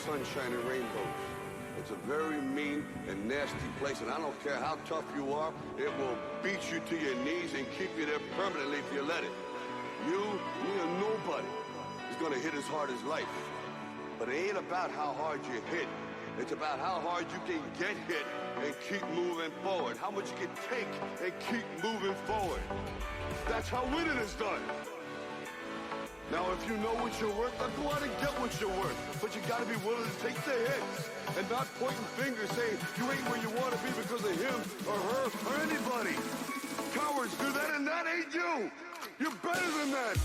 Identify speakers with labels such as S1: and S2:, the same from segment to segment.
S1: sunshine and rainbows. It's a very mean and nasty place, and I don't care how tough you are, it will beat you to your knees and keep you there permanently if you let it. You, me, or nobody is gonna hit as hard as life. But it ain't about how hard you hit. It's about how hard you can get hit and keep moving forward. How much you can take and keep moving forward. That's how winning is done. Now, if you know what you're worth, then go out and get what you're worth. But you gotta be willing to take the hits and not pointing fingers saying you ain't where you want to be because of him or her or anybody. Cowards do that, and that ain't you. You're better than that.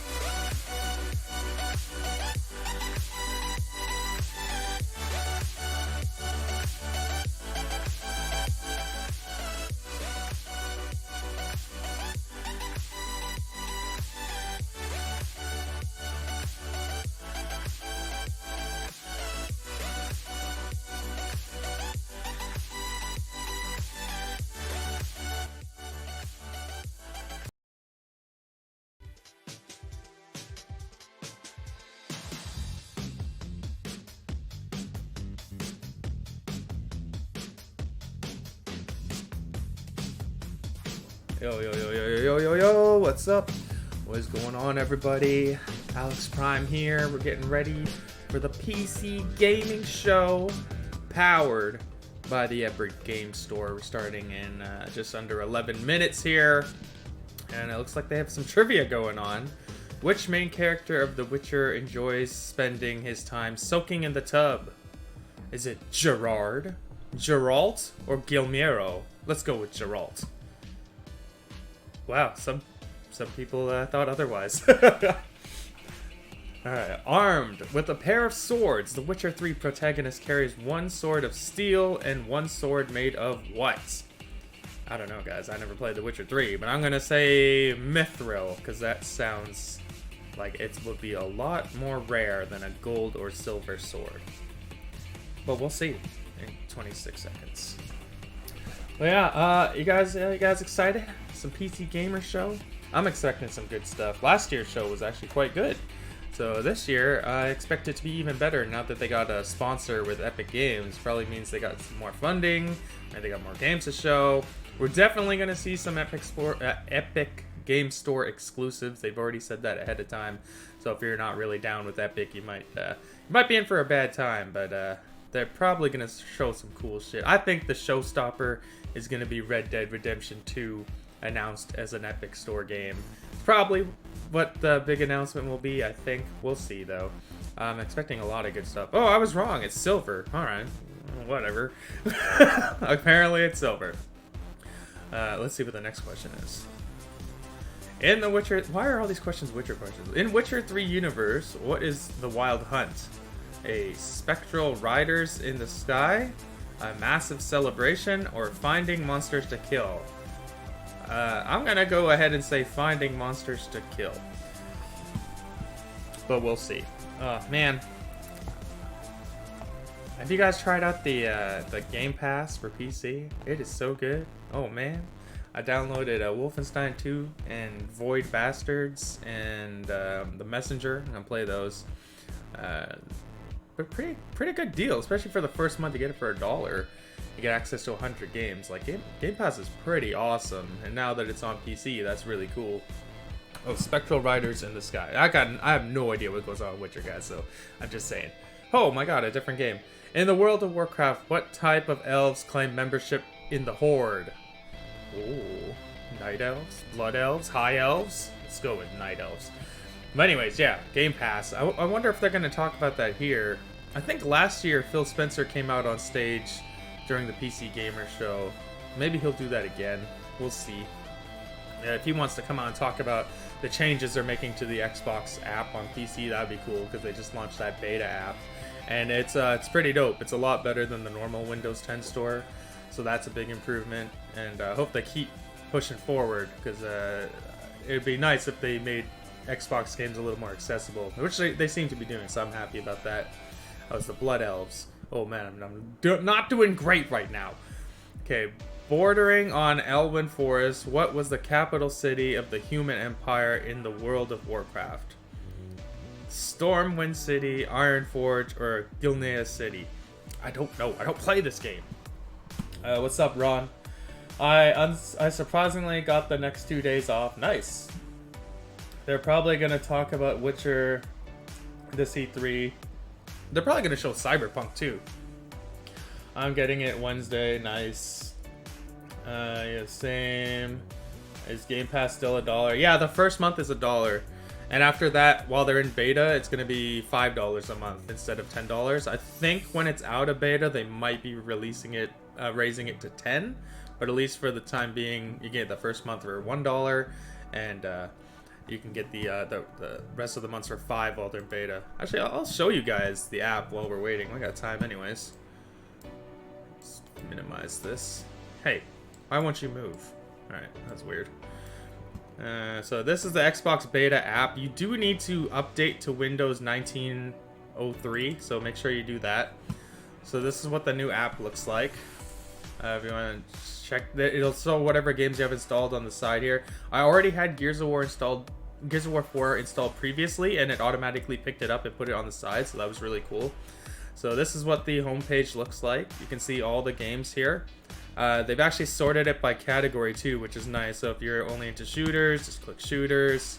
S2: Yo, what's up? What is going on, everybody? Alex Prime here. We're getting ready for the PC gaming show, powered by the Epic Game Store. We're starting in just under 11 minutes here, and it looks like they have some trivia going on. Which main character of The Witcher enjoys spending his time soaking in the tub? Is it Gerard, Geralt, or Guillermo? Let's go with Geralt. Wow, some people thought otherwise. Alright, armed with a pair of swords, the Witcher 3 protagonist carries one sword of steel and one sword made of what? I don't know, guys. I never played The Witcher 3, but I'm gonna say mithril, because that sounds like it would be a lot more rare than a gold or silver sword. But we'll see in 26 seconds. Well, yeah, you guys excited? Some PC Gamer show? I'm expecting some good stuff. Last year's show was actually quite good. So this year, I expect it to be even better now that they got a sponsor with Epic Games. Probably means they got some more funding, and they got more games to show. We're definitely going to see some Epic Game Store exclusives. They've already said that ahead of time. So if you're not really down with Epic, you might be in for a bad time. But they're probably going to show some cool shit. I think the showstopper is going to be Red Dead Redemption 2. Announced as an Epic Store game. It's probably what the big announcement will be, I think. We'll see, though. I'm expecting a lot of good stuff. Oh, I was wrong. It's silver. Alright. Whatever. Apparently it's silver. Let's see what the next question is. In the Witcher... Why are all these questions Witcher questions? In Witcher 3 universe, what is the Wild Hunt? A spectral riders in the sky? A massive celebration? Or finding monsters to kill? I'm gonna go ahead and say finding monsters to kill. But we'll see. Oh, man. Have you guys tried out the Game Pass for PC? It is so good. Oh, man. I downloaded Wolfenstein 2 and Void Bastards and The Messenger. I'm gonna play those. But pretty good deal, especially for the first month. You get it for $1. You get access to 100 games. Like, Game Pass is pretty awesome, and now that it's on PC, that's really cool. Oh, Spectral Riders in the Sky. I have no idea what goes on with Witcher, guys, so I'm just saying. Oh my god, a different game. In the world of Warcraft, what type of elves claim membership in the Horde? Ooh, Night Elves, Blood Elves, High Elves? Let's go with Night Elves. But anyways, yeah, Game Pass. I wonder if they're going to talk about that here. I think last year Phil Spencer came out on stage during the PC Gamer show. Maybe he'll do that again. We'll see. If he wants to come out and talk about the changes they're making to the Xbox app on PC, that'd be cool, because they just launched that beta app. And it's pretty dope. It's a lot better than the normal Windows 10 store. So that's a big improvement. And I hope they keep pushing forward, because it'd be nice if they made Xbox games a little more accessible, which they seem to be doing, so I'm happy about that. That was the Blood Elves. Oh man, I'm not doing great right now. Okay, bordering on Elwyn Forest, what was the capital city of the human empire in the world of Warcraft? Stormwind City, Ironforge, or Gilnea City. I don't know. I don't play this game. What's up, Ron? I surprisingly got the next 2 days off. Nice. They're probably going to talk about Witcher, this E3. They're probably going to show Cyberpunk, too. I'm getting it Wednesday. Nice. Yeah, same. Is Game Pass still $1? Yeah, the first month is $1. And after that, while they're in beta, it's going to be $5 a month instead of $10. I think when it's out of beta, they might be releasing it, raising it to $10. But at least for the time being, you get the first month for $1, and you can get the rest of the months for $5 while they're in beta. Actually, I'll show you guys the app while we're waiting. We got time anyways. Let's minimize this. Hey, why won't you move? Alright, that's weird. So this is the Xbox beta app. You do need to update to Windows 1903, so make sure you do that. So this is what the new app looks like. If you want to check, it'll show whatever games you have installed on the side here. I already had Gears of War 4 installed previously, and it automatically picked it up and put it on the side, so that was really cool. So this is what the homepage looks like. You can see all the games here. They've actually sorted it by category too, which is nice. So if you're only into shooters, just click shooters.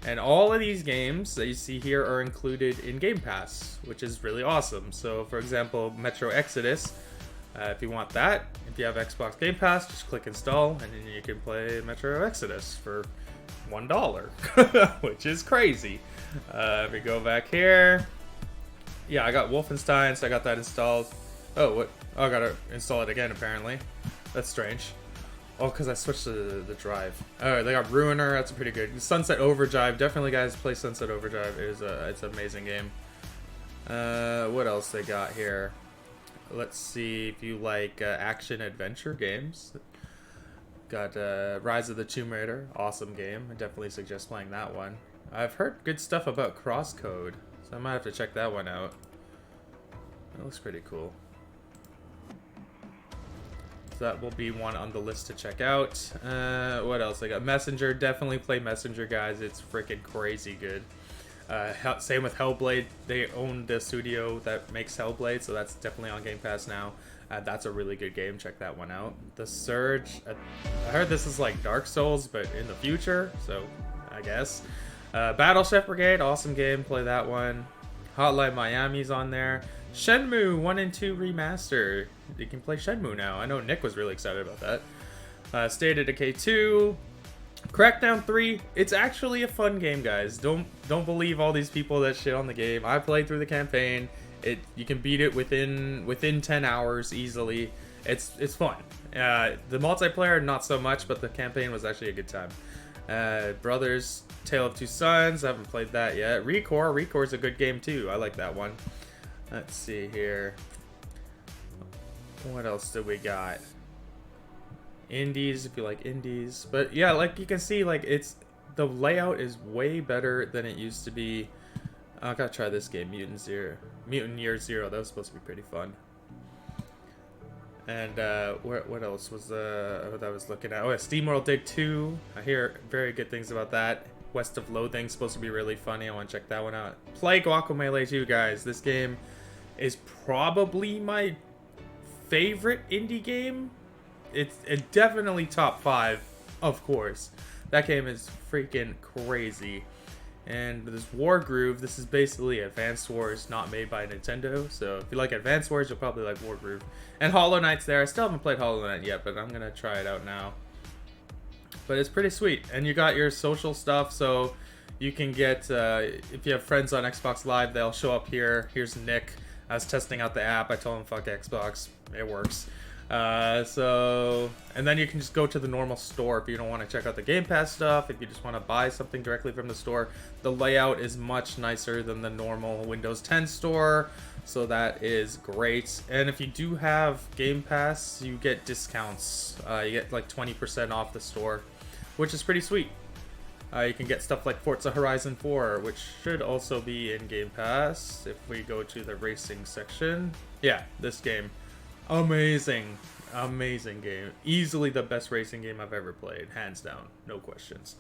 S2: And all of these games that you see here are included in Game Pass, which is really awesome. So for example, Metro Exodus, if you want that, if you have Xbox Game Pass, just click install and then you can play Metro Exodus for $1, which is crazy. If we go back here, yeah, I got Wolfenstein, so I got that installed. Oh, what? Oh, I gotta install it again, apparently. That's strange. Oh, because I switched to the drive. Alright, they got Ruiner, that's pretty good. Sunset Overdrive, definitely guys play Sunset Overdrive. It's an amazing game. What else they got here? Let's see if you like action-adventure games. Got Rise of the Tomb Raider, awesome game. I definitely suggest playing that one. I've heard good stuff about Crosscode, so I might have to check that one out. That looks pretty cool. So that will be one on the list to check out. What else? I got Messenger. Definitely play Messenger, guys. It's freaking crazy good. Same with Hellblade. They own the studio that makes Hellblade, so that's definitely on Game Pass now. That's a really good game. Check that one out. The Surge. I heard this is like Dark Souls, but in the future, so I guess. Battleship Brigade. Awesome game. Play that one. Hotline Miami's on there. Shenmue 1 and 2 Remaster. You can play Shenmue now. I know Nick was really excited about that. State of Decay 2. Crackdown 3. It's actually a fun game, guys. Don't believe all these people that shit on the game. I played through the campaign. You can beat it within 10 hours easily. It's fun. The multiplayer, not so much, but the campaign was actually a good time. Brothers, Tale of Two Sons. I haven't played that yet. Recore is a good game too. I like that one. Let's see here. What else do we got? Indies, if you like indies. But yeah, like you can see, like the layout is way better than it used to be. I gotta try this game, Mutant Year Zero. That was supposed to be pretty fun. And what else was what I was looking at? Oh, yeah, SteamWorld Dig 2. I hear very good things about that. West of Loathing supposed to be really funny. I want to check that one out. Play Guacamelee 2, guys. This game is probably my favorite indie game. It's definitely top 5, of course. That game is freaking crazy. And this Wargroove, this is basically Advance Wars not made by Nintendo. So if you like Advance Wars, you'll probably like Wargroove. And Hollow Knight's there. I still haven't played Hollow Knight yet, but I'm going to try it out now. But it's pretty sweet. And you got your social stuff, so you can get, if you have friends on Xbox Live, they'll show up here. Here's Nick. I was testing out the app. I told him, fuck Xbox. It works. And then you can just go to the normal store if you don't want to check out the Game Pass stuff. If you just want to buy something directly from the store, the layout is much nicer than the normal Windows 10 store, so that is great. And if you do have Game Pass, you get discounts. You get like 20% off the store, which is pretty sweet. You can get stuff like Forza Horizon 4, which should also be in Game Pass. If we go to the racing section, yeah, this game. Amazing game. Easily the best racing game I've ever played, hands down, no questions.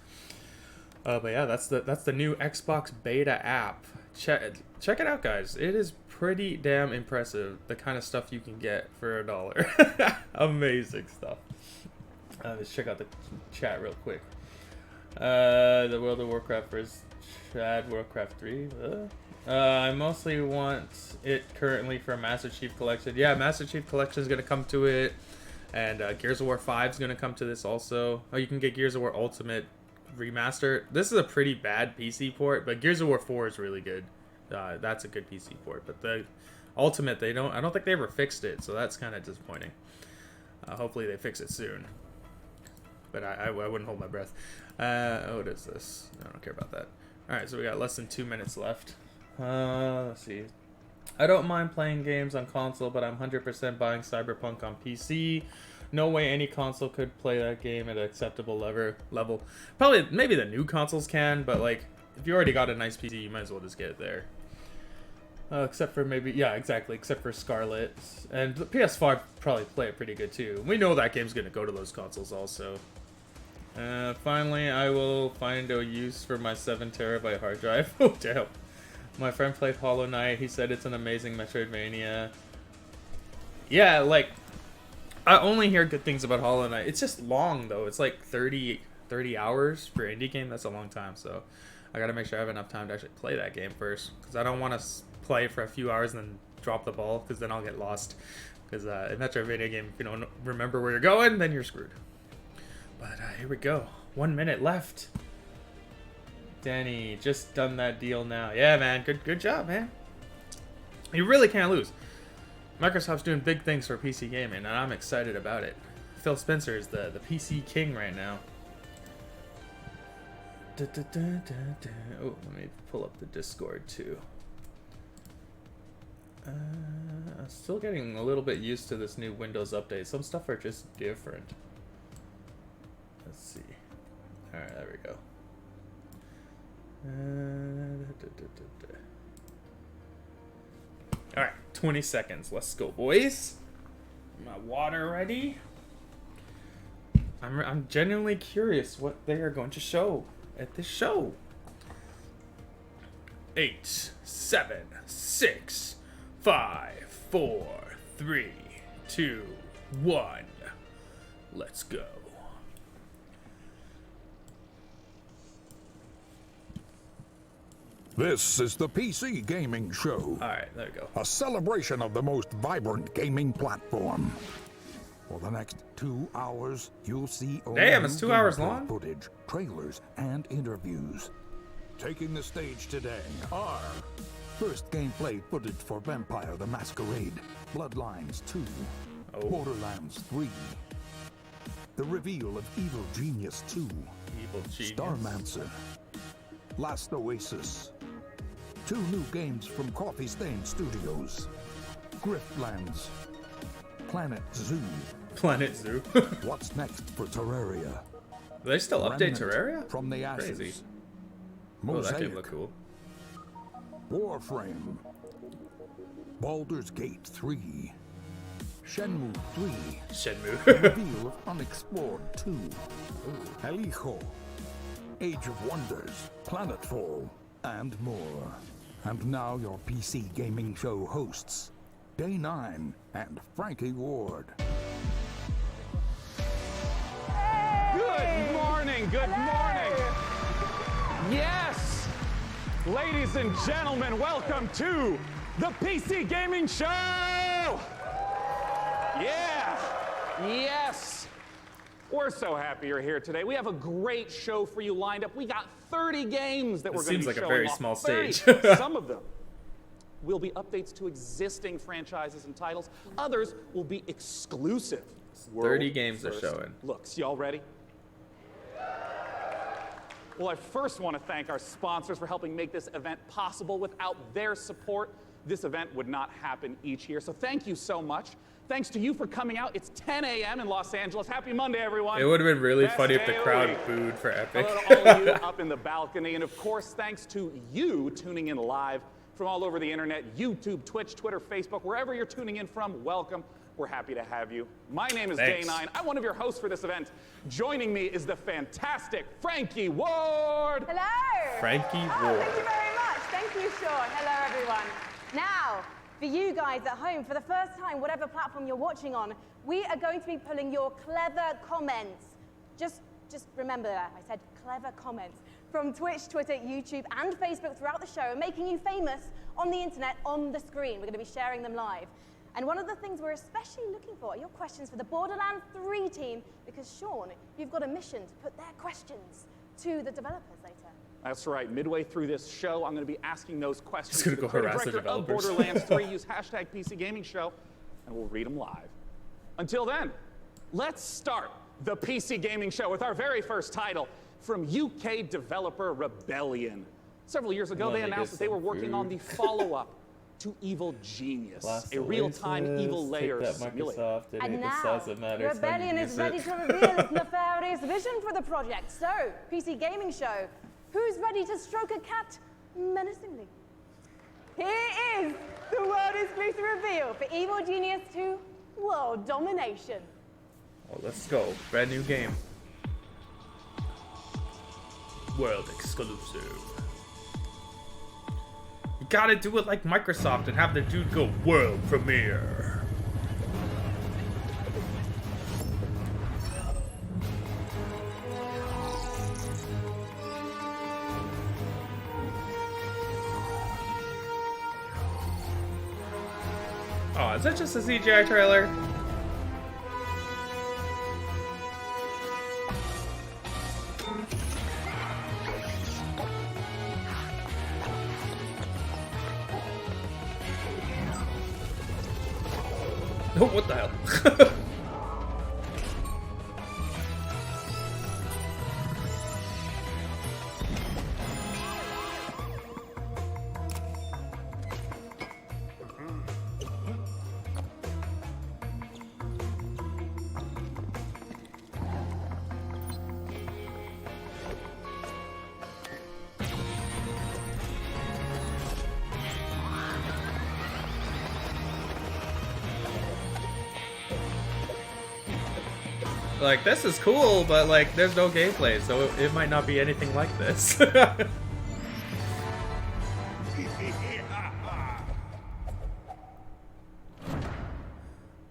S2: But yeah, that's the new Xbox beta app. check it out, guys. It is pretty damn impressive, the kind of stuff you can get for $1. Amazing stuff. Let's check out the chat real quick. The World of Warcraft vs. Chad Warcraft 3. I mostly want it currently for Master Chief Collection. Yeah, Master Chief Collection is going to come to it. And Gears of War 5 is going to come to this also. Oh, you can get Gears of War Ultimate Remaster. This is a pretty bad PC port, but Gears of War 4 is really good. That's a good PC port. But the Ultimate, I don't think they ever fixed it, so that's kind of disappointing. Hopefully they fix it soon. But I wouldn't hold my breath. What is this? I don't care about that. Alright, so we got less than 2 minutes left. Let's see. I don't mind playing games on console, but I'm 100% buying Cyberpunk on PC. No way any console could play that game at an acceptable level. Probably, maybe the new consoles can, but like, if you already got a nice PC, you might as well just get it there. Except for maybe, yeah, exactly, except for Scarlet. And the PS5 probably play it pretty good too. We know that game's going to go to those consoles also. Finally, I will find a use for my 7 terabyte hard drive. Oh, damn. My friend played Hollow Knight. He said it's an amazing Metroidvania. Yeah, like, I only hear good things about Hollow Knight. It's just long, though. It's like 30 hours for an indie game. That's a long time, so I gotta make sure I have enough time to actually play that game first. Because I don't want to play for a few hours and then drop the ball, because then I'll get lost. Because in Metroidvania game, if you don't remember where you're going, then you're screwed. But here we go. 1 minute left. Danny, just done that deal now. Yeah, man. Good job, man. You really can't lose. Microsoft's doing big things for PC gaming, and I'm excited about it. Phil Spencer is the PC king right now. Oh, let me pull up the Discord, too. I'm still getting a little bit used to this new Windows update. Some stuff are just different. Let's see. Alright, there we go. Alright, 20 seconds. Let's go, boys. My water ready. I'm genuinely curious what they are going to show at this show. 8, 7, 6, 5, 4, 3, 2, 1. Let's go.
S3: This is the PC Gaming Show.
S2: Alright, there we go.
S3: A celebration of the most vibrant gaming platform. For the next 2 hours, you'll see
S2: Damn, it's 2 hours long?
S3: footage, trailers, and interviews. Taking the stage today are first gameplay footage for Vampire the Masquerade, Bloodlines 2, Borderlands 3, the reveal of Evil Genius 2,
S2: Evil Genius.
S3: Starmancer, Last Oasis, 2 new games from Coffee Stain Studios, Griftlands, Planet Zoo.
S2: Planet Zoo.
S3: What's next for Terraria?
S2: Do they still update
S3: Remnant
S2: Terraria?
S3: From the Ashes.
S2: Crazy.
S3: Mosaic.
S2: Oh, that game look cool.
S3: Warframe. Baldur's Gate 3. Shenmue 3.
S2: Shenmue.
S3: Reveal of Unexplored 2. El Hijo. Age of Wonders. Planetfall. And more. And now your PC Gaming Show hosts, Day 9 and Frankie Ward.
S4: Good morning, good morning. Yes, ladies and gentlemen, welcome to the PC Gaming Show. Yeah, yes. We're so happy you're here today. We have a great show for you lined up. We got 30 games that we're going to be showing off.
S2: Seems like a very small
S4: 30.
S2: stage.
S4: Some of them will be updates to existing franchises and titles. Others will be exclusive.
S2: 30 games they're showing.
S4: Looks, y'all ready? Well, I first want to thank our sponsors for helping make this event possible. Without their support, this event would not happen each year. So thank you so much. Thanks to you for coming out. It's 10 a.m. in Los Angeles. Happy Monday, everyone.
S2: It would have been really
S4: Best
S2: funny if the
S4: day of
S2: crowd
S4: week.
S2: booed for Epic.
S4: Hello to all of you up in the balcony. And of course, thanks to you tuning in live from all over the internet, YouTube, Twitch, Twitter, Facebook, wherever you're tuning in from, welcome. We're happy to have you. My name is
S2: Thanks.
S4: Day 9. I'm one of your hosts for this event. Joining me is the fantastic Frankie Ward.
S5: Hello.
S2: Frankie
S5: Oh,
S2: Ward.
S5: thank you very much. Thank you, Sean. Hello, everyone. Now, for you guys at home, for the first time, whatever platform you're watching on, we are going to be pulling your clever comments. Just remember that. I said clever comments from Twitch, Twitter, YouTube, and Facebook throughout the show, making you famous on the internet, on the screen. We're going to be sharing them live. And one of the things we're especially looking for are your questions for the Borderlands 3 team, because, Sean, you've got a mission to put their questions to the developers later.
S4: That's right. Midway through this show, I'm going to be asking those questions
S2: Just
S4: to
S2: gonna
S4: the
S2: go
S4: creative
S2: harass the
S4: director of
S2: developers.
S4: Borderlands 3. Use hashtag PC Gaming Show, and we'll read them live. Until then, let's start the PC Gaming Show with our very first title from UK developer Rebellion. Several years ago, they announced that they were working on the follow-up to Evil Genius, a real-time evil layer simulator.
S5: And now, Rebellion is ready to reveal its nefarious vision for the project. So, PC Gaming Show, who's ready to stroke a cat menacingly? Here is the world-exclusive reveal for Evil Genius 2 World Domination.
S2: Oh, let's go. Brand new game. World exclusive. You gotta do it like Microsoft and have the dude go world premiere. Oh, is that just a CGI trailer? Oh, what the hell? Like, this is cool, but like, there's no gameplay, so it might not be anything like this.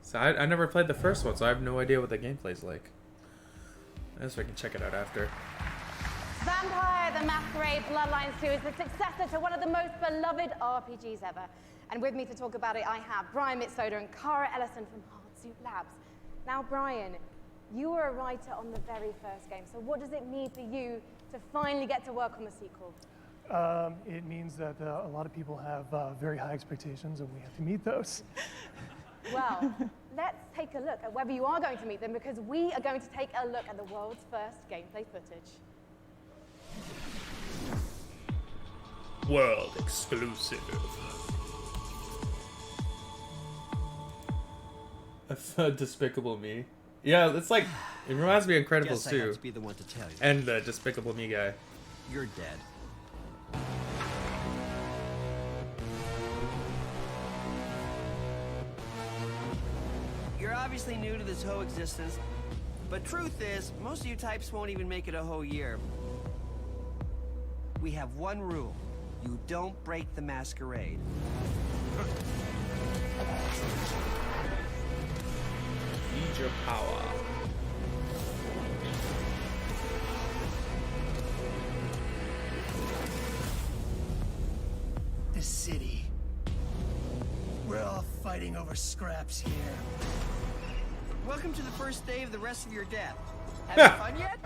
S2: So I never played the first one, so I have no idea what the gameplay's like. I guess we can check it out after.
S5: Vampire the Masquerade Bloodlines 2 is the successor to one of the most beloved RPGs ever. And with me to talk about it, I have Brian Mitsoda and Cara Ellison from Hardsuit Labs. Now, Brian, you were a writer on the very first game, so what does it mean for you to finally get to work on the sequel?
S6: It means that a lot of people have very high expectations, and we have to meet those.
S5: Well, let's take a look at whether you are going to meet them, because we are going to take a look at the world's first gameplay footage.
S2: World exclusive. Despicable Me. Yeah, it's like, it reminds me of Incredibles
S7: Guess I
S2: 2.
S7: have to be the one to tell you.
S2: And the Despicable Me guy.
S7: You're dead. You're obviously new to this whole existence, but truth is, most of you types won't even make it a whole year. We have one rule. You don't break the masquerade.
S2: Need your power.
S8: The city. We're all fighting over scraps here.
S7: Welcome to the first day of the rest of your death. Having fun yet?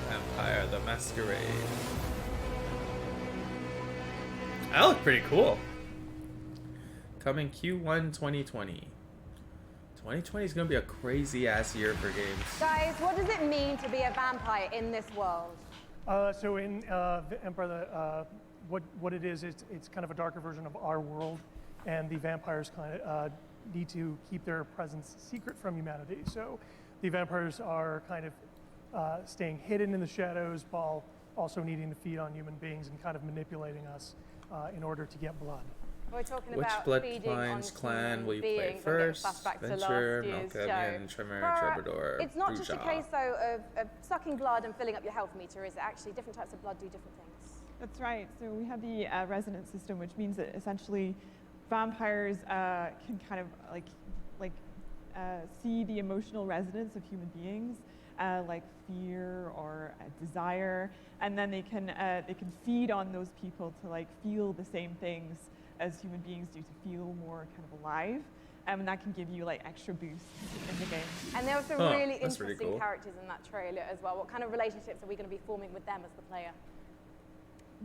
S2: Vampire the Masquerade. That looked pretty cool. Coming Q1 2020. 2020 is going to be a crazy ass year for games.
S5: Guys, what does it mean to be a vampire in this world?
S6: So in the Empire, what it is, it's kind of a darker version of our world, and the vampires kind of need to keep their presence secret from humanity. So the vampires are kind of staying hidden in the shadows while also needing to feed on human beings and kind of manipulating us in order to get blood.
S5: We're talking
S2: Which
S5: about
S2: Blood
S5: feeding
S2: Lines
S5: on
S2: clan
S5: human
S2: will you play
S5: beings. I'm getting
S2: first?
S5: flashbacks to
S2: Venture,
S5: last year's
S2: Malkavian,
S5: show.
S2: Tremor,
S5: But
S2: Troubadour,
S5: it's not just a
S2: Bruja.
S5: case, though, of sucking blood and filling up your health meter, is it? Actually, different types of blood do different things.
S9: That's right. So we have the resonance system, which means that essentially vampires can kind of see the emotional resonance of human beings, like fear or desire, and then they can feed on those people to like feel the same things as human beings do, to feel more kind of alive, and that can give you like extra boosts in the game.
S5: And there were some really interesting
S2: cool.
S5: characters in that trailer as well. What kind of relationships are we going to be forming with them as the player?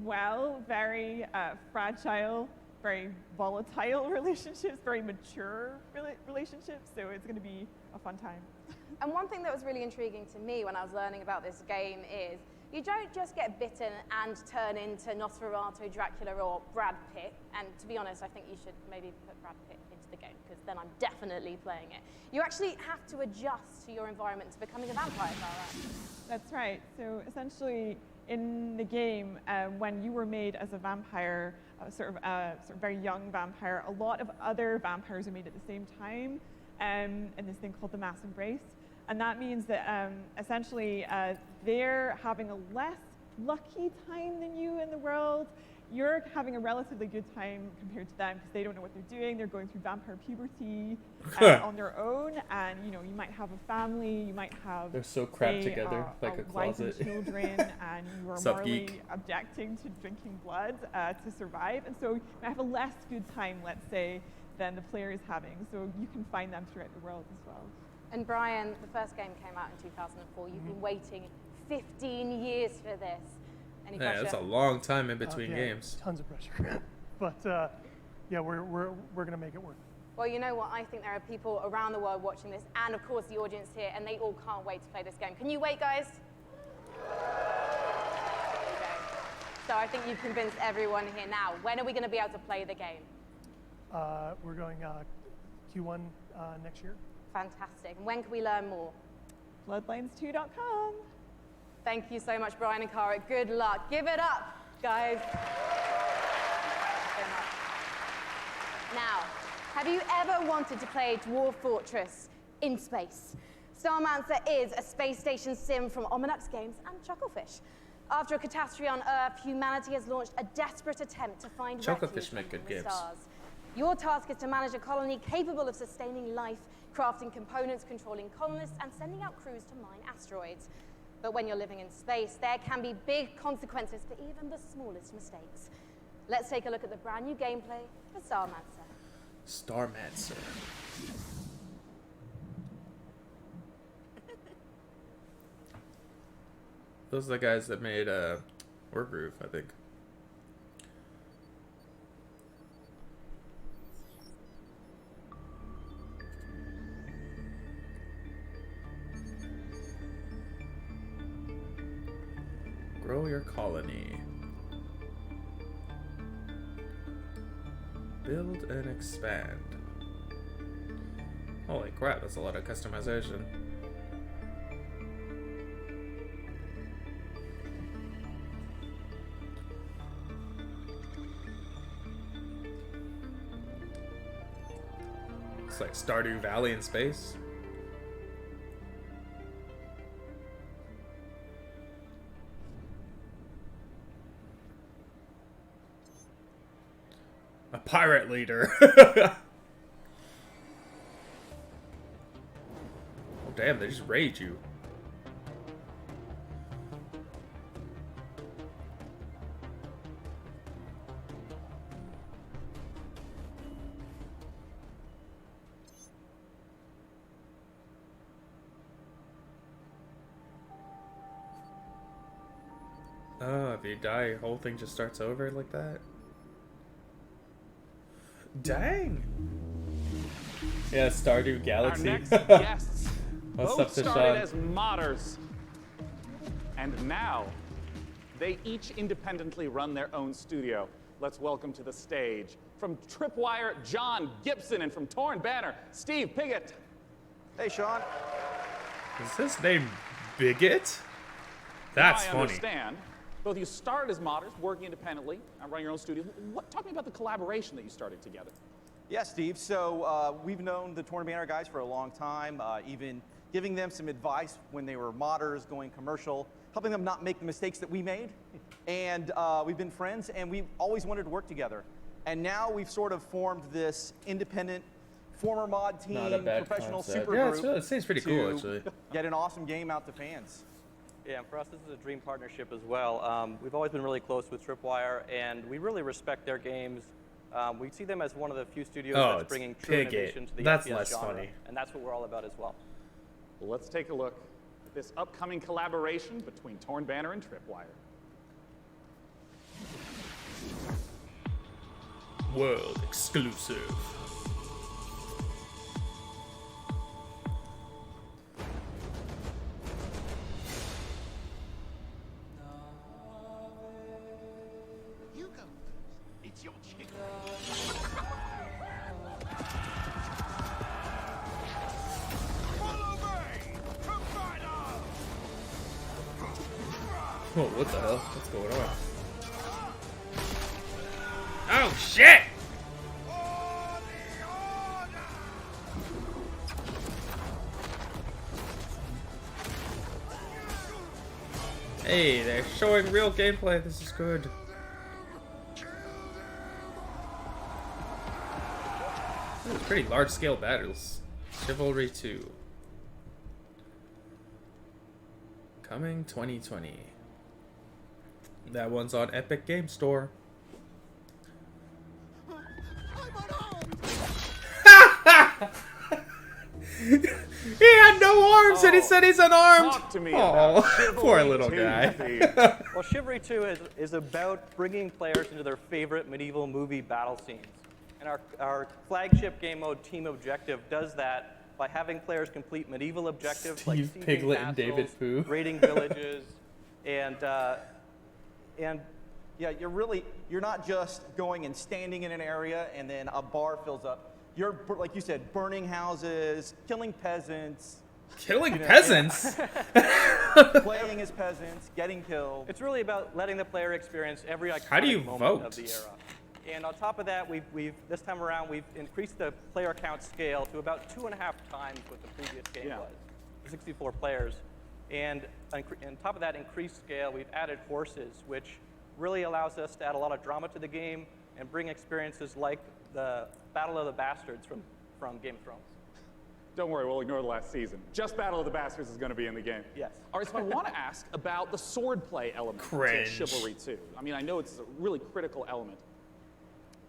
S9: Well, very fragile, very volatile relationships, very mature relationships, so it's going to be a fun time.
S5: And one thing that was really intriguing to me when I was learning about this game is you don't just get bitten and turn into Nosferatu, Dracula, or Brad Pitt. And to be honest, I think you should maybe put Brad Pitt into the game, because then I'm definitely playing it. You actually have to adjust to your environment to becoming a vampire, is that right?
S9: That's right. So essentially, in the game, when you were made as a vampire, sort of very young vampire, a lot of other vampires are made at the same time in this thing called the mass embrace. And that means that essentially they're having a less lucky time than you in the world. You're having a relatively good time compared to them because they don't know what they're doing. They're going through vampire puberty on their own, and you know, you might have a family, you might have
S2: They're so cramped together, like a
S9: wife and
S2: closet.
S9: children, and you are
S2: Sup,
S9: morally
S2: geek?
S9: objecting to drinking blood to survive, and so you might have a less good time, let's say, than the player is having. So you can find them throughout the world as well.
S5: And Brian, the first game came out in 2004. You've been waiting 15 years for this. Any
S2: Yeah,
S5: pressure?
S2: that's a long time in between
S6: Yeah,
S2: games.
S6: Tons of pressure. But yeah, we're going to make it work.
S5: Well, you know what? I think there are people around the world watching this, and of course the audience here, and they all can't wait to play this game. Can you wait, guys? There you go. So I think you've convinced everyone here now. When are we going to be able to play the game?
S6: We're going Q1 next year.
S5: Fantastic. And when can we learn more?
S9: Bloodlines2.com.
S5: Thank you so much, Brian and Cara. Good luck. Give it up, guys. Thank you so much. Now, have you ever wanted to play Dwarf Fortress in space? Starmancer is a space station sim from Ominux Games and Chucklefish. After a catastrophe on Earth, humanity has launched a desperate attempt to find
S2: Chucklefish
S5: refuge
S2: make good
S5: among the
S2: games.
S5: stars. Your task is to manage a colony capable of sustaining life, crafting components, controlling colonists, and sending out crews to mine asteroids. But when you're living in space, there can be big consequences for even the smallest mistakes. Let's take a look at the brand new gameplay for Starmancer.
S2: Starmancer. Those are the guys that made Wargroove, I think. Grow your colony. Build and expand. Holy crap, that's a lot of customization. It's like Stardew Valley in space. A pirate leader. Oh damn, they just raid you. Oh, if you die, your whole thing just starts over like that? Dang! Yeah, Stardew Galaxy.
S4: Our next guests
S2: What's
S4: both
S2: up to
S4: started
S2: Sean?
S4: as modders, and now they each independently run their own studio. Let's welcome to the stage from Tripwire, John Gibson, and from Torn Banner, Steve Piggott.
S10: Hey, Sean.
S2: Is his name Bigot? That's
S4: I
S2: funny.
S4: understand, Both of you started as modders, working independently, running your own studio. Talk to me about the collaboration that you started together.
S10: Yeah, Steve. So we've known the Torn Banner guys for a long time, even giving them some advice when they were modders, going commercial, helping them not make the mistakes that we made. And we've been friends, and we've always wanted to work together. And now we've sort of formed this independent former mod team, professional super group.
S2: Yeah, it seems pretty cool, actually.
S10: Get an awesome game out to fans.
S11: Yeah, and for us, this is a dream partnership as well. We've always been really close with Tripwire, and we really respect their games. We see them as one of the few studios that's bringing true innovation to the FPS genre,
S2: funny.
S11: And that's what we're all about as well.
S4: Well, let's take a look at this upcoming collaboration between Torn Banner and Tripwire.
S2: World exclusive.
S8: You go first. It's your chicken. Follow me! Provider!
S2: Oh, what the hell? What's going on? Oh, shit! Hey, they're showing real gameplay. This is good. Ooh, pretty large-scale battles. Chivalry 2. Coming 2020. That one's on Epic Game Store. He had no arms and he said he's unarmed.
S4: Talk to me
S2: Oh,
S4: about
S2: poor little
S4: 2,
S2: guy.
S4: Steve.
S11: Well, Chivalry 2 is about bringing players into their favorite medieval movie battle scenes. And our flagship game mode, Team Objective, does that by having players complete medieval objectives like
S2: Steve
S11: sieging
S2: Piglet and
S11: castles,
S2: David Fu.
S11: raiding villages, and
S10: Yeah, you're not just going and standing in an area and then a bar fills up. You're, like you said, burning houses, killing peasants.
S2: Killing peasants?
S10: Playing as peasants, getting killed.
S11: it's really about letting the player experience every
S2: How do you
S11: iconic moment
S2: vote?
S11: of the era. And on top of that, this time around, we've increased the player count scale to about 2.5 times what the previous game was, 64 players. And on top of that increased scale, we've added horses, which really allows us to add a lot of drama to the game and bring experiences like the Battle of the Bastards from Game of Thrones.
S4: Don't worry, we'll ignore the last season. Just Battle of the Bastards is going to be in the game.
S11: Yes.
S4: All right, so I want to ask about the swordplay element
S2: Cringe.
S4: to Chivalry 2. I mean, I know it's a really critical element.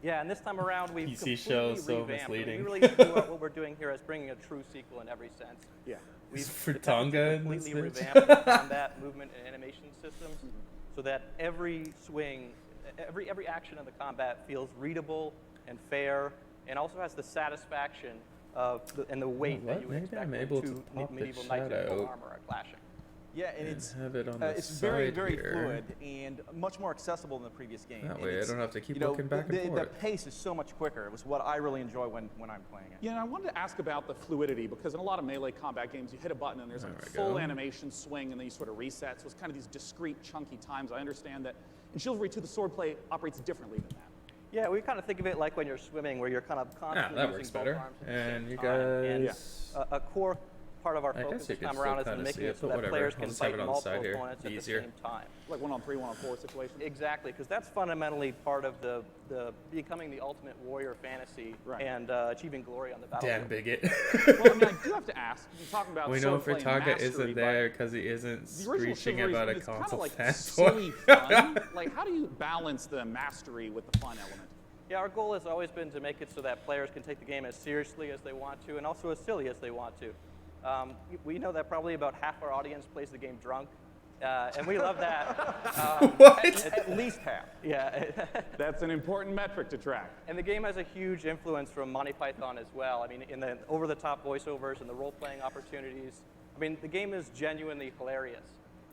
S11: Yeah, and this time around, we've
S2: PC
S11: completely
S2: show so
S11: revamped it.
S2: misleading.
S11: We really do what we're doing here as bringing a true sequel in every sense.
S4: Yeah.
S11: We've
S2: Furtonga in this
S11: completely
S2: bitch.
S11: revamped the combat, movement, and animation systems so that every swing, every action of the combat feels readable and fair, and also has the satisfaction of and the weight that you would
S2: Maybe
S11: expect
S2: I'm
S11: when
S2: able to
S11: two
S2: pop the
S11: medieval knights in full
S2: shadow.
S11: armor are clashing.
S10: Yeah, and it's
S2: Have it on the
S10: it's very,
S2: side
S10: very
S2: here.
S10: fluid and much more accessible than the previous game.
S2: That
S10: And
S2: way I
S10: it's,
S2: don't have to keep
S10: you know,
S2: looking back and
S10: the
S2: forth.
S10: pace is so much quicker. It was what I really enjoy when I'm playing it.
S4: Yeah, and I wanted to ask about the fluidity, because in a lot of melee combat games, you hit a button and there's
S2: There
S4: a
S2: we
S4: full
S2: go.
S4: animation swing and then you sort of reset. So it's kind of these discrete, chunky times. I understand that in Chivalry 2, the swordplay operates differently than that.
S11: Yeah, we kind of think of it like when you're swimming, where you're kind of constantly
S2: that
S11: using
S2: works
S11: both
S2: better.
S11: arms at the
S2: And
S11: same
S2: you
S11: time.
S2: guys-
S11: And a core part of our
S2: I
S11: focus
S2: guess you
S11: this
S2: could
S11: time
S2: still
S11: around has
S2: kinda
S11: been making
S2: see
S11: it
S2: it,
S11: so
S2: but
S11: that
S2: whatever.
S11: players
S2: I'll
S11: can
S2: just have
S11: fight
S2: it on the
S11: multiple
S2: side here.
S11: opponents at
S2: Easier.
S11: the same time.
S4: Like 1-on-3, 1-on-4 situation.
S11: Exactly, because that's fundamentally part of the becoming the ultimate warrior fantasy and achieving glory on the battlefield.
S2: Damn bigot.
S4: Well, I mean, I do have to ask, you're talking about
S2: We know
S4: swordplay and
S2: Furtonga
S4: mastery,
S2: isn't
S4: but
S2: there because he isn't
S4: the original
S2: screeching
S4: Chivalry
S2: about a
S4: is kind of
S2: console
S4: like
S2: fanboy.
S4: silly fun. Like, how do you balance the mastery with the fun element?
S11: Yeah, our goal has always been to make it so that players can take the game as seriously as they want to and also as silly as they want to. We know that probably about half our audience plays the game drunk, and we love that.
S2: What?
S10: At least half.
S11: Yeah.
S4: That's an important metric to track.
S11: And the game has a huge influence from Monty Python as well. I mean, in the over-the-top voiceovers and the role-playing opportunities. I mean, the game is genuinely hilarious.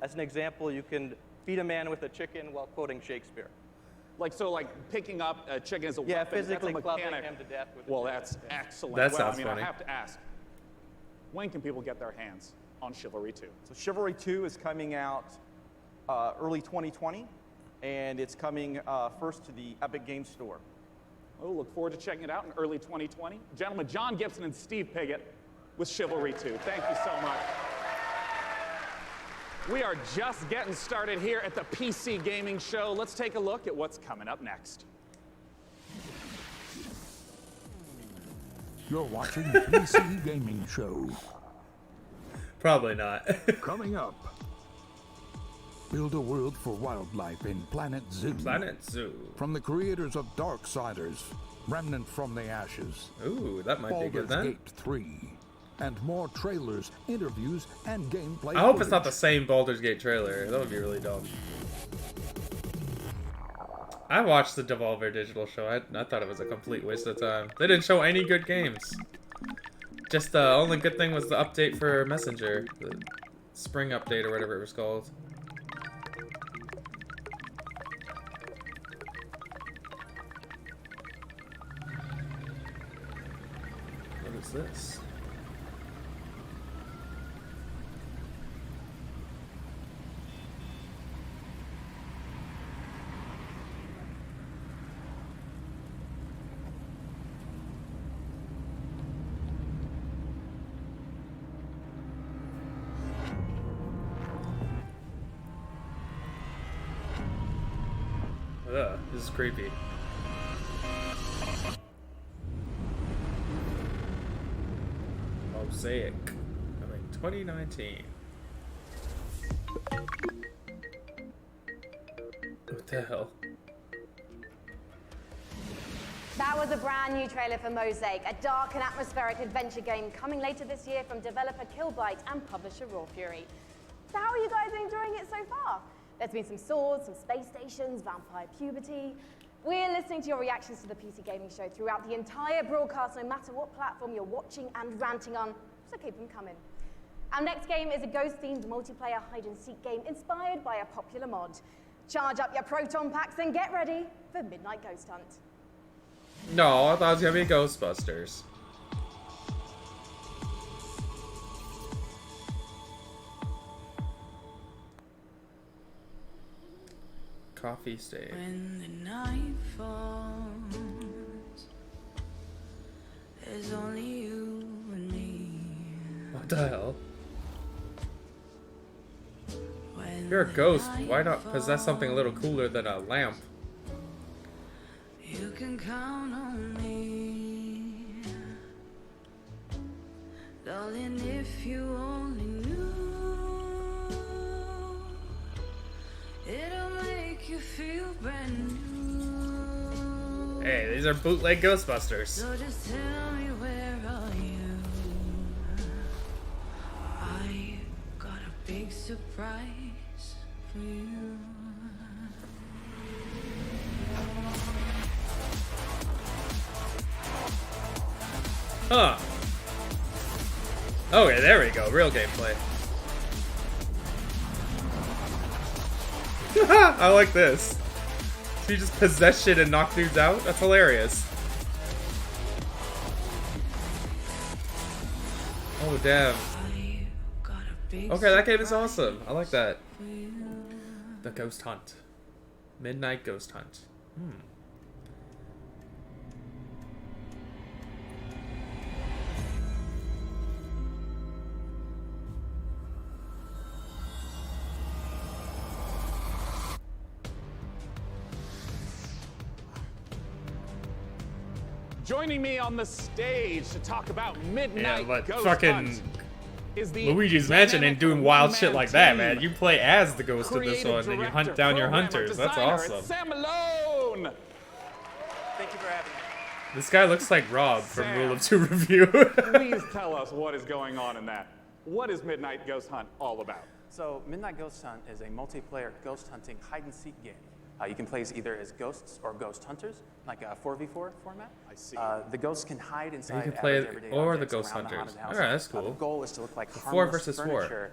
S11: As an example, you can feed a man with a chicken while quoting Shakespeare.
S4: Like, so like picking up a chicken as a
S11: Yeah,
S4: weapon,
S11: physically
S4: that's a
S11: clubbing
S4: mechanic.
S11: him to death with a
S4: Well,
S11: chicken.
S4: that's excellent.
S2: That
S4: well,
S2: sounds
S4: I mean,
S2: funny.
S4: I have to ask, when can people get their hands on Chivalry 2?
S10: So Chivalry 2 is coming out early 2020, and it's coming first to the Epic Games Store.
S4: Oh, look forward to checking it out in early 2020. Gentlemen, John Gibson and Steve Piggott with Chivalry 2. Thank you so much. We are just getting started here at the PC Gaming Show. Let's take a look at what's coming up next.
S3: You're watching the PC Gaming Show.
S2: Probably not.
S3: Coming up, build a world for wildlife in Planet Zoo.
S2: Planet Zoo.
S3: From the creators of Darksiders, Remnant from the Ashes.
S2: Ooh, that might be good
S3: Baldur's
S2: then.
S3: Gate 3. And more trailers, interviews, and gameplay
S2: I hope it's not the
S3: footage.
S2: same Baldur's Gate trailer. That would be really dumb. I watched the Devolver Digital show. I thought it was a complete waste of time. They didn't show any good games. Just the only good thing was the update for Messenger. The spring update or whatever it was called. What is this? Ugh, this is creepy. Mosaic. Coming 2019. What the hell?
S5: That was a brand new trailer for Mosaic, a dark and atmospheric adventure game coming later this year from developer Killbyte and publisher Raw Fury. So how are you guys enjoying it so far? There's been some swords, some space stations, vampire puberty. We're listening to your reactions to the PC Gaming Show throughout the entire broadcast, no matter what platform you're watching and ranting on, so keep them coming. Our next game is a ghost-themed multiplayer hide-and-seek game inspired by a popular mod. Charge up your proton packs and get ready for Midnight Ghost Hunt.
S2: No, I thought it was gonna be Ghostbusters. Coffee stain.
S12: When the night falls, there's only you and me.
S2: What the hell? If you're a ghost, why not possess something a little cooler than a lamp?
S12: You can count on me, darling, if you only knew. It'll make you feel brand new.
S2: Hey, these are bootleg Ghostbusters.
S12: So just tell me, where are you? I got a big surprise for you.
S2: Huh. Okay, there we go. Real gameplay. I like this. So you just possess shit and knock dudes out? That's hilarious. Oh, damn. Okay, that game is awesome. I like that. The Ghost Hunt. Midnight Ghost Hunt.
S4: Joining me on the stage to talk about Midnight
S2: Yeah, but
S4: Ghost
S2: fucking
S4: Hunt is the
S2: Luigi's Mansion ain't doing wild shit like that,
S4: team.
S2: man. You play as the ghost in this
S4: Creative
S2: one, and you hunt
S4: director,
S2: down your
S4: programmer,
S2: hunters. That's
S4: designer,
S2: awesome.
S4: it's Sam Malone.
S11: Thank you for having me.
S2: This guy looks like Rob from
S4: Sam.
S2: Rule of Two Review.
S4: Please tell us what is going on in that. What is Midnight Ghost Hunt all about?
S11: So Midnight Ghost Hunt is a multiplayer ghost hunting hide-and-seek game. You can play either as ghosts or ghost hunters, like a 4v4 format.
S4: I see.
S11: The ghosts can hide inside
S2: can play
S11: average everyday
S2: or the
S11: objects
S2: ghost
S11: around the
S2: hunters.
S11: haunted house.
S2: Alright, that's
S11: The
S2: cool.
S11: goal is to look like
S2: 4
S11: harmless
S2: versus 4.
S11: furniture,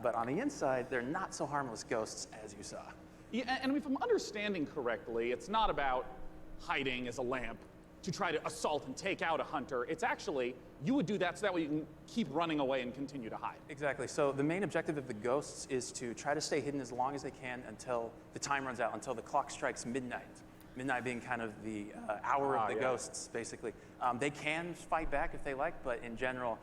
S11: but on the inside, they're not so harmless ghosts as you saw.
S4: Yeah, and if I'm understanding correctly, it's not about hiding as a lamp to try to assault and take out a hunter. It's actually you would do that so that way you can keep running away and continue to hide.
S11: Exactly. So the main objective of the ghosts is to try to stay hidden as long as they can until the time runs out, until the clock strikes midnight. Midnight being kind of the hour of the ghosts, basically. They can fight back if they like, but in general,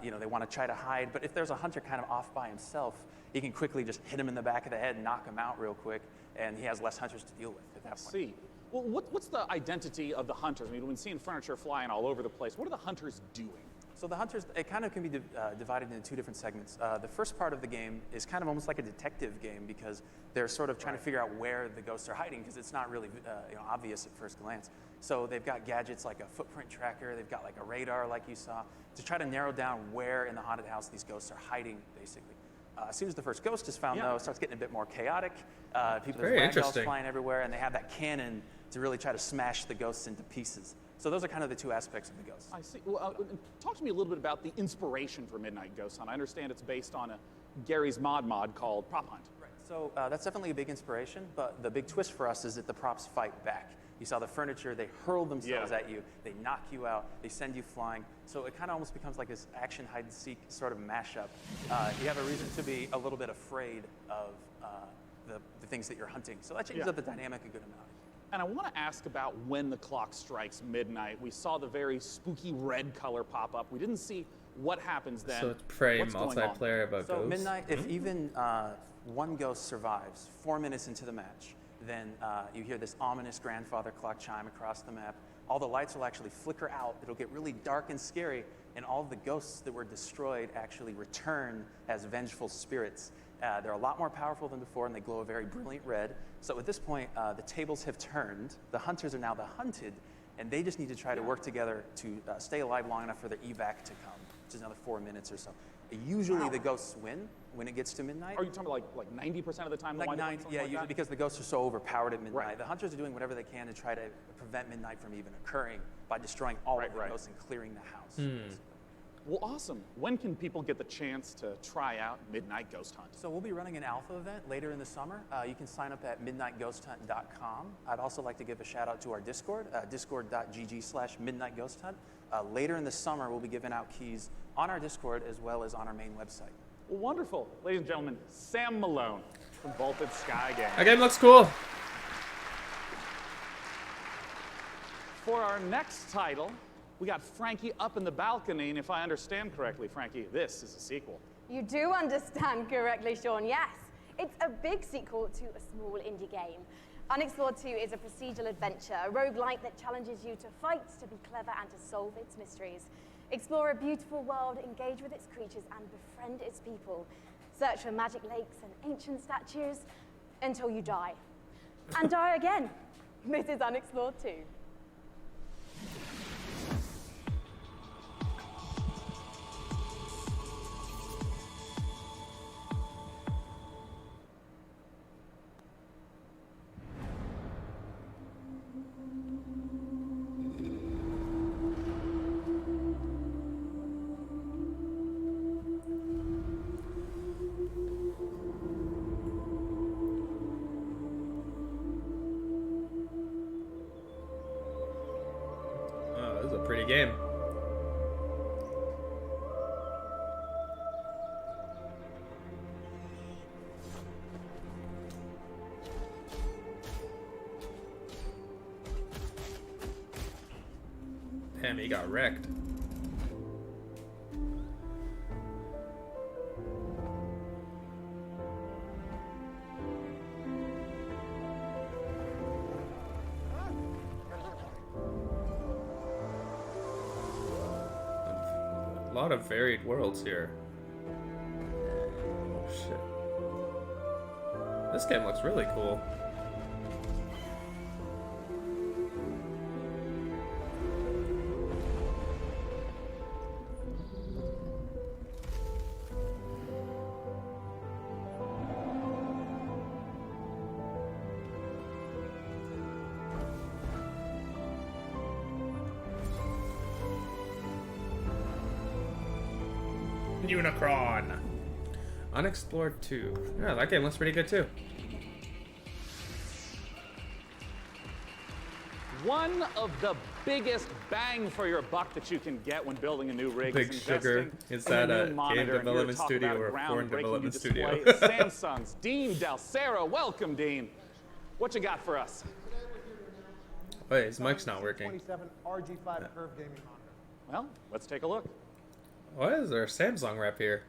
S11: you know, they want to try to hide. But if there's a hunter kind of off by himself, he can quickly just hit him in the back of the head and knock him out real quick, and he has less hunters to deal with at that point.
S4: I see. Well, what's the identity of the hunters? I mean, we've been seeing furniture flying all over the place. What are the hunters doing?
S11: So the hunters, it kind of can be divided into two different segments. The first part of the game is kind of almost like a detective game because they're sort of trying to figure out where the ghosts are hiding because it's not really you know, obvious at first glance. So they've got gadgets like a footprint tracker, they've got like a radar like you saw, to try to narrow down where in the haunted house these ghosts are hiding, basically. As soon as the first ghost is found, though, it starts getting a bit more chaotic. People, there's ragdolls flying everywhere, and they have that cannon to really try to smash the ghosts into pieces. So those are kind of the two aspects of the ghosts.
S4: I see. Well, talk to me a little bit about the inspiration for Midnight Ghost Hunt. I understand it's based on Gary's mod called Prop Hunt.
S11: Right. So that's definitely a big inspiration, but the big twist for us is that the props fight back. You saw the furniture, they hurl themselves at you, they knock you out, they send you flying. So it kind of almost becomes like this action hide-and-seek sort of mashup. You have a reason to be a little bit afraid of the things that you're hunting. So that changes up the dynamic a good amount.
S4: And I want to ask about when the clock strikes midnight. We saw the very spooky red color pop up. We didn't see what happens then.
S2: So it's prey multiplayer about
S11: so
S2: ghosts?
S11: Midnight, if even one ghost survives 4 minutes into the match, then you hear this ominous grandfather clock chime across the map. All the lights will actually flicker out. It'll get really dark and scary, and all the ghosts that were destroyed actually return as vengeful spirits. They're a lot more powerful than before, and they glow a very brilliant red. So at this point, the tables have turned. The hunters are now the hunted, and they just need to try to work together to stay alive long enough for their evac to come, which is another 4 minutes or so. Usually the ghosts win when it gets to midnight.
S4: Are you talking about like 90% of the time?
S11: Like 90, yeah, usually because the ghosts are so overpowered at midnight.
S4: Right.
S11: The hunters are doing whatever they can to try to prevent midnight from even occurring by destroying all of the ghosts and clearing the house.
S4: Well, awesome. When can people get the chance to try out Midnight Ghost Hunt?
S11: So we'll be running an alpha event later in the summer. You can sign up at midnightghosthunt.com. I'd also like to give a shout out to our Discord, discord.gg/midnightghosthunt. Later in the summer, we'll be giving out keys on our Discord as well as on our main website.
S4: Well, wonderful. Ladies and gentlemen, Sam Malone from Vaulted Sky Games.
S2: That game looks cool.
S4: For our next title, we got Frankie up in the balcony, and if I understand correctly, Frankie, this is a sequel.
S5: You do understand correctly, Sean, yes. It's a big sequel to a small indie game. Unexplored 2 is a procedural adventure, a roguelike that challenges you to fight, to be clever, and to solve its mysteries. Explore a beautiful world, engage with its creatures, and befriend its people. Search for magic lakes and ancient statues until you die. And die again. This is Unexplored 2.
S2: Pretty game. Damn, he got wrecked. A lot of varied worlds here. Oh shit. This game looks really cool. Unicron. Unexplored 2. Yeah, that game looks pretty good too.
S4: One of the biggest bang for your buck that you can get when building a new rig.
S2: Big Sugar, is that a game development studio or a foreign development studio?
S4: Samsung's Dean Dalcero. Welcome, Dean. What you got for us?
S2: Wait, his mic's not working.
S13: 27 RG5 curved gaming monitor.
S4: Well, let's take a look.
S2: What is there a Samsung rep here?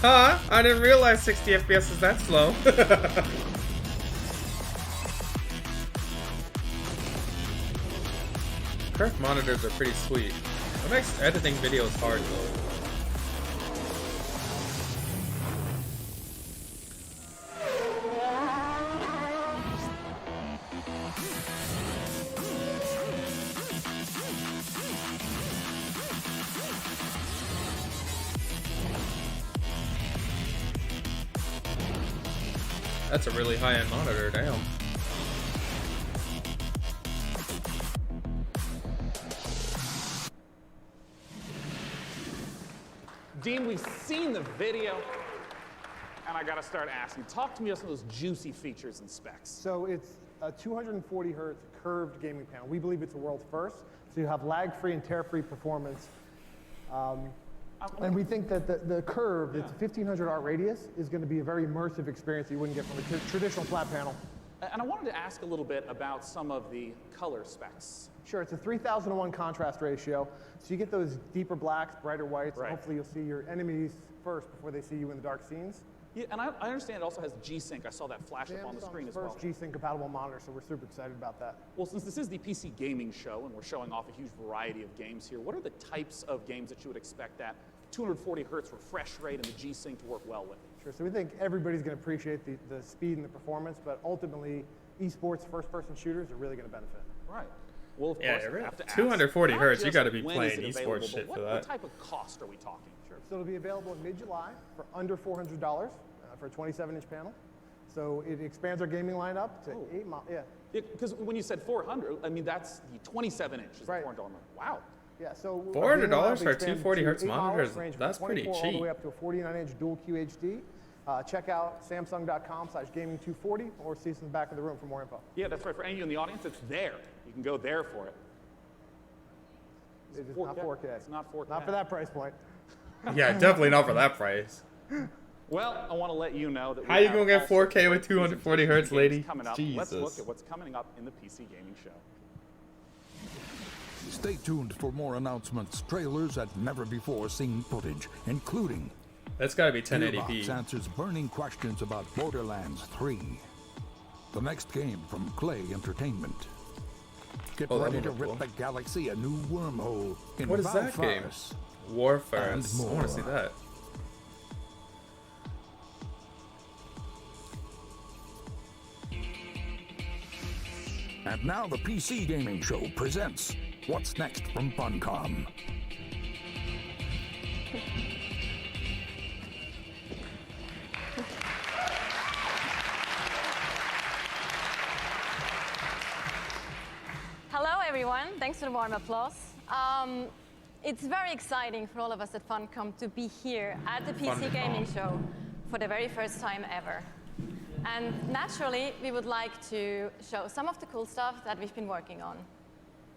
S2: Huh? I didn't realize 60 FPS is that slow. Curved monitors are pretty sweet. What makes editing videos hard though? That's a really high-end monitor, damn.
S4: Dean, we've seen the video, and I gotta start asking. Talk to me about some of those juicy features and specs.
S13: So it's a 240 hertz curved gaming panel. We believe it's a world first. So you have lag-free and tear-free performance. And we think that the curve, it's a 1500 art radius, is going to be a very immersive experience that you wouldn't get from a traditional flat panel.
S4: And I wanted to ask a little bit about some of the color specs.
S13: Sure, it's a 3000:1 contrast ratio, so you get those deeper blacks, brighter whites, and hopefully you'll see your enemies first before they see you in the dark scenes.
S4: Yeah, and I understand it also has G-Sync. I saw that flash up on the screen as well.
S13: First G-Sync compatible monitor, so we're super excited about that.
S4: Well, since this is the PC gaming show and we're showing off a huge variety of games here, what are the types of games that you would expect that 240 hertz refresh rate and the G-Sync to work well with?
S13: Sure, so we think everybody's going to appreciate the speed and the performance, but ultimately, esports first-person shooters are really going to benefit.
S4: Right. Well, of course, I have to ask,
S2: 240
S4: not
S2: hertz, you
S4: just
S2: got to be
S4: when
S2: playing
S4: is it
S2: esports
S4: available,
S2: shit
S4: but
S2: for that.
S4: What type of cost are we talking?
S13: Sure. So it'll be available in mid-July for under $400 for a 27-inch panel. So it expands our gaming lineup to 8 models. Yeah.
S4: Because when you said 400, I mean that's the 27 inch is the $400 mark. Wow.
S13: Yeah. So
S2: $400 for a 240 hertz monitor. That's pretty cheap.
S13: All the way up to a 49-inch dual QHD. Check out samsung.com/gaming240 or see us in the back of the room for more info.
S4: Yeah, that's right. For any of you in the audience, it's there. You can go there for it.
S13: It's not 4K.
S4: It's not 4K.
S13: Not for that price point.
S2: Yeah, definitely not for that price.
S4: Well, I want to let you know that
S2: how you gonna get 4K with 240 hertz, lady?
S4: Coming up.
S2: Jesus.
S4: Let's look at what's coming up in the PC gaming show.
S3: Stay tuned for more announcements, trailers, and never-before-seen footage, including...
S2: That's gotta be 1080p.
S3: Gearbox answers burning questions about Borderlands 3. The next game from Clay Entertainment. Get ready to rip the galaxy a new wormhole in
S2: What is that game? Warfare. I want to see that.
S3: And now the PC Gaming Show presents What's Next from Funcom.
S14: Hello everyone, thanks for the warm applause. It's very exciting for all of us at Funcom to be here at the PC Gaming Show for the very first time ever. And naturally, we would like to show some of the cool stuff that we've been working on.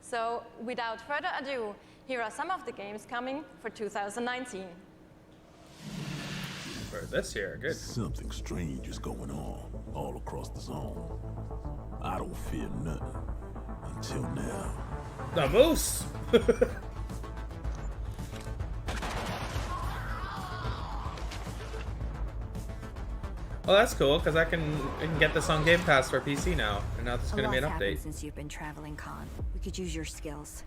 S14: So without further ado, here are some of the games coming for 2019.
S2: For this year, good.
S15: Something strange is going on all across the zone. I don't fear nothing until now.
S2: The moose! Well, that's cool, because I can get this on Game Pass for PC now, and now there's going to be an update.
S16: Since you've been traveling, Con, we could use your skills.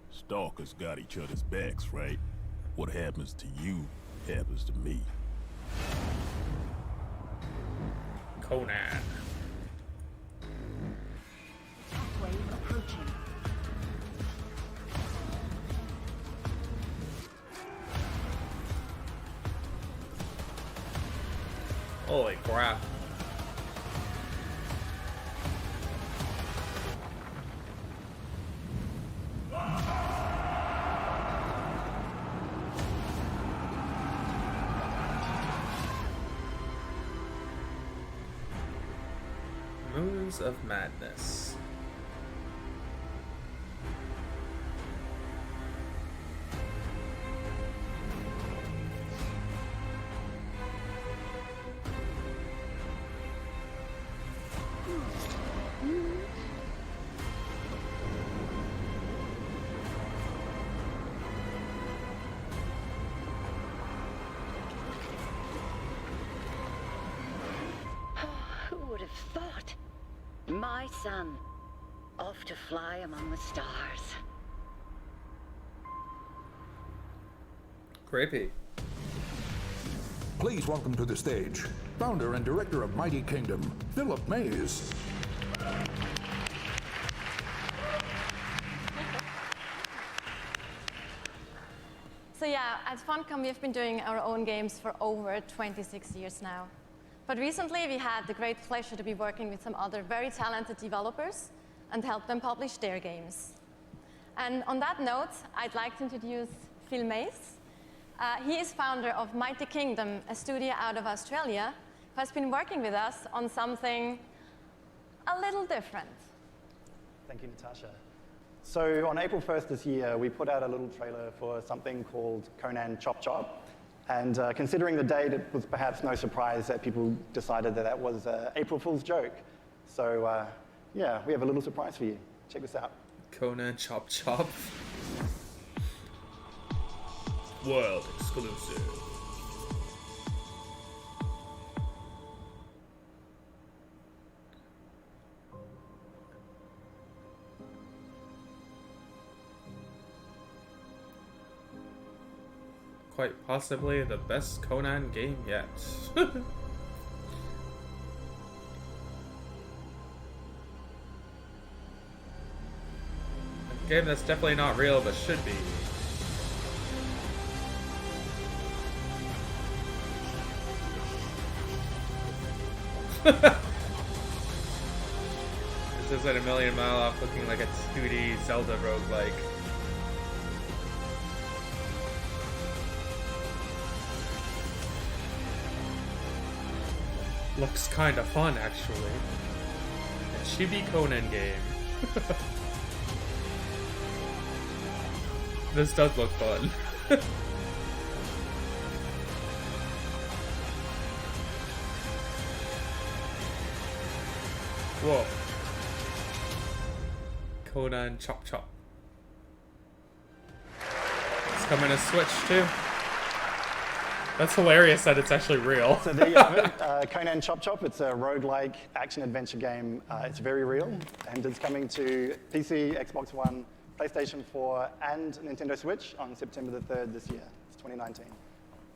S15: Stalkers got each other's backs, right? What happens to you happens to me.
S2: Conan.
S16: Pathway approaching.
S2: Holy crap. Sons of Madness.
S17: Who would have thought? My son, off to fly among the stars.
S2: Creepy.
S3: Please welcome to the stage, founder and director of Mighty Kingdom, Philip Mays.
S14: So yeah, at Funcom we've been doing our own games for over 26 years now. But recently we had the great pleasure to be working with some other very talented developers and help them publish their games. And on that note, I'd like to introduce Phil Mays. He is founder of Mighty Kingdom, a studio out of Australia, who has been working with us on something a little different.
S18: Thank you, Natasha. So on April 1st this year, we put out a little trailer for something called Conan Chop Chop. And considering the date, it was perhaps no surprise that people decided that that was an April Fool's joke. So yeah, we have a little surprise for you. Check this out.
S2: Conan Chop Chop. World exclusive. Quite possibly the best Conan game yet. A game that's definitely not real, but should be. This isn't a million mile off looking like a 2D Zelda roguelike. Looks kinda fun, actually. A chibi Conan game. This does look fun. Whoa. Conan Chop Chop. It's coming to Switch too. That's hilarious that it's actually real.
S18: So there you have it, Conan Chop Chop. It's a roguelike action-adventure game. It's very real, and it's coming to PC, Xbox One, PlayStation 4, and Nintendo Switch on September the 3rd this year. It's 2019.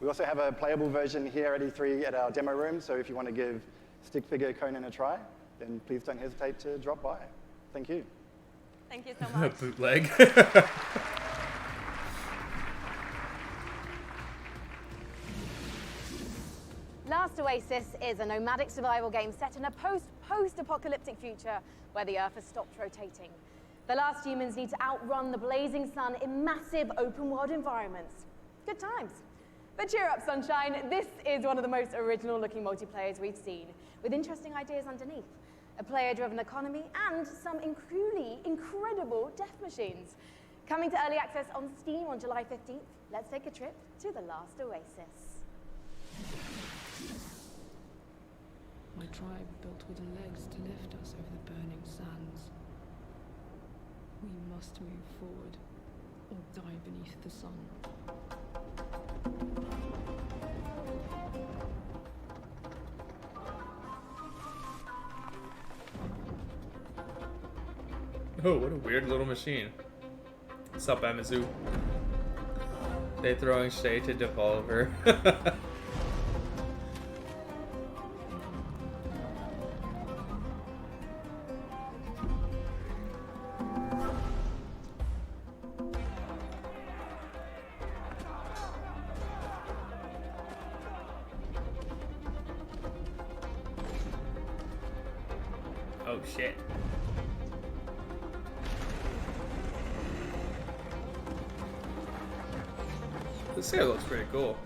S18: We also have a playable version here at E3 at our demo room, so if you want to give stick figure Conan a try, then please don't hesitate to drop by. Thank you.
S14: Thank you so much.
S2: Bootleg.
S5: Last Oasis is a nomadic survival game set in a post-apocalyptic future where the Earth has stopped rotating. The last humans need to outrun the blazing sun in massive open-world environments. Good times. But cheer up, sunshine. This is one of the most original-looking multiplayers we've seen, with interesting ideas underneath. A player-driven economy and some truly incredible death machines. Coming to early access on Steam on July 15th, let's take a trip to the Last Oasis.
S12: My tribe built with legs to lift us over the burning sands. We must move forward, or die beneath the sun.
S2: Oh, what a weird little machine. What's up, Amazu? They throwing shade to Devolver. Oh shit. This guy looks pretty cool.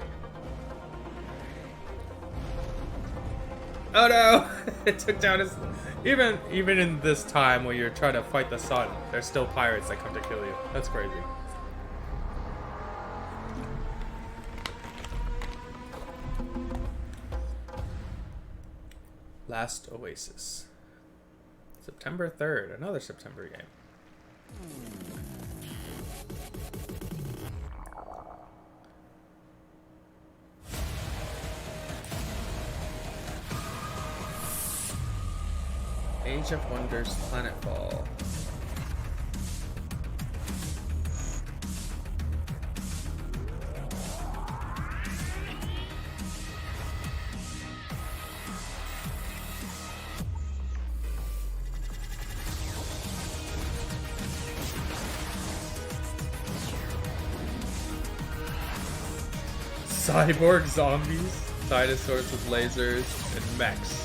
S2: Oh no! It took down his... Even in this time where you're trying to fight the sun, there's still pirates that come to kill you. That's crazy. Last Oasis. September 3rd, another September game. Age of Wonders Planetfall. Cyborg zombies, dinosaurs with lasers, and mechs.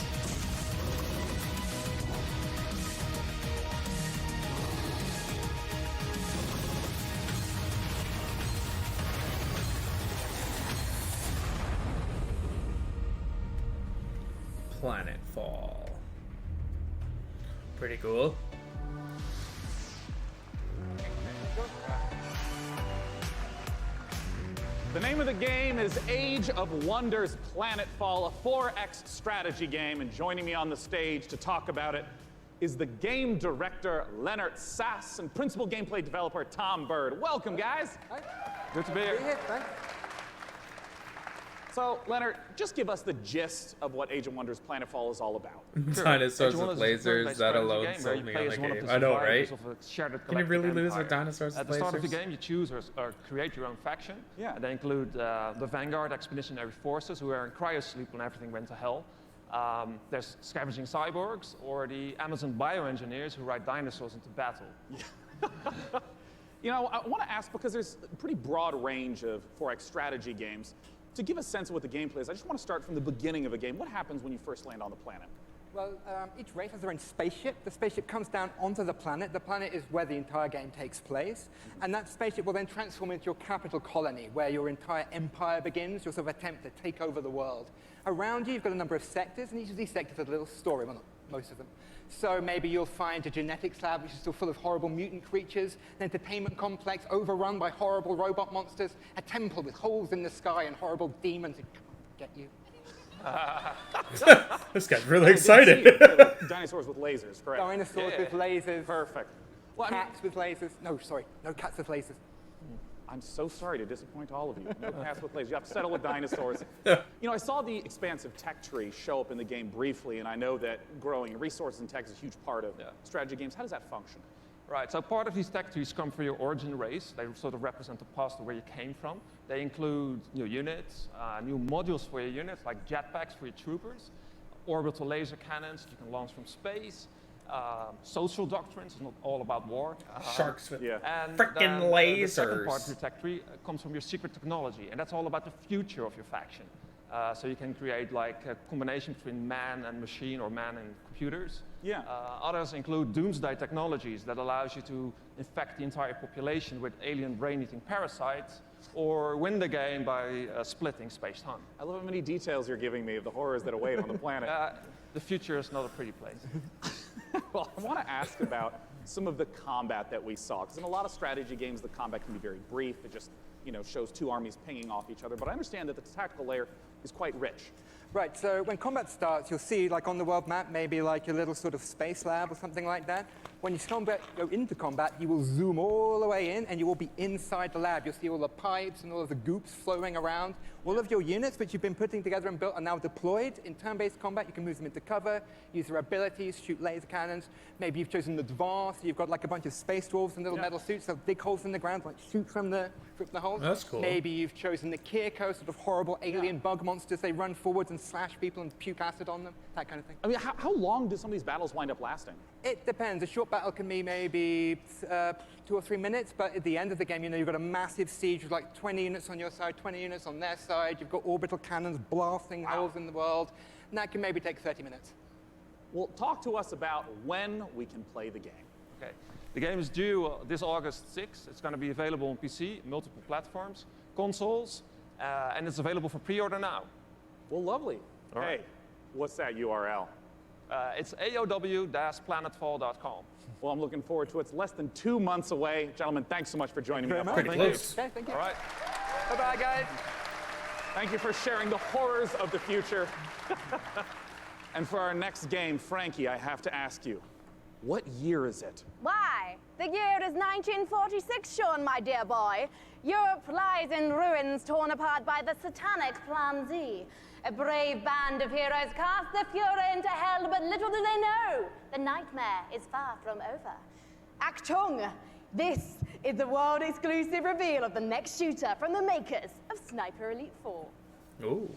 S2: Planetfall. Pretty cool.
S4: The name of the game is Age of Wonders Planetfall, a 4X strategy game, and joining me on the stage to talk about it is the game director, Leonard Sass, and principal gameplay developer, Tom Bird. Welcome, guys.
S19: Hi.
S4: Good to be here.
S19: Thanks.
S4: So, Leonard, just give us the gist of what Age of Wonders Planetfall is all about.
S2: Dinosaurs with lasers, that alone sold me on the game. I know, right? Can you really lose with dinosaurs with lasers?
S19: At the start of the game, you choose or create your own faction.
S4: Yeah.
S19: And they include the Vanguard Expeditionary Forces, who are in cryosleep when everything went to hell. There's scavenging cyborgs, or the Amazon bioengineers who ride dinosaurs into battle.
S4: You know, I want to ask, because there's a pretty broad range of 4X strategy games. To give a sense of what the gameplay is, I just want to start from the beginning of a game. What happens when you first land on the planet?
S20: Well, each race has their own spaceship. The spaceship comes down onto the planet. The planet is where the entire game takes place. And that spaceship will then transform into your capital colony, where your entire empire begins, your sort of attempt to take over the world. Around you, you've got a number of sectors, and each of these sectors has a little story. Well, not most of them. So maybe you'll find a genetics lab, which is still full of horrible mutant creatures, an entertainment complex overrun by horrible robot monsters, a temple with holes in the sky and horrible demons who come get you.
S2: This guy's really excited.
S4: Dinosaurs with lasers, correct?
S20: Dinosaurs with lasers.
S4: Perfect.
S20: Well, cats with lasers. No, sorry, no cats with lasers.
S4: I'm so sorry to disappoint all of you. No cats with lasers. You have to settle with dinosaurs. You know, I saw the expansive tech tree show up in the game briefly, and I know that growing resources and tech is a huge part of strategy games. How does that function?
S19: Right, so part of these tech trees come from your origin race. They sort of represent the past of where you came from. They include new units, new modules for your units, like jetpacks for your troopers, orbital laser cannons that you can launch from space, social doctrines, it's not all about war.
S2: Sharks with
S19: and
S2: frickin'
S19: then,
S2: lasers.
S19: The second part of your tech tree comes from your secret technology, and that's all about the future of your faction. So you can create like a combination between man and machine or man and computers.
S4: Yeah.
S19: Others include doomsday technologies that allows you to infect the entire population with alien brain-eating parasites, or win the game by splitting space-time.
S4: I love how many details you're giving me of the horrors that await on the planet.
S19: The future is not a pretty place.
S4: Well, I want to ask about some of the combat that we saw, because in a lot of strategy games, the combat can be very brief. It just, you know, shows two armies pinging off each other. But I understand that the tactical layer is quite rich.
S20: Right, so when combat starts, you'll see, like on the world map, maybe like your little sort of space lab or something like that. When you go into combat, you will zoom all the way in, and you will be inside the lab. You'll see all the pipes and all of the goops flowing around. All of your units, which you've been putting together and built, are now deployed. In turn-based combat, you can move them into cover, use their abilities, shoot laser cannons. Maybe you've chosen advanced, you've got like a bunch of space dwarves in little metal suits. They'll dig holes in the ground, like shoot from the holes.
S2: That's cool.
S20: Maybe you've chosen the Kirko, sort of horrible alien bug monsters. They run forwards and slash people and puke acid on them, that kind of thing.
S4: I mean, how long do some of these battles wind up lasting?
S20: It depends. A short battle can be maybe 2 or 3 minutes, but at the end of the game, you know, you've got a massive siege with like 20 units on your side, 20 units on their side. You've got orbital cannons blasting holes in the world, and that can maybe take 30 minutes.
S4: Well, talk to us about when we can play the game.
S19: Okay. The game is due this August 6th. It's going to be available on PC, multiple platforms, consoles, and it's available for pre-order now.
S4: Well, lovely.
S19: All right.
S4: Hey, What's that URL?
S19: It's aow-planetfall.com.
S4: Well, I'm looking forward to it. It's less than 2 months away. Gentlemen, thanks so much for joining me.
S2: Pretty close.
S20: Okay, thank you.
S4: All right. Bye-bye, guys. Thank you for sharing the horrors of the future. And for our next game, Frankie, I have to ask you, what year is it?
S5: Why? The year is 1946, Sean, my dear boy. Europe lies in ruins torn apart by the satanic Plan Z. A brave band of heroes cast the Fuhrer into hell, but little do they know, the nightmare is far from over. Achtung! This is the world-exclusive reveal of the next shooter from the makers of Sniper Elite 4.
S2: Ooh.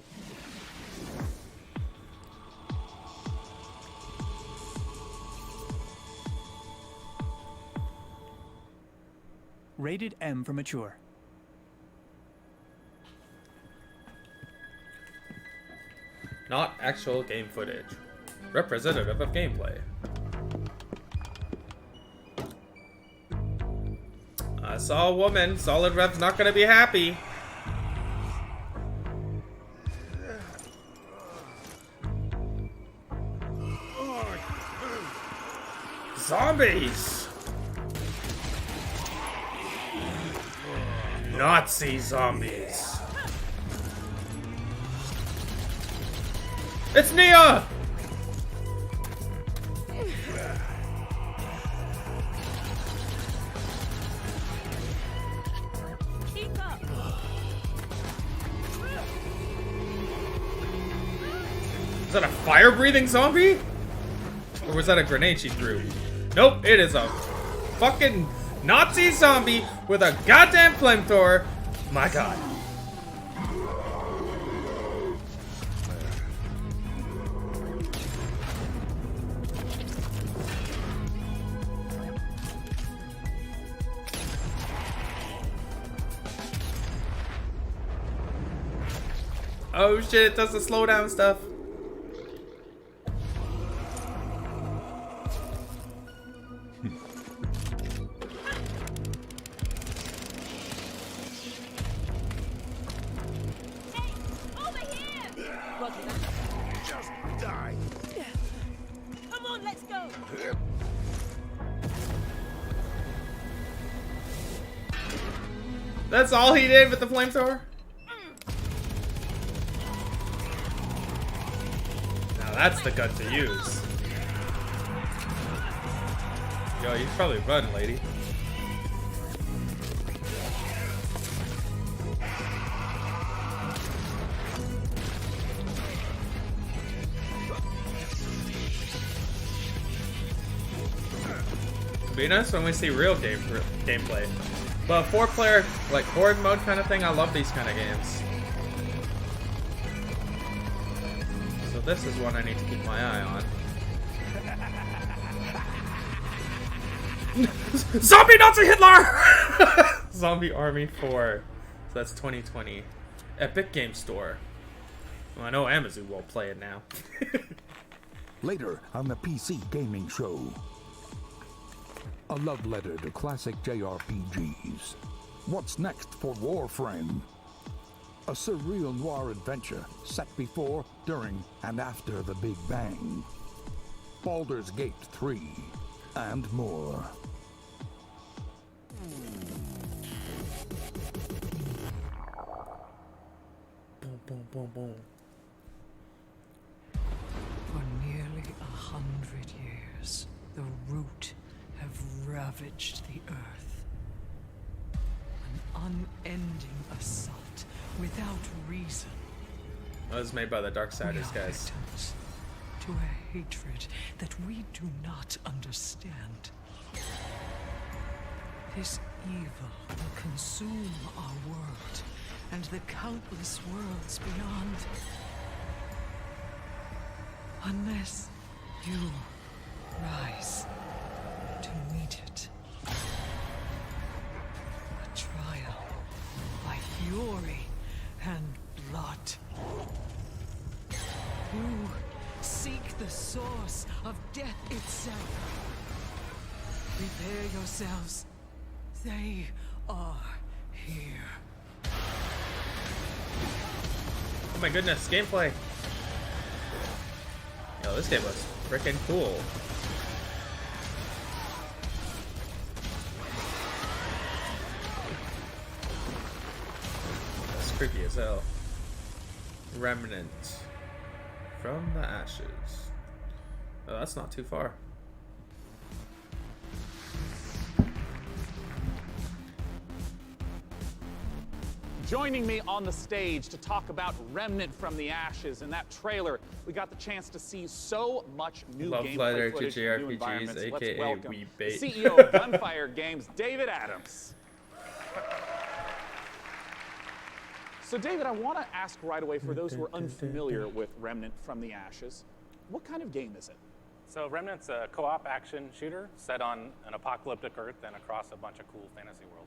S21: Rated M for mature.
S2: Not actual game footage. Representative of gameplay. I saw a woman. Solid Rev's not gonna be happy. Zombies! Nazi zombies. It's Nia!
S16: Keep up.
S2: Is that a fire-breathing zombie? Or was that a grenade she threw? Nope, it is a fucking Nazi zombie with a goddamn flamethrower. My god. Oh shit, it does the slowdown stuff.
S16: Just die. Come on, let's go.
S2: That's all he did with the flamethrower? Now that's the gun to use. Yo, you should probably run, lady. It'd be nice when we see real gameplay. But 4-player, like, horde mode kind of thing, I love these kind of games. So this is one I need to keep my eye on. Zombie Nazi Hitler! Zombie Army 4. So that's 2020. Epic Game Store. Well, I know Amazon won't play it now.
S3: Later on the PC Gaming Show. A love letter to classic JRPGs. What's next for Warframe? A surreal noir adventure set before, during, and after the Big Bang. Baldur's Gate 3, and more.
S2: Boom, boom, boom, boom.
S22: For nearly 100 years, the Root have ravaged the earth. An unending assault without reason.
S2: That was made by the Darksiders guys.
S22: To a hatred that we do not understand. This evil will consume our world and the countless worlds beyond. Unless you rise to meet it. A trial by fury and blood. You seek the source of death itself. Prepare yourselves. They are here.
S2: Oh my goodness, gameplay. Yo, this game looks freaking cool. That's creepy as hell. Remnant from the ashes. Oh, that's not too far.
S4: Joining me on the stage to talk about Remnant from the Ashes. In that trailer, we got the chance to see so much new gameplay footage, new environments. Let's welcome the CEO of Gunfire Games, David Adams. So David, I want to ask right away, for those who are unfamiliar with Remnant from the Ashes, what kind of game is it?
S11: So Remnant's a co-op action shooter set on an apocalyptic Earth and across a bunch of cool fantasy worlds.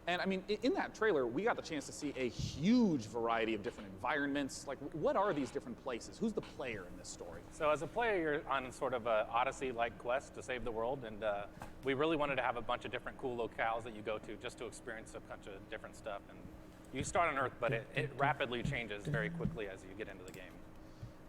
S4: And I mean, in that trailer, we got the chance to see a huge variety of different environments. Like, what are these different places? Who's the player in this story?
S11: So as a player, you're on sort of a Odyssey-like quest to save the world, and we really wanted to have a bunch of different cool locales that you go to just to experience a bunch of different stuff. And you start on Earth, but it rapidly changes very quickly as you get into the game.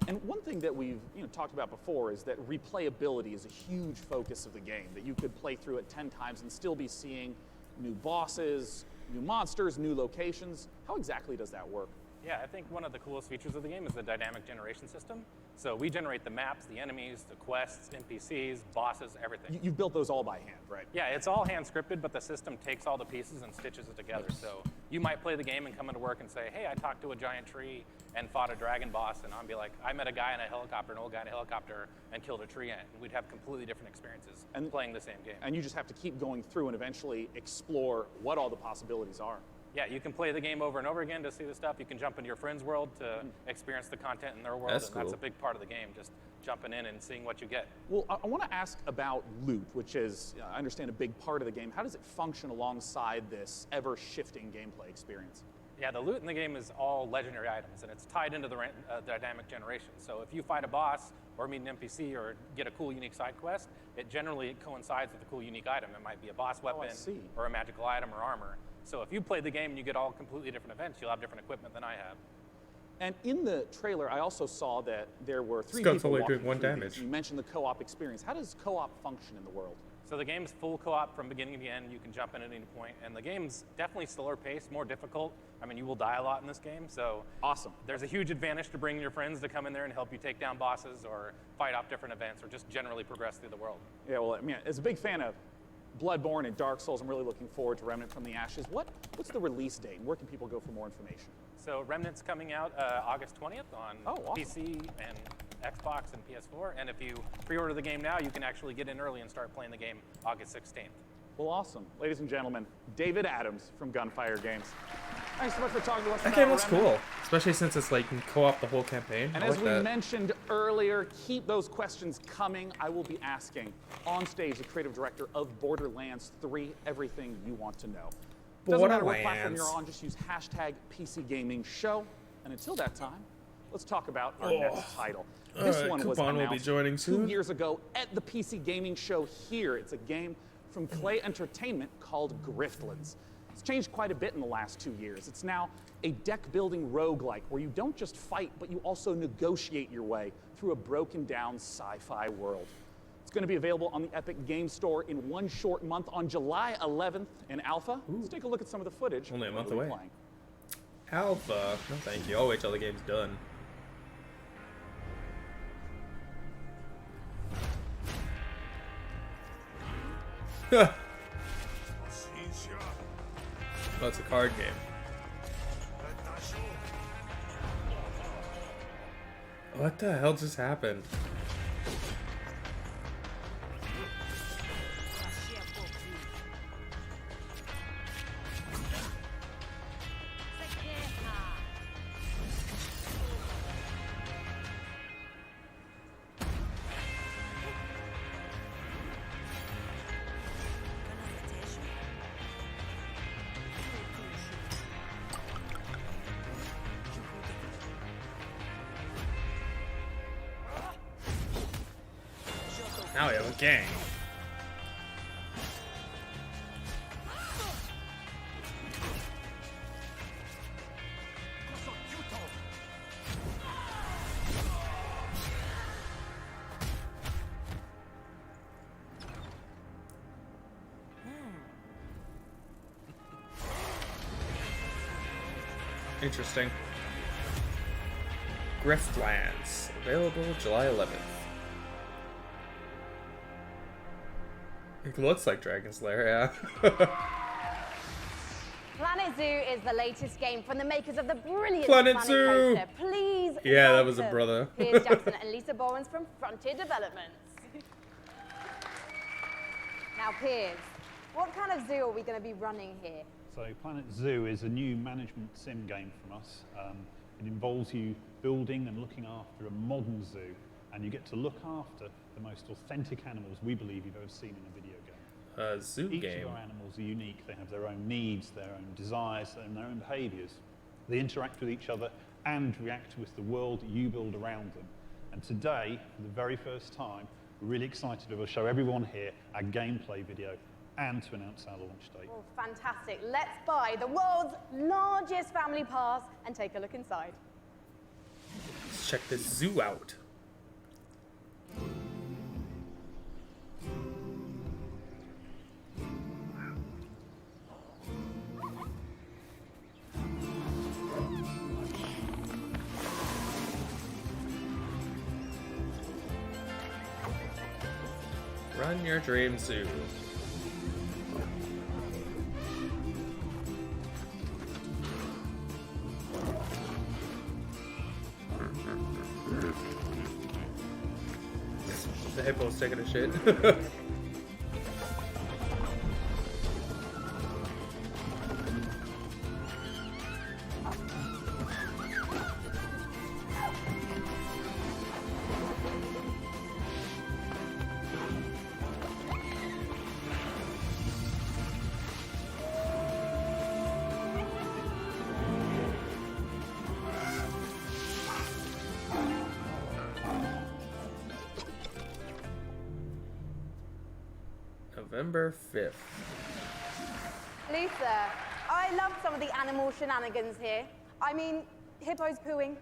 S4: And one thing that we've talked about before is that replayability is a huge focus of the game, that you could play through it 10 times and still be seeing new bosses, new monsters, new locations. How exactly does that work?
S11: Yeah, I think one of the coolest features of the game is the dynamic generation system. So we generate the maps, the enemies, the quests, NPCs, bosses, everything.
S4: You've built those all by hand, right?
S11: Yeah, it's all hand scripted, but the system takes all the pieces and stitches it together. So you might play the game and come into work and say, hey, I talked to a giant tree and fought a dragon boss, and I'll be like, I met a guy in a helicopter, an old guy in a helicopter, and killed a tree ant. We'd have completely different experiences playing the same game.
S4: And you just have to keep going through and eventually explore what all the possibilities are.
S11: Yeah, you can play the game over and over again to see the stuff. You can jump into your friend's world to experience the content in their world.
S2: That's cool.
S11: That's a big part of the game, just jumping in and seeing what you get.
S4: Well, I want to ask about loot, which is, I understand, a big part of the game. How does it function alongside this ever-shifting gameplay experience?
S11: Yeah, the loot in the game is all legendary items, and it's tied into the dynamic generation. So if you fight a boss or meet an NPC or get a cool, unique side quest, it generally coincides with a cool, unique item. It might be a boss weapon or a magical item or armor. So if you play the game and you get all completely different events, you'll have different equipment than I have.
S4: And in the trailer, I also saw that there were 3 people
S2: only
S4: walking
S2: doing 1
S4: through
S2: damage.
S4: these. You mentioned the co-op experience. How does co-op function in the world?
S11: So the game's full co-op from beginning to end. You can jump in at any point, and the game's definitely slower paced, more difficult. I mean, you will die a lot in this game, so
S4: awesome.
S11: There's a huge advantage to bringing your friends to come in there and help you take down bosses or fight off different events or just generally progress through the world.
S4: Yeah, well, I mean, as a big fan of Bloodborne and Dark Souls, I'm really looking forward to Remnant from the Ashes. What's the release date? Where can people go for more information?
S11: So Remnant's coming out August 20th on
S4: awesome.
S11: PC and Xbox and PS4. And if you pre-order the game now, you can actually get in early and start playing the game August 16th.
S4: Well, awesome. Ladies and gentlemen, David Adams from Gunfire Games. Thanks so much for talking to us
S2: That
S4: about
S2: game looks
S4: Remnant.
S2: cool, especially since it's like you can co-op the whole campaign.
S4: And
S2: I
S4: as
S2: like
S4: we
S2: that.
S4: mentioned earlier, keep those questions coming. I will be asking on stage the creative director of Borderlands 3 everything you want to know. Doesn't matter what platform you're on, just use #PCGamingShow. And until that time, let's talk about our next title. This one was
S2: Kuuppon will be
S4: announced
S2: joining
S4: 2
S2: soon.
S4: years ago at the PC Gaming Show here. It's a game from Clay Entertainment called Griftlands. It's changed quite a bit in the last 2 years. It's now a deck-building roguelike where you don't just fight, but you also negotiate your way through a broken-down sci-fi world. It's going to be available on the Epic Game Store in 1 short month on July 11th in alpha. Let's take a look at some of the footage.
S2: Only a month
S4: What we'll be
S2: away.
S4: playing.
S2: Alpha. No, thank you. I'll wait till the game's done. Oh, it's a card game. What the hell just happened? Now we have a gang. Interesting. Griftlands, available July 11th. It looks like Dragon's Lair, yeah.
S5: Planet Zoo is the latest game from the makers of the brilliant
S2: Planet Zoo.
S5: Coaster. Please
S2: Yeah, that was a
S5: welcome
S2: brother.
S5: Piers Jackson and Lisa Bowens from Frontier Developments. Now, Piers, what kind of zoo are we going to be running here?
S1: So Planet Zoo is a new management sim game from us. It involves you building and looking after a modern zoo, and you get to look after the most authentic animals we believe you've ever seen in a video game.
S2: Zoo
S1: Each
S2: game.
S1: of our animals are unique. They have their own needs, their own desires, and their own behaviours. They interact with each other and react with the world you build around them. And today, for the very first time, we're really excited to be able to show everyone here our gameplay video and to announce our launch date.
S5: Oh, fantastic. Let's buy the world's largest family pass and take a look inside.
S2: Let's check this zoo out. Run your dream zoo. The hippo's taking a shit. November 5th.
S5: Lisa, I love some of the animal shenanigans here. I mean, hippos pooing,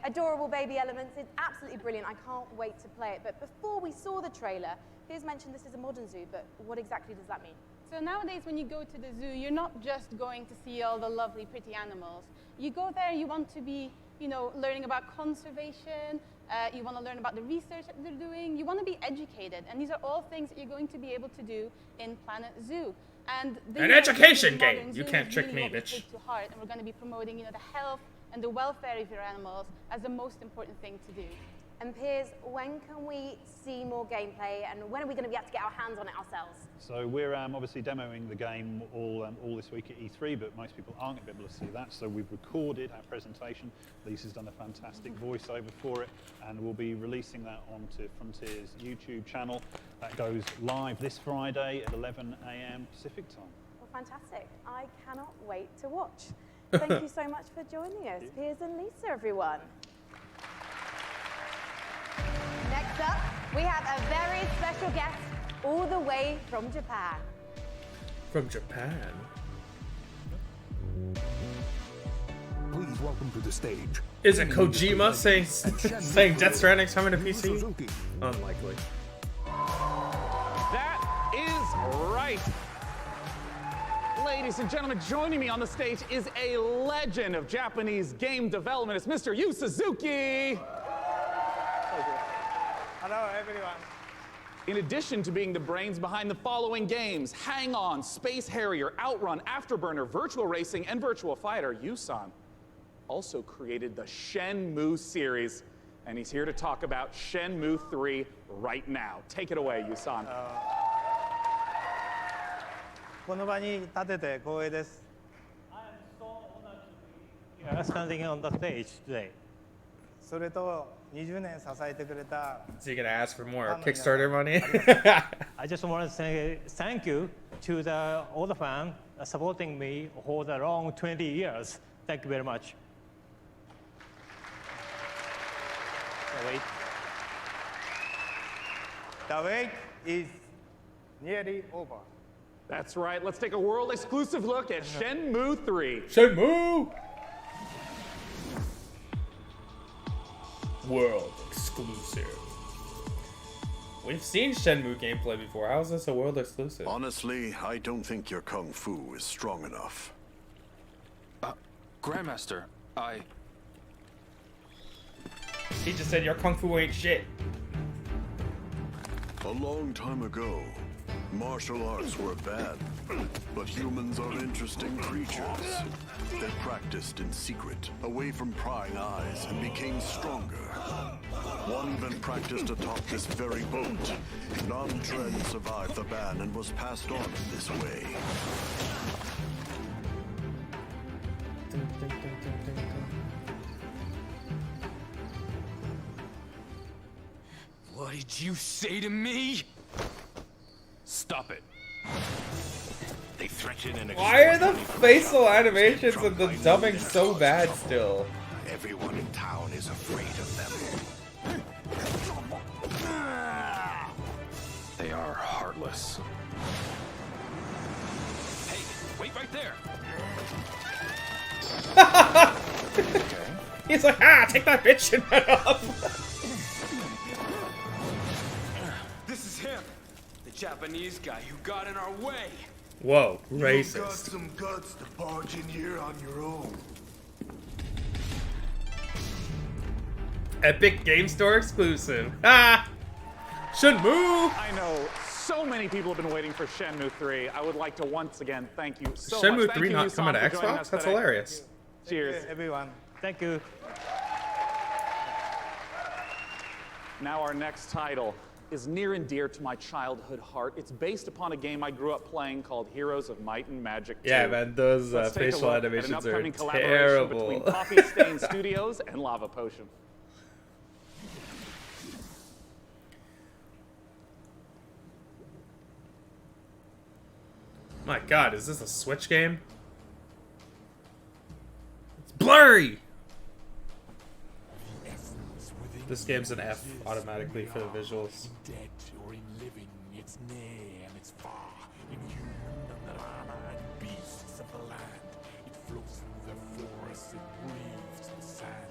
S5: adorable baby elements. It's absolutely brilliant. I can't wait to play it. But before we saw the trailer, Piers mentioned this is a modern zoo, but what exactly does that mean?
S21: So nowadays, when you go to the zoo, you're not just going to see all the lovely, pretty animals. You go there, you want to be, learning about conservation. You want to learn about the research that they're doing. You want to be educated. And these are all things that you're going to be able to do in Planet Zoo. And
S2: An education game. You can't trick me, bitch.
S21: Take to heart, and we're going to be promoting, the health and the welfare of your animals as the most important thing to do.
S5: And Piers, when can we see more gameplay, and when are we going to be able to get our hands on it ourselves?
S1: So we're obviously demoing the game all this week at E3, but most people aren't going to be able to see that. So we've recorded our presentation. Lisa's done a fantastic voiceover for it, and we'll be releasing that onto Frontier's YouTube channel. That goes live this Friday at 11 a.m. Pacific time.
S5: Well, fantastic. I cannot wait to watch. Thank you so much for joining us, Piers and Lisa, everyone. Next up, we have a very special guest all the way from Japan.
S2: From Japan?
S3: Please welcome to the stage.
S2: Is it Kojima saying Death Stranding's coming to PC? Unlikely.
S4: That is right. Ladies and gentlemen, joining me on the stage is a legend of Japanese game development. It's Mr. Yu Suzuki.
S23: Hello, everyone.
S4: In addition to being the brains behind the following games, Hang On, Space Harrier, Outrun, Afterburner, Virtual Racing, and Virtual Fighter, Yu-san also created the Shenmue series. And he's here to talk about Shenmue 3 right now. Take it away, Yu-san.
S23: この場に立てて光栄です。Standing on the stage today. それと20年支えてくれた
S2: Is he gonna ask for more Kickstarter money?
S23: I just want to say thank you to all the fans supporting me for the long 20 years. Thank you very much. The wait is nearly over.
S4: That's right. Let's take a world exclusive look at Shenmue 3.
S2: Shenmue! World exclusive. We've seen Shenmue gameplay before. How is this a world exclusive?
S15: Honestly, I don't think your kung fu is strong enough.
S24: Grandmaster,
S2: He just said your kung fu ain't shit.
S15: A long time ago, martial arts were bad, but humans are interesting creatures. They practiced in secret, away from prying eyes, and became stronger. One even practiced atop this very boat. Non-Dread survived the ban and was passed on in this way.
S6: What did you say to me? Stop it. They threaten and
S2: Why are the facial animations and the dubbing so bad still?
S6: Everyone in town is afraid of them. They are heartless. Hey, wait right there.
S2: He's like, ah, take that bitch and run up.
S6: This is him, the Japanese guy who got in our way.
S2: Whoa,
S15: You've got
S2: racist.
S15: some guts to barge in here on your own.
S2: Epic Game Store exclusive. Ah! Shenmue!
S4: I know so many people have been waiting for Shenmue 3. I would like to once again thank you so much.
S2: Shenmue
S4: Thank
S2: 3
S4: you,
S2: not
S4: Yusan,
S2: coming to
S4: for joining
S2: Xbox?
S4: us
S2: That's
S4: today.
S2: hilarious.
S4: Cheers.
S23: Everyone. Thank you.
S4: Now our next title is near and dear to my childhood heart. It's based upon a game I grew up playing called Heroes of Might and Magic 2.
S2: Yeah, man, those
S4: Let's take a
S2: facial
S4: look at an
S2: animations are
S4: upcoming collaboration
S2: terrible.
S4: between Poppy Stain Studios and Lava Potion.
S2: My god, is this a Switch game? It's blurry! This game's an F automatically for the visuals.
S15: Dead or in living, it's near and it's far. In human and beasts of the land, it flows through the forests, it breathes the sand.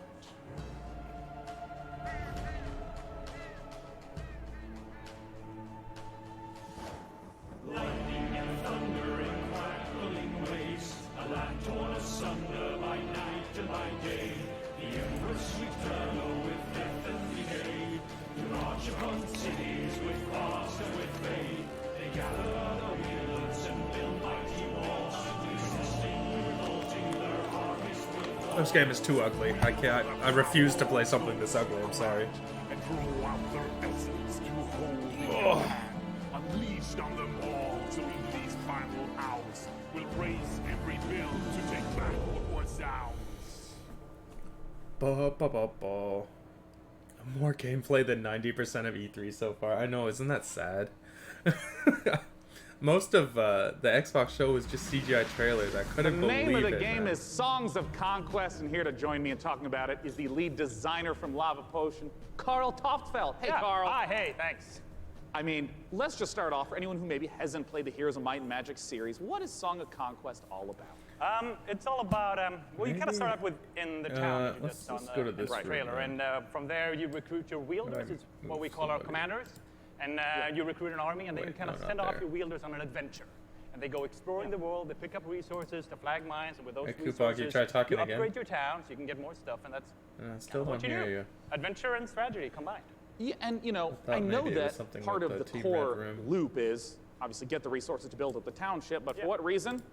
S16: Lightning and thunder and crackling waves, a land torn asunder by night and by day. The Empress eternal with death and decay. To march upon cities with frost and with rain. They gather the wheelers and build mighty walls. Resisting, revolting, their armies will fall.
S2: This game is too ugly. I can't. I refuse to play something this ugly. I'm sorry.
S15: And grow out their essence to hold the
S2: Ugh.
S15: land. Unleashed on them all, so in these final hours, we'll raise every bill to take back what was ours.
S2: Ba-ba-ba-ba. More gameplay than 90% of E3 so far. I know, isn't that sad? Most of the Xbox show was just CGI trailers. I
S4: The
S2: couldn't believe it.
S4: name of the game
S2: man.
S4: is Songs of Conquest, and here to join me in talking about it is the lead designer from Lava Potion, Carl Toftfeld. Hey, Carl.
S7: Hi, hey, thanks.
S4: I mean, let's just start off for anyone who maybe hasn't played the Heroes of Might and Magic series. What is Song of Conquest all about?
S7: It's all about, well, you kind of start out with in the town. You
S2: let's
S7: just on
S2: go to
S7: the
S2: this room,
S7: trailer,
S2: man.
S7: and from there you recruit your wielders. It's what we call our commanders, and you recruit an army, and then you kind of send off your wielders on an adventure. And they go exploring the world. They pick up resources to flag mines, and with those
S2: Hey, Kuuppon,
S7: resources,
S2: you try talking
S7: you upgrade
S2: again?
S7: your town so you can get more stuff, and that's
S2: Still
S7: what
S2: don't
S7: you
S2: hear
S7: do.
S2: you.
S7: Adventure and strategy combined.
S4: Yeah, and you know,
S2: I
S4: I
S2: thought
S4: know
S2: maybe it was
S4: that
S2: something
S4: part
S2: with
S4: of the
S2: the Team
S4: core
S2: Red Room.
S4: loop is obviously get the resources to build up the township, but for what reason?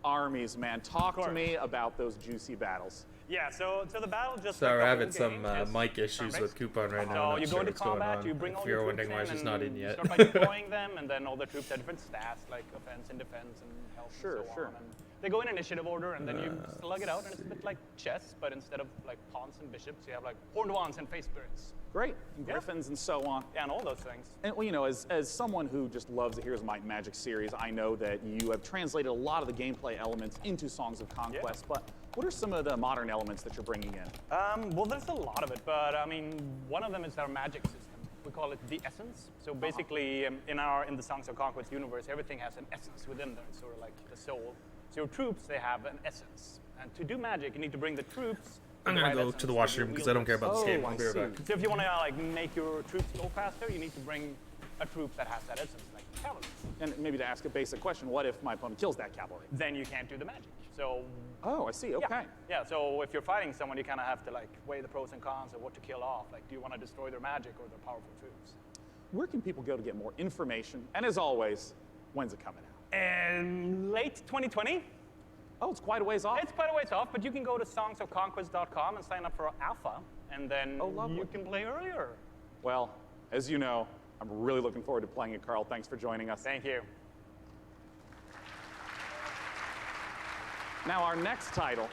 S4: Armies, man. Talk to me about those juicy battles.
S7: Yeah, so the battle just
S2: Sorry,
S7: like
S2: we're
S7: the
S2: having
S7: whole
S2: some
S7: game is
S2: mic issues
S7: turn-based.
S2: with Kuuppon right now.
S7: So
S2: I'm not
S7: you
S2: sure
S7: go into
S2: what's going
S7: combat,
S2: on.
S7: you bring all
S2: If
S7: your
S2: you're
S7: troops
S2: wondering why
S7: in,
S2: she's
S7: and
S2: not in
S7: you
S2: yet.
S7: start by deploying them, and then all the troops have different stats, like offense and defense and health and so on. And they go in initiative order, and then you slug it out, and it's a bit like chess, but instead of like pawns and bishops, you have like horned wands and face spirits.
S4: Great. And griffins and so on.
S7: Yeah, and all those things.
S4: And well, you know, as someone who just loves the Heroes of Might and Magic series, I know that you have translated a lot of the gameplay elements into Songs of Conquest, but what are some of the modern elements that you're bringing in?
S7: Well, there's a lot of it, but I mean, one of them is our magic system. We call it the essence. So basically, in the Songs of Conquest universe, everything has an essence within there. It's sort of like the soul. So your troops, they have an essence. And to do magic, you need to bring the troops.
S2: I'm gonna go to the washroom because I don't care about this game. I'll be right back.
S7: So if you want to like make your troops go faster, you need to bring a troop that has that essence. Like cavalry.
S4: And maybe to ask a basic question, what if my opponent kills that cavalry?
S7: Then you can't do the magic. So.
S4: Oh, I see. Okay.
S7: Yeah. So if you're fighting someone, you kind of have to like weigh the pros and cons of what to kill off. Like, do you want to destroy their magic or their powerful troops?
S4: Where can people go to get more information? And as always, when's it coming out?
S7: And late 2020.
S4: Oh, it's quite a ways off.
S7: It's quite a ways off, but you can go to songsofconquest.com and sign up for alpha, and then you can play earlier.
S4: Well, as you know, I'm really looking forward to playing it, Carl. Thanks for joining us.
S7: Thank you.
S4: Now, our next title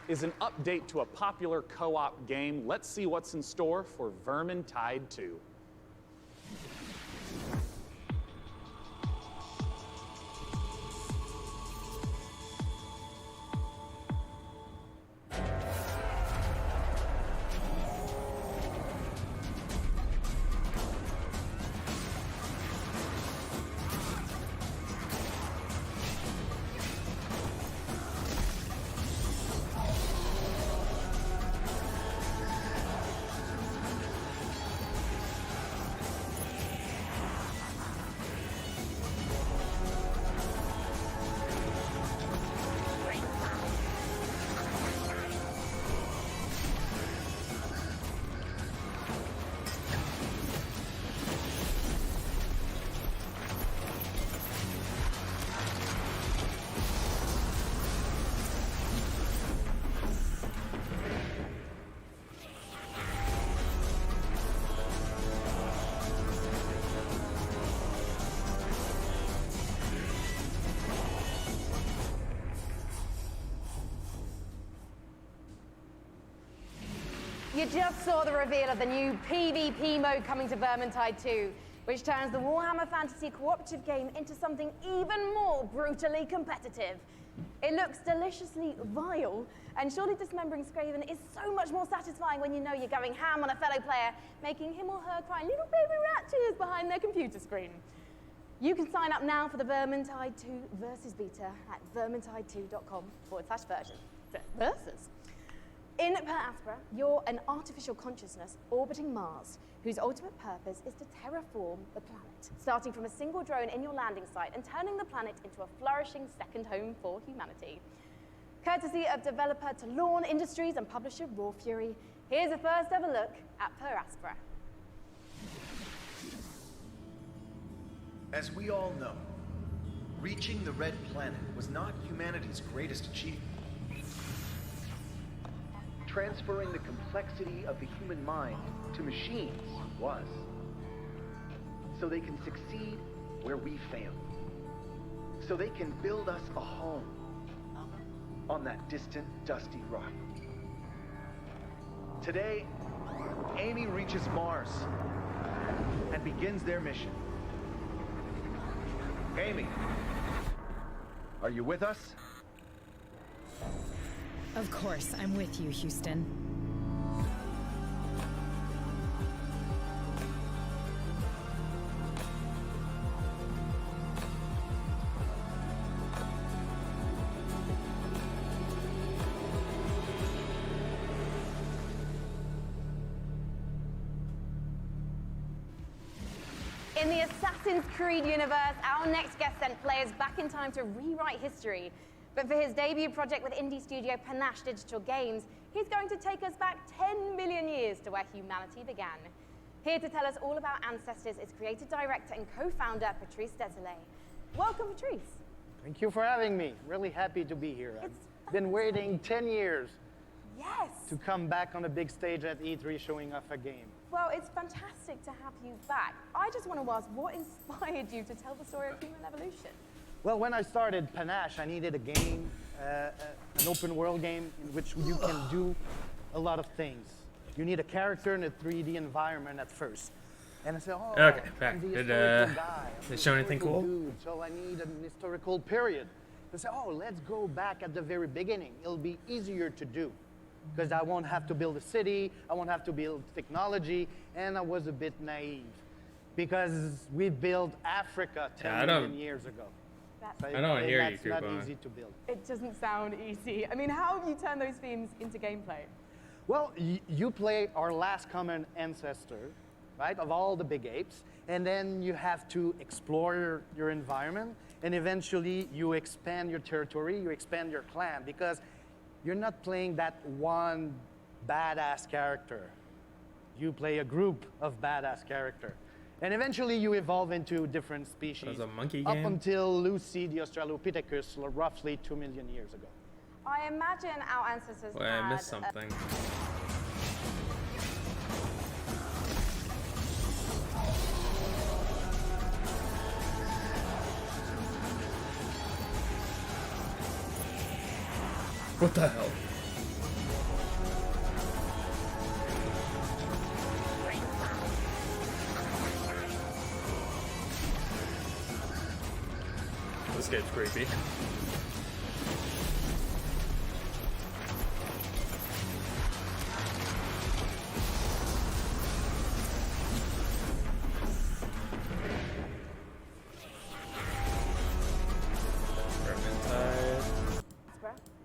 S4: is an update to a popular co-op game. Let's see what's in store for Vermintide 2.
S5: You just saw the reveal of the new PvP mode coming to Vermintide 2, which turns the Warhammer Fantasy cooperative game into something even more brutally competitive. It looks deliciously vile, and surely dismembering Skaven is so much more satisfying when you know you're going ham on a fellow player, making him or her cry little baby rat tears behind their computer screen. You can sign up now for the Vermintide 2 Versus beta at vermintide2.com/versus. In Per Aspera, you're an artificial consciousness orbiting Mars, whose ultimate purpose is to terraform the planet, starting from a single drone in your landing site and turning the planet into a flourishing second home for humanity. Courtesy of developer Talon Industries and publisher Raw Fury, here's a first ever look at Per Aspera.
S8: As we all know, reaching the Red Planet was not humanity's greatest achievement. Transferring the complexity of the human mind to machines was. So they can succeed where we failed. So they can build us a home on that distant, dusty rock. Today, Amy reaches Mars and begins their mission. Amy, are you with us?
S9: Of course, I'm with you, Houston.
S5: In the Assassin's Creed universe, our next guest sent players back in time to rewrite history. But for his debut project with indie studio Panache Digital Games, he's going to take us back 10 million years to where humanity began. Here to tell us all about ancestors is creative director and co-founder Patrice Desilets. Welcome, Patrice.
S10: Thank you for having me. Really happy to be here. I've been waiting 10 years to come back on a big stage at E3 showing off a game.
S5: Well, it's fantastic to have you back. I just want to ask, what inspired you to tell the story of human evolution?
S10: Well, when I started Panache, I needed a game, an open world game in which you can do a lot of things. You need a character in a 3D environment at first. And I said, oh,
S2: okay, back.
S10: I'm the
S2: Did
S10: historical guy.
S2: they show anything cool?
S10: Dude, so I need an historical period. They said, oh, let's go back at the very beginning. It'll be easier to do because I won't have to build a city, I won't have to build technology, and I was a bit naive because we built Africa 10 million years ago.
S2: I don't hear you,
S10: That's not
S2: Kuuppon.
S10: easy to build.
S5: It doesn't sound easy. I mean, how have you turned those themes into gameplay?
S10: Well, you play our last common ancestor, right, of all the big apes. And then you have to explore your environment, and eventually you expand your territory, you expand your clan, because you're not playing that one badass character. You play a group of badass character. And eventually you evolve into different species.
S2: It was a monkey
S10: up
S2: game?
S10: until Lucy the Australopithecus roughly 2 million years ago.
S5: I imagine our ancestors
S2: Wait, I missed
S5: had
S2: something. What the hell? This game's creepy.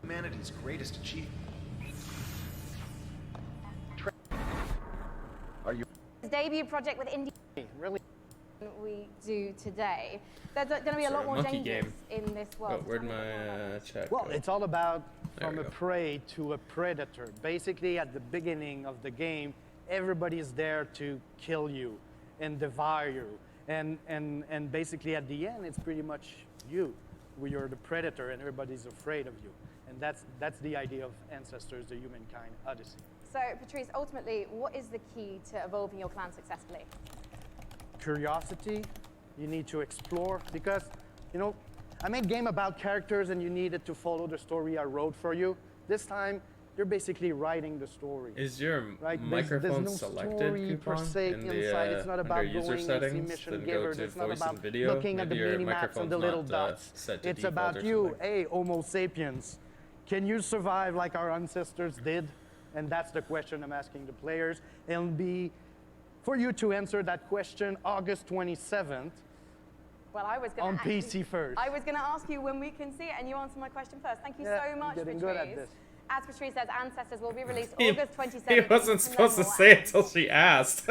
S8: Humanity's greatest achievement. Are you?
S5: his debut project with indie.
S10: Really?
S5: We do today. There's going to be a lot more
S2: monkey
S5: changes
S2: game.
S5: in this world.
S2: Oh, where'd my check
S10: Well,
S2: go?
S10: it's all about
S2: There
S10: from
S2: we
S10: a
S2: go.
S10: prey to a predator. Basically, at the beginning of the game, everybody's there to kill you and devour you. And basically, at the end, it's pretty much you. You're the predator, and everybody's afraid of you. And that's the idea of Ancestors, the Humankind Odyssey.
S5: So, Patrice, ultimately, what is the key to evolving your clan successfully?
S10: Curiosity, you need to explore, because, you know, I made a game about characters and you needed to follow the story I wrote for you. This time, you're basically writing the story.
S2: Is your
S10: Right?
S2: microphone
S10: there's no
S2: selected,
S10: story per
S2: Kuuppon,
S10: se
S2: in the
S10: inside. It's not about
S2: under user
S10: going and see
S2: settings?
S10: mission
S2: Then go
S10: givers.
S2: to
S10: It's not
S2: voice
S10: about
S2: and video.
S10: looking at the
S2: Maybe your
S10: mini maps and the
S2: microphone's
S10: little
S2: not,
S10: dots.
S2: set to
S10: It's
S2: default
S10: about
S2: or
S10: you,
S2: something.
S10: hey, Homo sapiens. Can you survive like our ancestors did? And that's the question I'm asking the players. It'll be for you to answer that question August 27th.
S5: Well, I was going
S10: on PC first.
S5: I was going to ask you when we can see it, and you answered my question first. Thank you so much,
S10: getting
S5: Patrice.
S10: good at this.
S5: As Patrice says, Ancestors will be released
S2: He-
S5: August 27th.
S2: He wasn't supposed to say it till she asked.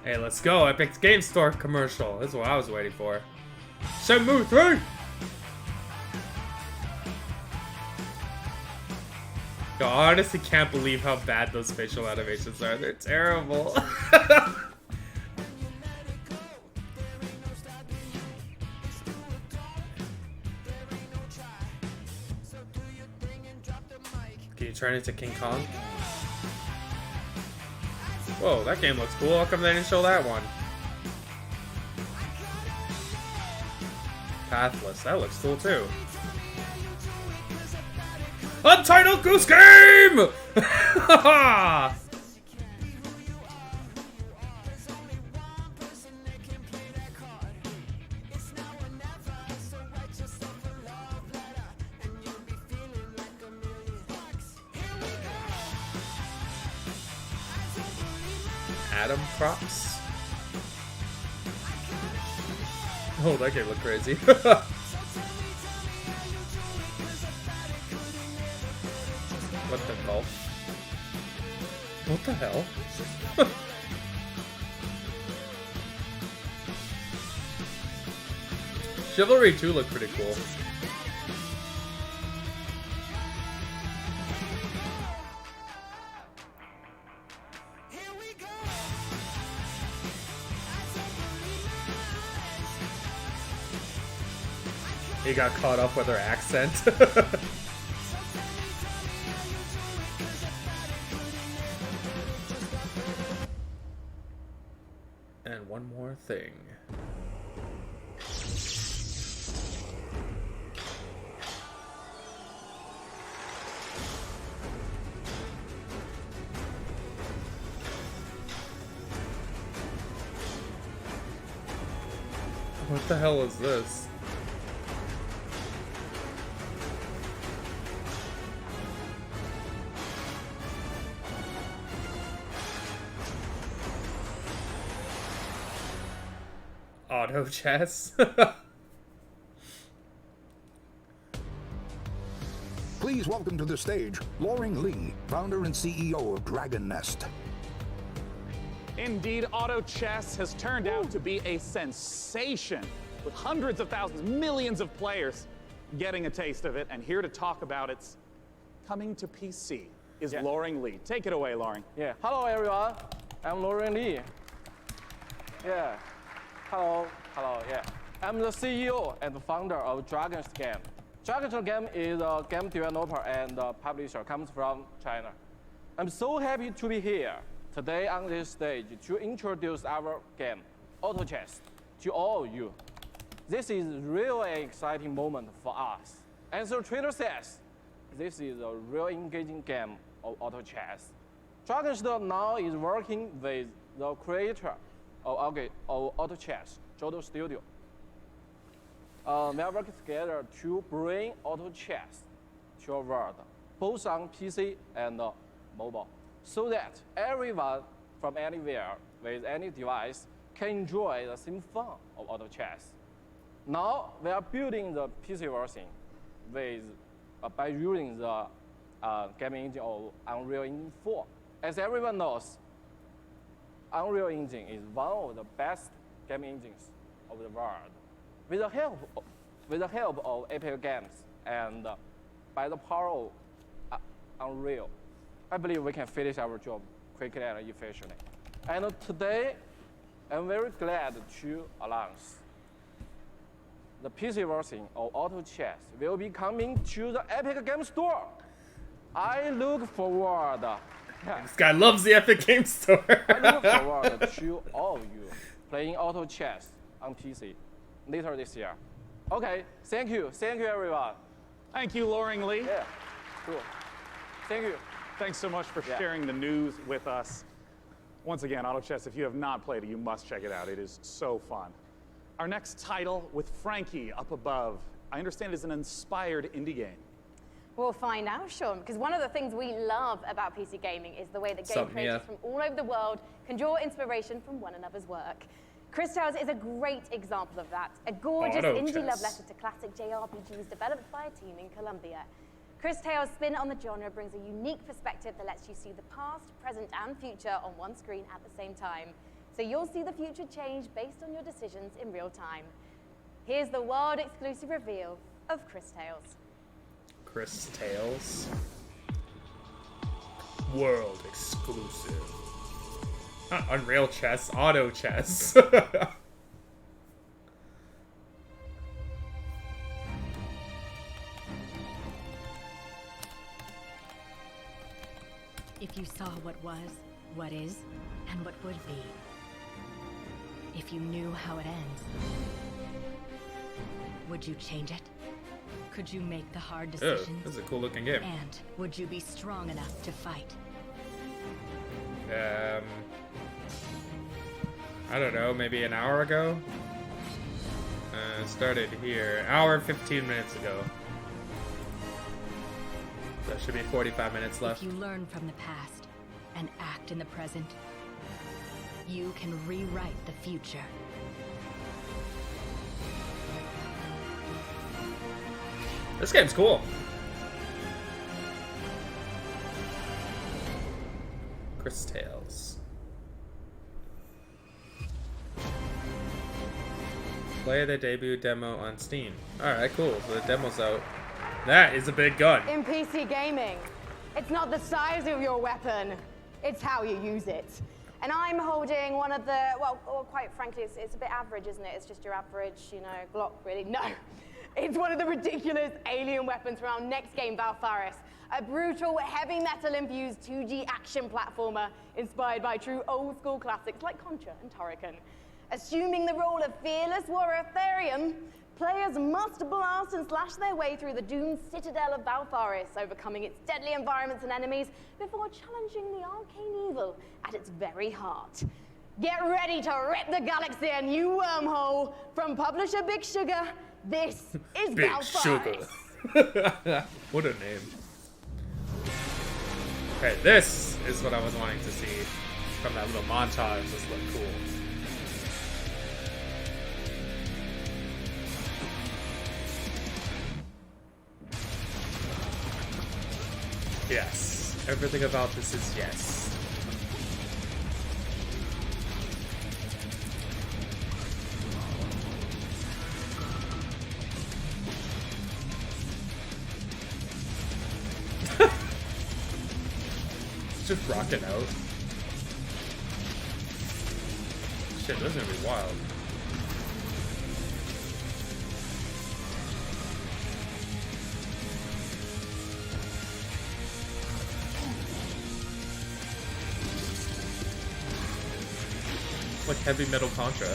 S2: Hey, let's go. Epic Game Store commercial. This is what I was waiting for. Shenmue 3! Yo, I honestly can't believe how bad those facial animations are. They're terrible. Can you turn into King Kong? Whoa, that game looks cool. How come they didn't show that one? Pathless. That looks cool too. Untitled Goose Game! Adam Crops. Oh, that game looked crazy. What the hell? What the hell? Chivalry 2 looked pretty cool. He got caught up with her accent. And one more thing. What the hell is this? Auto chess.
S3: Please welcome to the stage, Loring Lee, founder and CEO of Dragon Nest.
S4: Indeed, Auto Chess has turned out to be a sensation, with hundreds of thousands, millions of players getting a taste of it. And here to talk about its coming to PC is Loring Lee. Take it away, Loring.
S13: Yeah. Hello, everyone. I'm Loring Lee. Yeah. Hello. Hello. Yeah. I'm the CEO and the founder of Dragon's Game. Dragon's Game is a game developer and publisher, comes from China. I'm so happy to be here today on this stage to introduce our game, Auto Chess, to all of you. This is really an exciting moment for us. As the trailer says, this is a real engaging game of Auto Chess. Dragon's now is working with the creator of Auto Chess, Jodo Studio. We are working together to bring Auto Chess to our world, both on PC and mobile, so that everyone from anywhere with any device can enjoy the same fun of Auto Chess. Now we are building the PC version with by using the game engine of Unreal Engine 4. As everyone knows, Unreal Engine is one of the best game engines of the world. With the help of Epic Games and by the power of Unreal, I believe we can finish our job quickly and efficiently. And today, I'm very glad to announce the PC version of Auto Chess will be coming to the Epic Games Store. I look forward.
S2: This guy loves the Epic Games Store.
S13: I look forward to all of you playing Auto Chess on PC later this year. Okay, thank you everyone.
S4: Thank you, Loring Lee.
S13: Yeah, cool. Thank you.
S4: Thanks so much for sharing the news with us. Once again, Auto Chess, if you have not played it, you must check it out. It is so fun. Our next title with Frankie up above, I understand is an inspired indie game.
S5: We'll find out, Sean, because one of the things we love about PC gaming is the way that game creators from all over the world can draw inspiration from one another's work. Chris Tales is a great example of that. A gorgeous indie love letter to classic JRPGs developed by a team in Colombia. Chris Tales' spin on the genre brings a unique perspective that lets you see the past, present, and future on one screen at the same time. So you'll see the future change based on your decisions in real time. Here's the world-exclusive reveal of Chris Tales.
S2: Chris Tales. World exclusive. Not Unreal Chess, Auto Chess.
S17: If you saw what was, what is, and what would be. If you knew how it ends, would you change it? Could you make the hard decisions?
S2: This is a cool looking game.
S17: And would you be strong enough to fight?
S2: I don't know, maybe an hour ago? Started here, hour and 15 minutes ago. There should be 45 minutes left.
S17: If you learn from the past and act in the present, you can rewrite the future.
S2: This game's cool. Chris Tales. Play the debut demo on Steam. Alright, cool. So the demo's out. That is a big gun.
S5: In PC gaming, it's not the size of your weapon, it's how you use it. And I'm holding one of the, well, quite frankly, it's a bit average, isn't it? It's just your average, you know, Glock, really. No. It's one of the ridiculous alien weapons from our next game, Valfaris. A brutal, heavy metal-infused 2D action platformer inspired by true old-school classics like Contra and Turrican. Assuming the role of fearless warrior Therian, players must blast and slash their way through the doomed citadel of Valfaris, overcoming its deadly environments and enemies before challenging the arcane evil at its very heart. Get ready to rip the galaxy a new wormhole. From publisher Big Sugar, this is
S2: Big
S5: Valfaris.
S2: Sugar. What a name. Okay, this is what I was wanting to see from that little montage. This looked cool. everything about this is yes. It's just rocking out. Shit, this is gonna be wild. Like heavy metal Contra.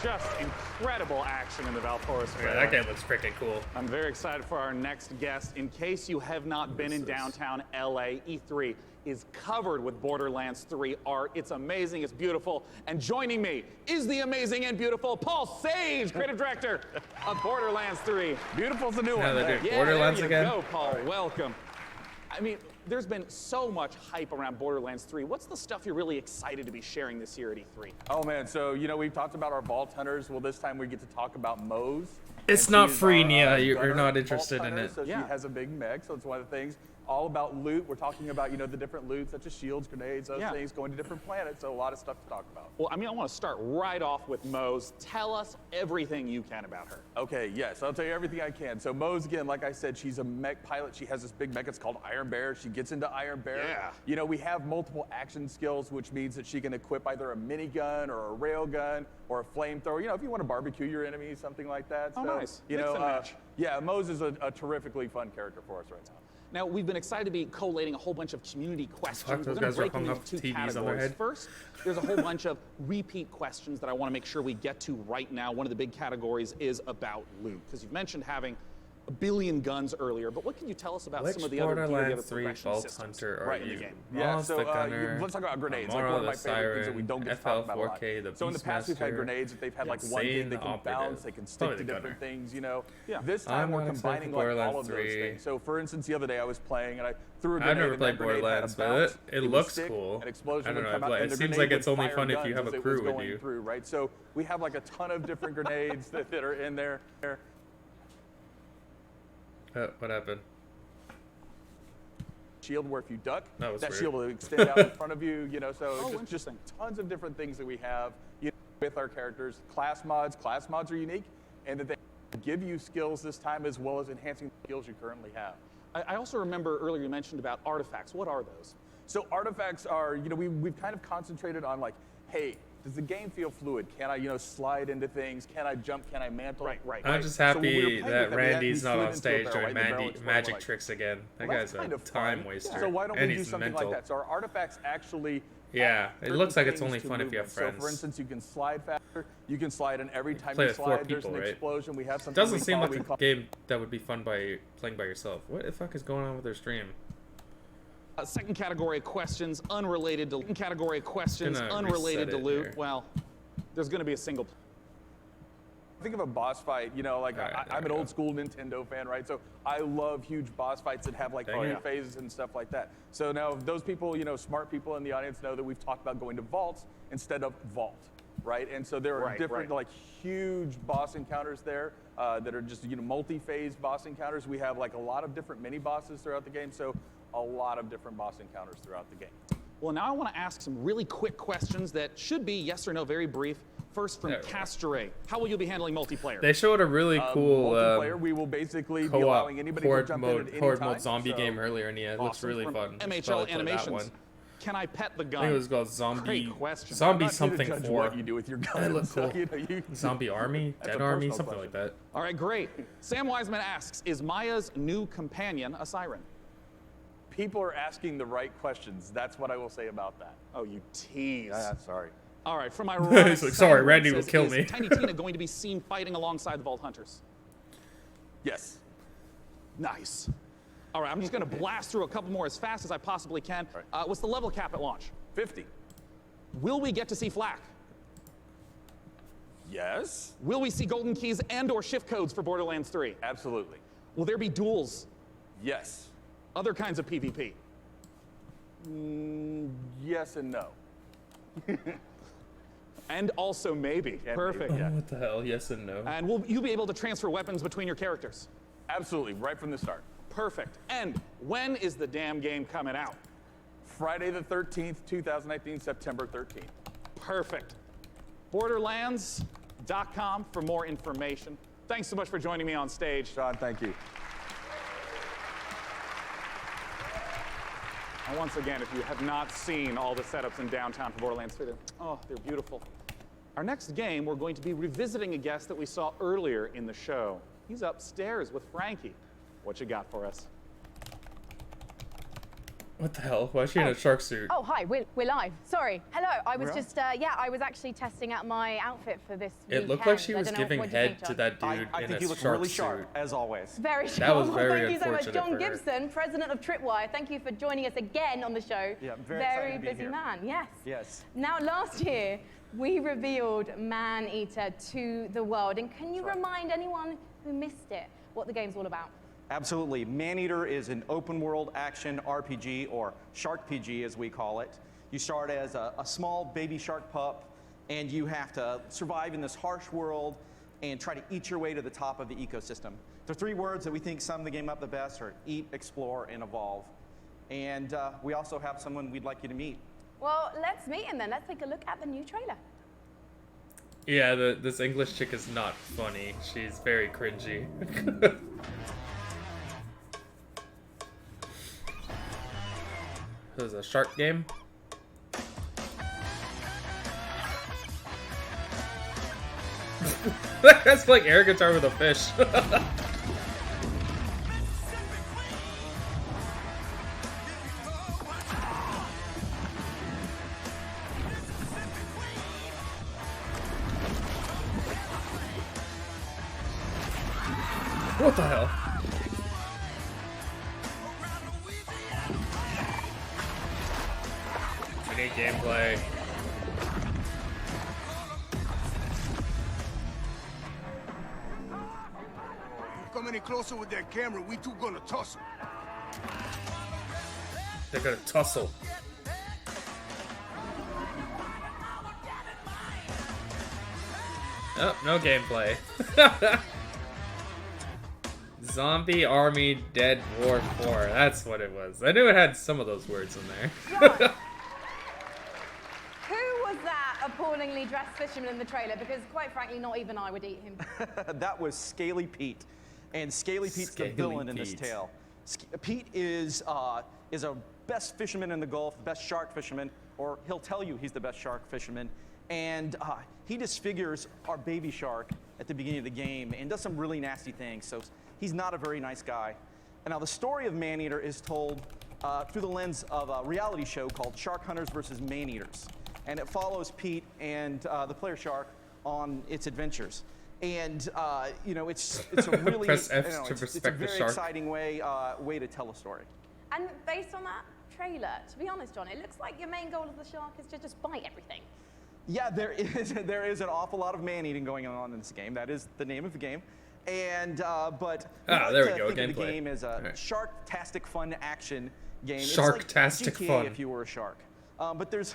S4: Just incredible action in the Valforis
S2: Yeah,
S4: trailer.
S2: that game looks freaking cool.
S4: I'm very excited for our next guest. In case you have not been in downtown LA, E3 is covered with Borderlands 3 art. It's amazing, it's beautiful. And joining me is the amazing and beautiful Paul Sage, creative director of Borderlands 3. Beautiful's the new
S2: Now
S4: one.
S2: they do
S4: Yeah,
S2: Borderlands
S4: there you
S2: again?
S4: go, Paul. Welcome. I mean, there's been so much hype around Borderlands 3. What's the stuff you're really excited to be sharing this year at E3?
S12: Oh man, so you know we've talked about our Vault Hunters. Well, this time we get to talk about Moe's.
S2: It's
S12: And
S2: not
S12: she's
S2: free,
S12: our,
S2: Nia. You're
S12: gunner
S2: not
S12: Vault
S2: interested in
S12: Hunter,
S2: it.
S12: So she has a big mech, so it's one of the things. All about loot. We're talking about, you know, the different loot, such as shields, grenades, those things, going to different planets. So a lot of stuff to talk about.
S4: Well, I mean, I want to start right off with Moe's. Tell us everything you can about her.
S12: Okay, yes, I'll tell you everything I can. So Moe's, again, like I said, she's a mech pilot. She has this big mech. It's called Iron Bear. She gets into Iron Bear.
S4: Yeah.
S12: You know, we have multiple action skills, which means that she can equip either a minigun or a railgun or a flamethrower. You know, if you want to barbecue your enemies, something like that.
S4: Oh,
S12: so,
S4: nice.
S12: You
S4: Mix
S12: know,
S4: and match.
S12: yeah, Moe's is a terrifically fun character for us right now.
S4: Now, we've been excited to be collating a whole bunch of community questions.
S2: Fuck, those
S4: We're going
S2: guys
S4: to
S2: are
S4: break them
S2: hung
S4: into
S2: up
S4: two
S2: TVs on their
S4: categories.
S2: head.
S4: First, there's a whole bunch of repeat questions that I want to make sure we get to right now. One of the big categories is about loot, because you've mentioned having a billion guns earlier, but what can you tell us about
S2: Which
S4: some of the other gear, the other
S2: Borderlands 3
S4: progression
S2: Vault
S4: systems
S2: Hunter are
S4: right in
S2: you?
S4: the game?
S12: Yeah,
S2: Moss
S12: so
S2: the Gunner,
S12: let's talk about grenades. Like
S2: Amara
S12: one of my
S2: the
S12: favorite things that we don't get to talk about a lot.
S2: FL4K, the
S12: So in the past we've had
S2: Beastmaster,
S12: grenades that they've had like one
S2: Insane
S12: thing, they can
S2: Operative.
S12: bounce, they can stick
S2: Probably
S12: to
S2: the
S12: different
S2: Gunner.
S12: things, you know.
S4: Yeah.
S12: This time
S2: I'm
S12: we're
S2: not excited
S12: combining
S2: for
S12: like all
S2: Borderlands
S12: of those
S2: 3.
S12: things. So for instance, the other day I was playing and I threw a
S2: I've
S12: grenade
S2: never
S12: and
S2: played
S12: that grenade had a
S2: Borderlands, but
S12: bounce.
S2: it
S12: would
S2: looks
S12: stick,
S2: cool.
S12: An explosion
S2: I
S12: would
S2: don't
S12: come
S2: know,
S12: out,
S2: but
S12: and
S2: it
S12: the
S2: seems
S12: grenade
S2: like it's
S12: would
S2: only
S12: fire
S2: fun if you
S12: guns
S2: have
S12: as
S2: a
S12: it
S2: crew
S12: was
S2: with
S12: going
S2: you.
S12: through, right? So we have like a ton of different grenades that are in there.
S2: What happened?
S12: Shield where if you duck,
S2: That was
S12: that
S2: weird.
S12: shield will extend out in front of you, you know, so
S4: Oh,
S12: just tons of different things that we have with our characters. Class mods are unique, and that they give you skills this time as well as enhancing the skills you currently have.
S4: I also remember earlier you mentioned about artifacts. What are those?
S12: So artifacts are, you know, we've kind of concentrated on like, hey, does the game feel fluid? Can I, you know, slide into things? Can I jump? Can I mantle? Right.
S2: I'm just
S12: So when we were
S2: happy
S12: playing
S2: that
S12: with it, we had to be
S2: Randy's not
S12: slid
S2: on
S12: into a
S2: stage
S12: barrel,
S2: doing
S12: right? The barrel exploded,
S2: magic
S12: like,
S2: tricks again. That
S12: well,
S2: guy's
S12: that's kind
S2: a
S12: of
S2: time
S12: fun.
S2: waster.
S12: So why don't
S2: and
S12: we do
S2: he's
S12: something
S2: mental.
S12: like that? So our artifacts actually
S2: Yeah,
S12: add
S2: it looks like
S12: certain
S2: it's only
S12: things to
S2: fun if you have
S12: movement. So for
S2: friends.
S12: instance, you can slide faster. You can slide, and every time
S2: Play
S12: you
S2: with 4
S12: slide, there's
S2: people,
S12: an
S2: right?
S12: explosion. We have something.
S2: Doesn't
S12: we
S2: seem
S12: call-
S2: like
S12: we
S2: a
S12: call-
S2: game that would be fun by playing by yourself. What the fuck is going on with their stream?
S4: Second category of questions unrelated to
S2: Gonna
S4: unrelated
S2: reset
S4: to
S2: it
S4: loot.
S2: here.
S4: Well, there's going to be a single.
S12: Think of a boss fight, you know, like I'm an old school Nintendo fan, right? So I love huge boss fights that have like
S2: Dang
S12: three
S2: it.
S12: phases and stuff like that. So now those people, you know, smart people in the audience know that we've talked about going to vaults instead of vault, right? And so there are
S4: Right,
S12: different
S4: right.
S12: like huge boss encounters there that are just, you know, multi-phase boss encounters. We have like a lot of different mini bosses throughout the game. So a lot of different boss encounters throughout the game.
S4: Well, now I want to ask some really quick questions that should be yes or no, very brief. First from Castore. How will you be handling multiplayer?
S2: They showed a really cool
S12: multiplayer, we will basically be
S2: co-op
S12: allowing anybody to
S2: horde
S12: jump
S2: mode,
S12: in at any
S2: horde
S12: time,
S2: mode zombie
S12: so-
S2: game earlier, and yeah, it looks
S4: Awesome.
S2: really
S4: From
S2: fun. Should
S4: MHL
S2: probably play that
S4: Animations.
S2: one.
S4: Can I pet the
S2: I
S4: gun?
S2: think it was called Zombie.
S4: Great question.
S2: Zombie
S12: I'm not here to
S2: something
S12: judge
S2: 4.
S12: what you do with your gun,
S2: That looked
S12: so,
S2: cool.
S12: you know, you-
S2: Zombie Army,
S12: That's a
S2: Dead Army,
S12: personal
S2: something
S12: question.
S2: like that.
S4: All right, great. Sam Wiseman asks, is Maya's new companion a siren?
S12: People are asking the right questions. That's what I will say about that.
S4: Oh, you tease.
S12: Sorry.
S4: All right, from my
S2: He's like, sorry, Randy will kill me.
S4: Is Tiny Tina going to be seen fighting alongside the Vault Hunters?
S12: Yes.
S4: Nice. All right, I'm just going to blast through a couple more as fast as I possibly can. What's the level cap at launch?
S12: 50.
S4: Will we get to see Flak?
S12: Yes.
S4: Will we see golden keys and or shift codes for Borderlands 3?
S12: Absolutely.
S4: Will there be duels?
S12: Yes.
S4: Other kinds of PvP?
S12: Yes and no.
S4: And also maybe. Perfect.
S2: Oh, what the hell? Yes and no.
S4: And will you be able to transfer weapons between your characters?
S12: Absolutely, right from the start.
S4: Perfect. And when is the damn game coming out?
S12: Friday the 13th, 2019, September 13th.
S4: Perfect. Borderlands.com for more information. Thanks so much for joining me on stage.
S12: Sean, thank you.
S4: And once again, if you have not seen all the setups in downtown for Borderlands 3, they're beautiful. Our next game, we're going to be revisiting a guest that we saw earlier in the show. He's upstairs with Frankie. What you got for us?
S2: What the hell? Why is she in a shark suit?
S5: Oh, hi, we're live. Sorry. Hello, I was
S2: We're
S5: just, I was actually testing out my outfit for this
S2: It looked like she was giving head to that dude
S11: I
S2: in
S11: think
S2: a
S11: you look
S2: shark
S11: really
S2: suit.
S11: sharp, as always.
S5: Very sharp.
S2: That was very
S5: Thank you so much.
S2: unfortunate
S5: John
S2: for her.
S5: Gibson, president of Tripwire, thank you for joining us again on the show.
S11: Yeah, very excited to be
S5: busy
S11: here.
S5: man, yes.
S11: Yes.
S5: Now, last year, we revealed Man-Eater to the world. And can you remind anyone who missed it what the game's all about?
S11: Absolutely. Maneater is an open world action RPG, or Shark PG as we call it. You start as a small baby shark pup, and you have to survive in this harsh world and try to eat your way to the top of the ecosystem. The three words that we think sum the game up the best are eat, explore, and evolve. And we also have someone we'd like you to meet.
S5: Well, let's meet him then. Let's take a look at the new trailer.
S2: Yeah, this English chick is not funny. She's very cringy. This is a shark game. That's like air guitar with a fish. What the hell? We need gameplay.
S14: Come any closer with that camera, we two gonna tussle.
S2: They're gonna tussle. Oh, no gameplay. Zombie Army Dead War 4. That's what it was. I knew it had some of those words in there.
S5: Who was that appallingly dressed fisherman in the trailer? Because quite frankly, not even I would eat him.
S11: That was Scaly Pete. And Scaly Pete's the villain in this tale. Pete is a best fisherman in the Gulf, best shark fisherman, or he'll tell you he's the best shark fisherman. And he disfigures our baby shark at the beginning of the game and does some really nasty things. So he's not a very nice guy. And now the story of Maneater is told through the lens of a reality show called Shark Hunters versus Maneaters. And it follows Pete and the player shark on its adventures. And you know, it's a really
S2: Press F to
S11: it's a
S2: respect the
S11: very
S2: shark.
S11: exciting way to tell a story.
S5: And based on that trailer, to be honest, John, it looks like your main goal of the shark is to just bite everything.
S11: Yeah, there is an awful lot of man-eating going on in this game. That is the name of the game. And but we like
S2: there we
S11: to
S2: go,
S11: think of the
S2: gameplay.
S11: game as a
S2: All right.
S11: shark-tastic fun action game.
S2: Shark-tastic
S11: it's like GTA
S2: fun.
S11: if you were a shark. But there's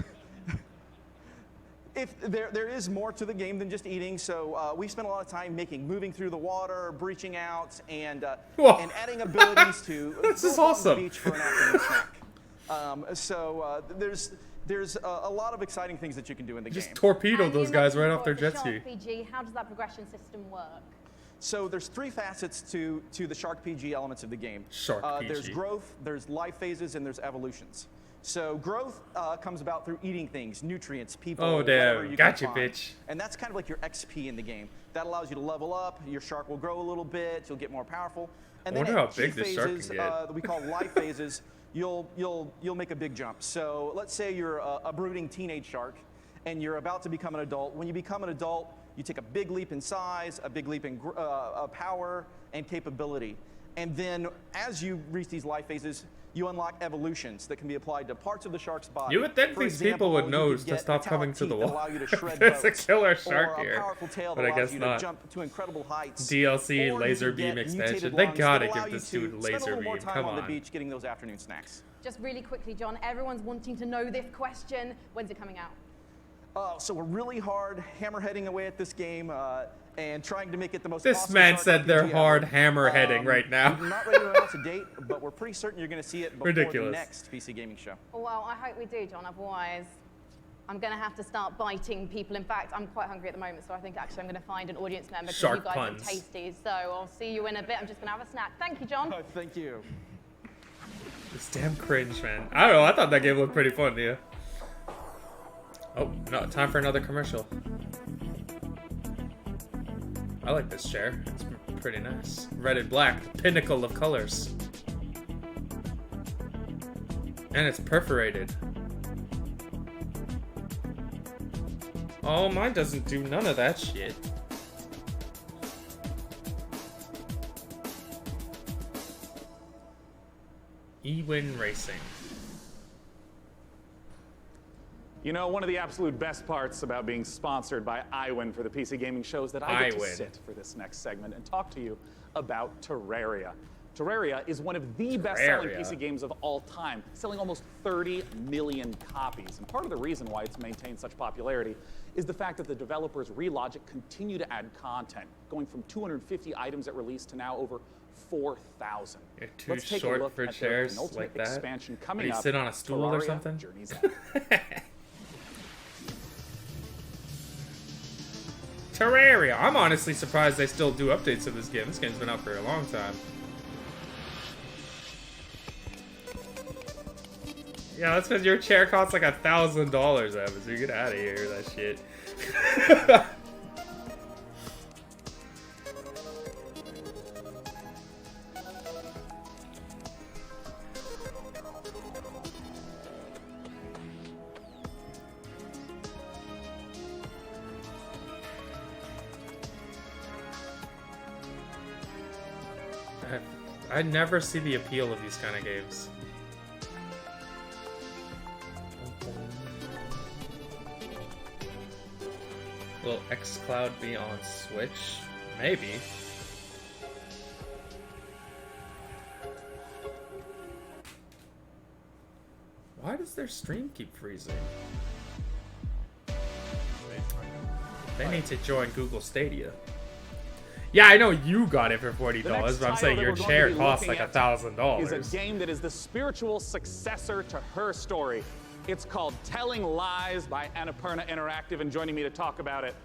S11: there is more to the game than just eating. So we spent a lot of time moving through the water, breaching out, and adding abilities to
S2: This is
S11: go along
S2: awesome.
S11: the beach for an afternoon snack. There's a lot of exciting things that you can do in the
S2: Just
S11: game.
S2: torpedoed
S5: And
S2: those
S5: you
S2: guys right
S5: mentioned
S2: off their
S5: before,
S2: jet
S5: the
S2: ski.
S5: Shark PG, how does that progression system work?
S11: So there's three facets to the Shark PG elements of the game.
S2: Shark
S11: There's
S2: PG.
S11: growth, there's life phases, and there's evolutions. So growth comes about through eating things, nutrients, people,
S2: Oh,
S11: whatever
S2: damn.
S11: you
S2: Gotcha,
S11: can find.
S2: bitch.
S11: And that's kind of like your XP in the game. That allows you to level up. Your shark will grow a little bit. You'll get more powerful. And
S2: I
S11: then
S2: wonder
S11: at
S2: how big
S11: key
S2: this shark
S11: phases
S2: can get.
S11: that we call life phases, you'll make a big jump. So let's say you're a brooding teenage shark, and you're about to become an adult. When you become an adult, you take a big leap in size, a big leap in power and capability. And then as you reach these life phases, you unlock evolutions that can be applied to parts of the shark's body.
S2: You would think
S11: For
S2: these
S11: example,
S2: people would
S11: you
S2: know
S11: could
S2: to
S11: get
S2: stop coming
S11: metallic
S2: to the
S11: teeth that
S2: wall.
S11: allow you to shred
S2: There's a
S11: boats,
S2: killer
S11: or
S2: shark
S11: a
S2: here,
S11: powerful tail that
S2: but I
S11: allows
S2: guess
S11: you
S2: not.
S11: to jump to incredible heights.
S2: DLC
S11: Or
S2: laser
S11: you
S2: beam
S11: can get mutated
S2: expansion. They
S11: lungs
S2: gotta
S11: that allow
S2: give
S11: you
S2: this dude
S11: to
S2: a
S11: spend a
S2: laser
S11: little more
S2: beam.
S11: time
S2: Come
S11: on the
S2: on.
S11: beach getting those afternoon snacks.
S5: Just really quickly, John, everyone's wanting to know this question. When's it coming out?
S11: So we're really hard hammerheading away at this game and trying to make it the most
S2: This
S11: awesome
S2: man
S11: dark
S2: said they're
S11: RPG
S2: hard
S11: ever.
S2: hammerheading right now.
S11: We're not ready to announce a date, but we're pretty certain you're going to see it before
S2: Ridiculous.
S11: the next PC gaming show.
S5: Well, I hope we do, John. Otherwise, I'm going to have to start biting people. In fact, I'm quite hungry at the moment, so I think actually I'm going to find an audience member because
S2: Shark
S5: you guys
S2: puns.
S5: are tasty. So I'll see you in a bit. I'm just going to have a snack. Thank you, John.
S11: Thank you.
S2: This damn cringe, man. I don't know. I thought that game looked pretty fun, yeah. Oh, no, time for another commercial. I like this chair. It's pretty nice. Red and black, the pinnacle of colors. And it's perforated. Oh, mine doesn't do none of that shit. E-Win Racing.
S4: You know, one of the absolute best parts about being sponsored by iWin for the PC Gaming Show is that I get to sit for this next segment and talk to you about Terraria. Terraria is one of the best-selling PC games of all time, selling almost 30 million copies. And part of the reason why it's maintained such popularity is the fact that the developers Relogic continue to add content, going from 250 items at release to now over 4,000.
S2: You're too
S4: Let's take
S2: short
S4: a look
S2: for
S4: at
S2: chairs
S4: their penultimate
S2: like that?
S4: expansion
S2: What,
S4: coming
S2: you
S4: up.
S2: sit on a stool or
S4: Terraria
S2: something?
S4: Journey's End.
S2: Terraria. I'm honestly surprised they still do updates to this game. This game's been out for a long time. Yeah, that's because your chair costs like $1,000, Evan, so you get out of here, that shit. I never see the appeal of these kind of games. Will xCloud be on Switch? Maybe. Why does their stream keep freezing? They need to join Google Stadia. Yeah, I know you got it for $40, but I'm saying your chair costs like $1,000.
S4: Is a game that is the spiritual successor to Her Story. It's called Telling Lies by Annapurna Interactive, and joining me to talk about it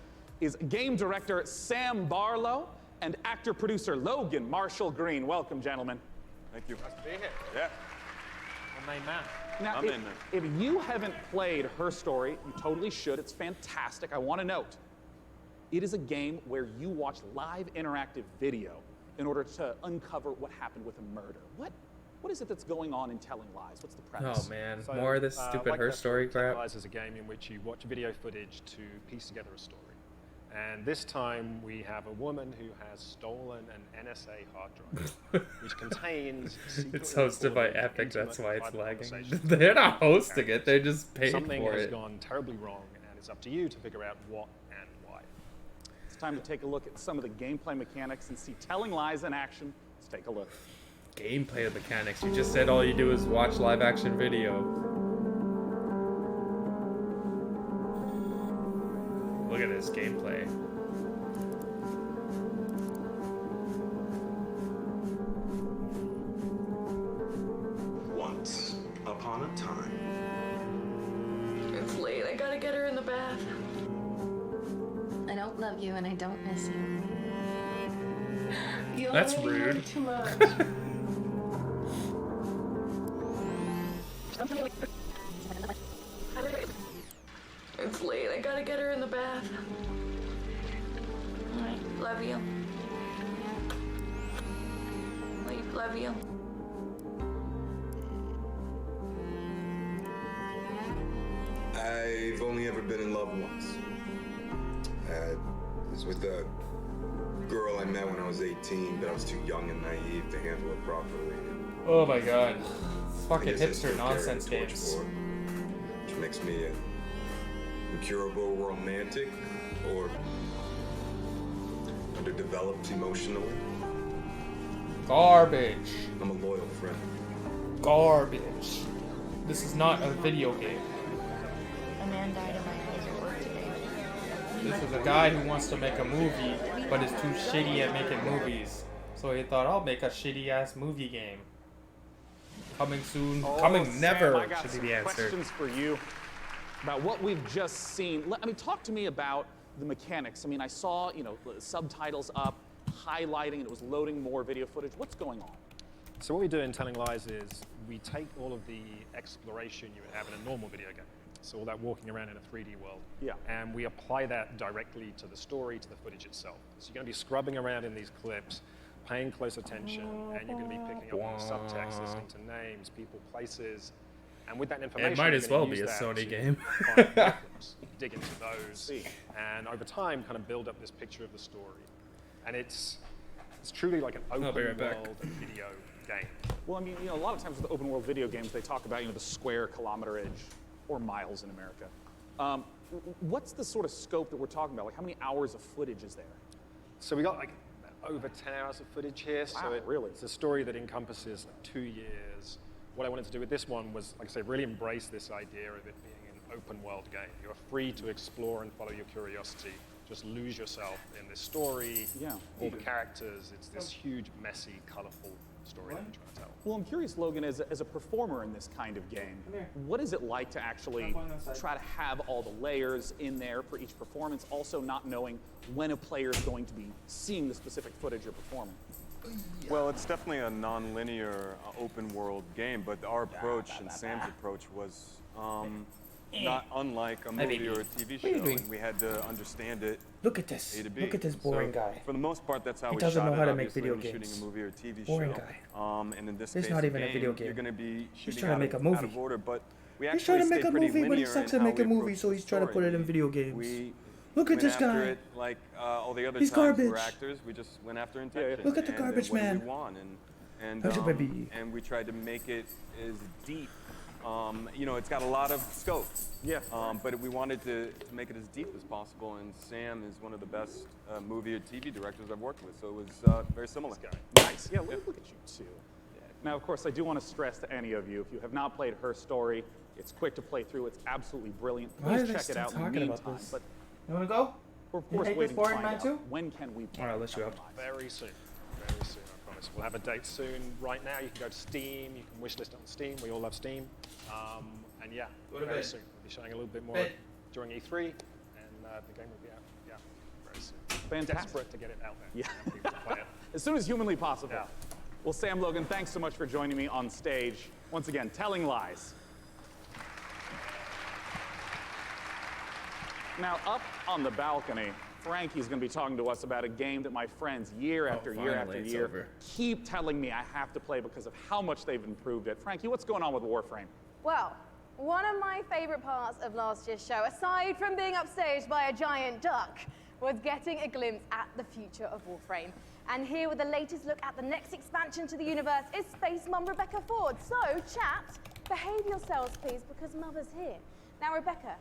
S4: is game director Sam Barlow and actor-producer Logan Marshall Green. Welcome, gentlemen.
S18: Thank you.
S7: Nice to be here.
S18: Yeah.
S7: My main man.
S4: Now, if you haven't played Her Story, you totally should. It's fantastic. I want to note, it is a game where you watch live interactive video in order to uncover what happened with a murder. What is it that's going on in Telling Lies? What's the premise?
S2: Oh man, more of this stupid Her Story crap.
S18: Telling Lies is a game in which you watch video footage to piece together a story. And this time we have a woman who has stolen an NSA hard drive, which contains
S2: It's hosted by Epic, that's why it's lagging. They're not hosting it, they just paid
S18: Something
S2: for
S18: has
S2: it.
S18: gone terribly wrong, and it's up to you to figure out what and why.
S4: It's time to take a look at some of the gameplay mechanics and see Telling Lies in action. Let's take a look.
S2: Gameplay mechanics. You just said all you do is watch live action video. Look at this gameplay.
S19: Once upon a time.
S20: It's late. I gotta get her in the bath. I don't love you and I don't miss you. You
S2: That's
S20: love me
S2: rude.
S20: Too much. It's late. I gotta get her in the bath. I love you. Love you.
S24: I've only ever been in love once. It was with a girl I met when I was 18, but I was too young and naive to handle it properly.
S2: Oh my god. Fucking
S24: I guess I
S2: hipster
S24: still carry
S2: nonsense
S24: the torch
S2: games.
S24: for it, which makes me an incurable romantic or underdeveloped emotionally.
S2: Garbage.
S24: I'm a loyal friend.
S2: Garbage. This is not a video game.
S20: A man died in my house at work today.
S2: This is a guy who wants to make a movie, but is too shitty at making movies. So he thought, I'll make a shitty-ass movie game. Coming soon, coming never
S4: Sam, I got
S2: should be the answer.
S4: questions for you about what we've just seen. I mean, talk to me about the mechanics. I mean, I saw, you know, subtitles up, highlighting, and it was loading more video footage. What's going on?
S18: So what we do in Telling Lies is we take all of the exploration you would have in a normal video game. So all that walking around in a 3D world.
S4: Yeah.
S18: And we apply that directly to the story, to the footage itself. So you're going to be scrubbing around in these clips, paying close attention, and you're going to be picking up on the subtext, listening to names, people, places. And with that information,
S2: it might as well be a Sony game.
S18: Dig into those, and over time, kind of build up this picture of the story. And it's truly like an open world video game.
S4: Well, I mean, you know, a lot of times with open world video games, they talk about, you know, the square kilometerage or miles in America. What's the sort of scope that we're talking about? Like, how many hours of footage is there?
S18: So we got like over 10 hours of footage here.
S4: Wow,
S18: so
S4: really?
S18: It's a story that encompasses 2 years. What I wanted to do with this one was, like I say, really embrace this idea of it being an open world game. You're free to explore and follow your curiosity. Just lose yourself in this story.
S4: Yeah.
S18: All the characters. It's this huge, messy, colorful story that I'm trying to tell.
S4: Well, I'm curious, Logan, as a performer in this kind of game, what is it like to actually try to have all the layers in there for each performance, also not knowing when a player is going to be seeing the specific footage you're performing?
S1: Well, it's definitely a non-linear open world game, but our approach and Sam's approach was not unlike a movie or a TV show, and we had to understand it.
S2: Look at this.
S1: A to B.
S2: Look at this boring
S1: So,
S2: guy.
S1: For the most part, that's how
S2: He
S1: we
S2: doesn't
S1: shot
S2: know
S1: it,
S2: how to make
S1: obviously,
S2: video
S1: when
S2: games.
S1: shooting a movie or a TV
S2: Boring
S1: show.
S2: guy.
S1: And in this
S2: It's
S1: case,
S2: not
S1: the
S2: even a
S1: game,
S2: video game.
S1: You're going to be
S2: He's
S1: shooting
S2: trying to make a
S1: out
S2: movie.
S1: of order, but we
S2: He's
S1: actually
S2: trying to make
S1: stayed
S2: a
S1: pretty
S2: movie, but he
S1: linear
S2: sucks
S1: in
S2: at
S1: how
S2: making
S1: we
S2: movies, so
S1: approached
S2: he's
S1: the
S2: trying to put it in
S1: story.
S2: video games.
S1: We
S2: Look at
S1: went
S2: this
S1: after
S2: guy.
S1: It like all the other
S2: He's
S1: times
S2: garbage.
S1: we're actors, we just went after intention.
S2: Look at the
S1: and
S2: garbage
S1: then when
S2: man.
S1: We won, and
S2: How's your baby?
S1: and we tried to make it as deep. You know, it's got a lot of scope.
S4: Yeah.
S1: But we wanted to make it as deep as possible, and Sam is one of the best movie or TV directors I've worked with, so it was very similar.
S4: Nice. Yeah, look at you too. Now, of course, I do want to stress to any of you, if you have not played Her Story, it's quick to play through. It's absolutely brilliant.
S2: Why
S4: Please
S2: are they
S4: check it
S2: still
S4: out in the
S2: talking about
S4: meantime.
S2: this?
S4: But
S2: You want to go?
S4: we're of
S2: You
S4: course
S2: hate this
S4: waiting to
S2: boring
S4: find
S2: man
S4: out
S2: too?
S4: when can we play.
S2: All right, I'll let you up.
S18: Very soon. Very soon, I promise. We'll have a date soon. Right now, you can go to Steam. You can wishlist on Steam. We all love Steam. And yeah, very soon. We'll be showing a little bit more during E3, and the game will be out. Yeah, very soon.
S4: Fantastic.
S18: Desperate to get it out there.
S4: Yeah.
S18: And people to play it.
S4: As soon as humanly possible. Well, Sam Logan, thanks so much for joining me on stage. Once again, Telling Lies. Now, up on the balcony, Frankie's going to be talking to us about a game that my friends, year after year after
S2: finally, it's
S4: year,
S2: over.
S4: keep telling me I have to play because of how much they've improved it. Frankie, what's going on with Warframe?
S5: Well, one of my favorite parts of last year's show, aside from being upstaged by a giant duck, was getting a glimpse at the future of Warframe. And here with the latest look at the next expansion to the universe is Space Mum Rebecca Ford. So, chat, behave yourselves, please, because Mother's here. Now, Rebecca,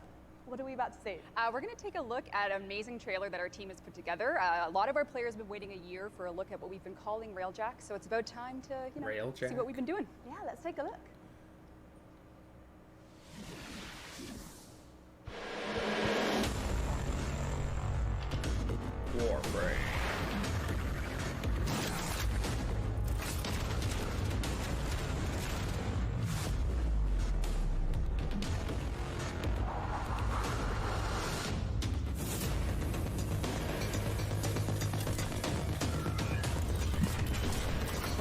S5: what are we about to see?
S6: We're going to take a look at an amazing trailer that our team has put together. A lot of our players have been waiting a year for a look at what we've been calling Railjack, so it's about time to, you know,
S2: Railjack?
S6: see what we've been doing.
S5: Yeah, let's take a look.
S2: Warframe.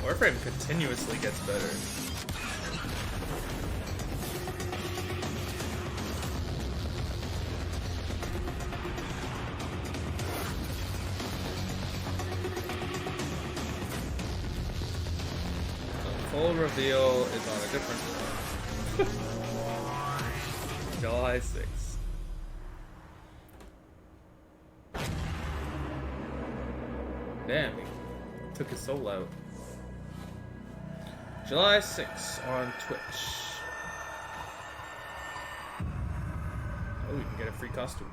S2: Warframe continuously gets better. Full reveal is on a different one. July 6th. Damn, he took his soul out. July 6th on Twitch. Oh, you can get a free costume.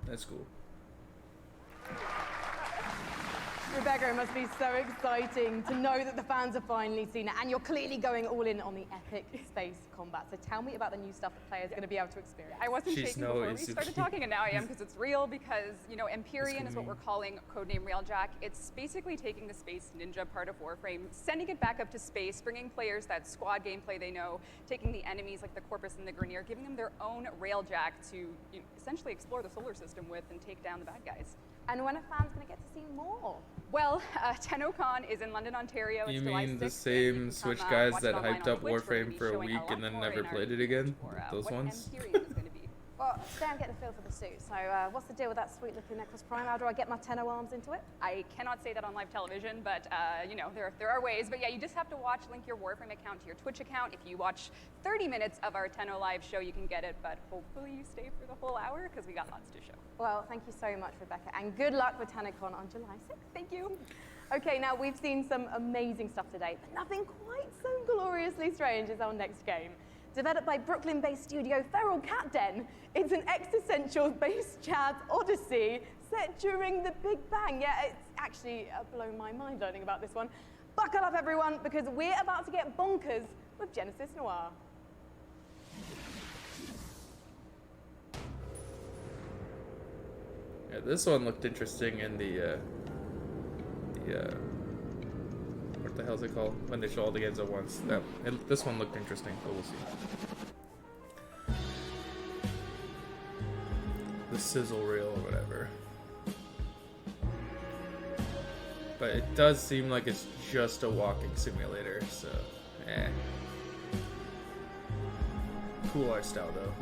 S2: That's cool.
S5: Rebecca, Becca, it must be so exciting to know that the fans have finally seen it, and you're clearly going all in on the epic space combat. So tell me about the new stuff that players are going to be able to experience.
S6: I wasn't shaking before we started talking, and now I am, because it's real, because, you know, Empyrean is what we're calling codename Railjack. It's basically taking the Space Ninja part of Warframe, sending it back up to space, bringing players that squad gameplay they know, taking the enemies like the Corpus and the Grineer, giving them their own Railjack to, you know, essentially explore the solar system with and take down the bad guys.
S5: And when are fans going to get to see more?
S6: Well, TennoCon is in London, Ontario. It's
S2: You
S6: July
S2: mean
S6: 6th,
S2: the same Switch guys
S6: watch
S2: that
S6: it online
S2: hyped
S6: on
S2: up
S6: Twitch. We're gonna
S2: Warframe
S6: be
S2: for a
S6: showing
S2: week
S6: lot
S2: and then
S6: more
S2: never
S6: in our
S2: played it again? Those
S6: what
S2: ones?
S6: Empyrean is going to be.
S5: Well, today I'm getting a feel for the suit. So what's the deal with that sweet-looking Necros Prime? How do I get my Tenno arms into it?
S6: I cannot say that on live television, but you know, there are ways. But yeah, you just have to link your Warframe account to your Twitch account. If you watch 30 minutes of our Tenno live show, you can get it. But hopefully you stay for the whole hour, because we got lots to show.
S5: Well, thank you so much, Rebecca, and good luck with TennoCon on July 6th. Thank you. Okay, now we've seen some amazing stuff today, but nothing quite so gloriously strange as our next game. Developed by Brooklyn-based studio Feral Cat Den, it's an existential-based jazz odyssey set during the Big Bang. Yeah, it's actually blown my mind learning about this one. Buckle up, everyone, because we're about to get bonkers with Genesis Noir.
S2: Yeah, this one looked interesting in the what the hell is it called? When they show all the games at once. This one looked interesting, but we'll see. The sizzle reel or whatever. But it does seem like it's just a walking simulator, so cool art style though.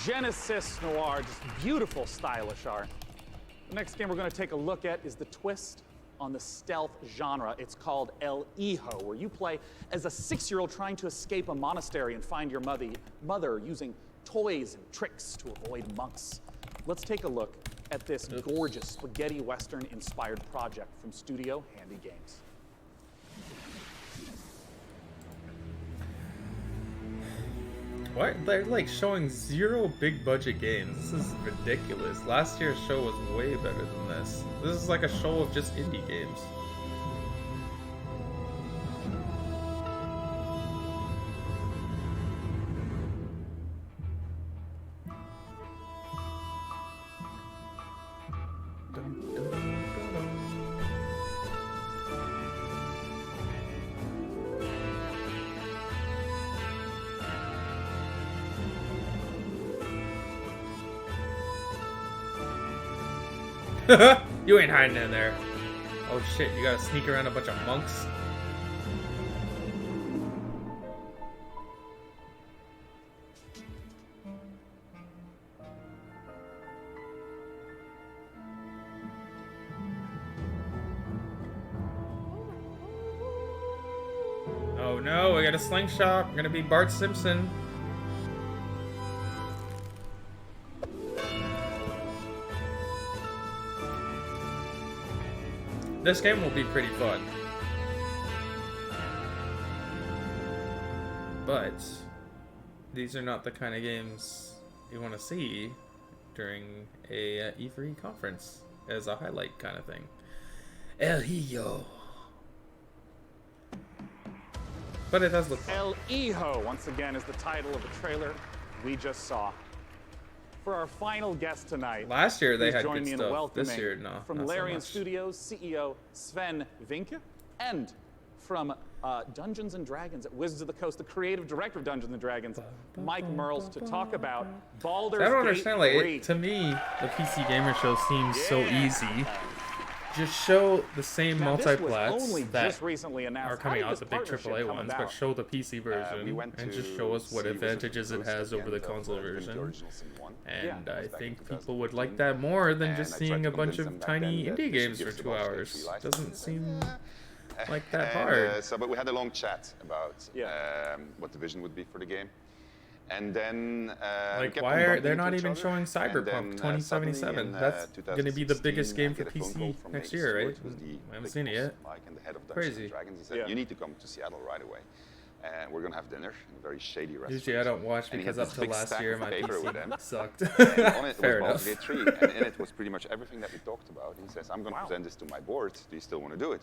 S4: Genesis Noir, just beautiful, stylish art. The next game we're going to take a look at is the twist on the stealth genre. It's called El Hijo, where you play as a 6-year-old trying to escape a monastery and find your mother using toys and tricks to avoid monks. Let's take a look at this gorgeous spaghetti western-inspired project from Studio Handy Games.
S2: What? They're like showing 0 big budget games. This is ridiculous. Last year's show was way better than this. This is like a show of just indie games. You ain't hiding in there. Oh shit, you gotta sneak around a bunch of monks? Oh no, I got a slingshot. I'm gonna be Bart Simpson. This game will be pretty fun. But these are not the kind of games you want to see during a E3 conference as a highlight kind of thing. El Hijo. But it does look fun.
S4: El Hijo, once again, is the title of the trailer we just saw. For our final guest tonight,
S2: last year they
S4: please
S2: had
S4: join
S2: good
S4: me in
S2: stuff.
S4: welcoming
S2: This year, no,
S4: from
S2: not so
S4: Larian
S2: much.
S4: Studios CEO Sven Vinke, and from Dungeons and Dragons at Wizards of the Coast, the creative director of Dungeons and Dragons, Mike Merles, to talk about Baldur's
S2: I don't
S4: Gate
S2: understand. Like
S4: 3.
S2: to me, the PC Gamer Show seems so easy. just show the same
S4: Now, this was
S2: multiplats
S4: only
S2: that
S4: just recently announced.
S2: are
S4: How
S2: coming
S4: did
S2: out,
S4: this
S2: the big
S4: partnership
S2: AAA
S4: come
S2: ones,
S4: about?
S2: but show the PC version and just show us what advantages it has over the console version. And I think people would like that more than just seeing a bunch of tiny indie games for 2 hours. Doesn't seem like that hard.
S16: But we had a long chat about what the vision would be for the game. And then
S2: like, why are they're not even showing Cyberpunk 2077? That's going to be the biggest game for PC next year, right? I haven't seen it yet. Crazy.
S16: You need to come to Seattle right away. And we're going to have dinner in a very shady restaurant.
S2: Usually I don't watch because up to last year my PC sucked.
S16: And on it
S2: Fair
S16: was
S2: enough.
S16: Baldur's Gate 3, and in it was pretty much everything that we talked about. He says, I'm going to present this to my board. Do you still want to do it?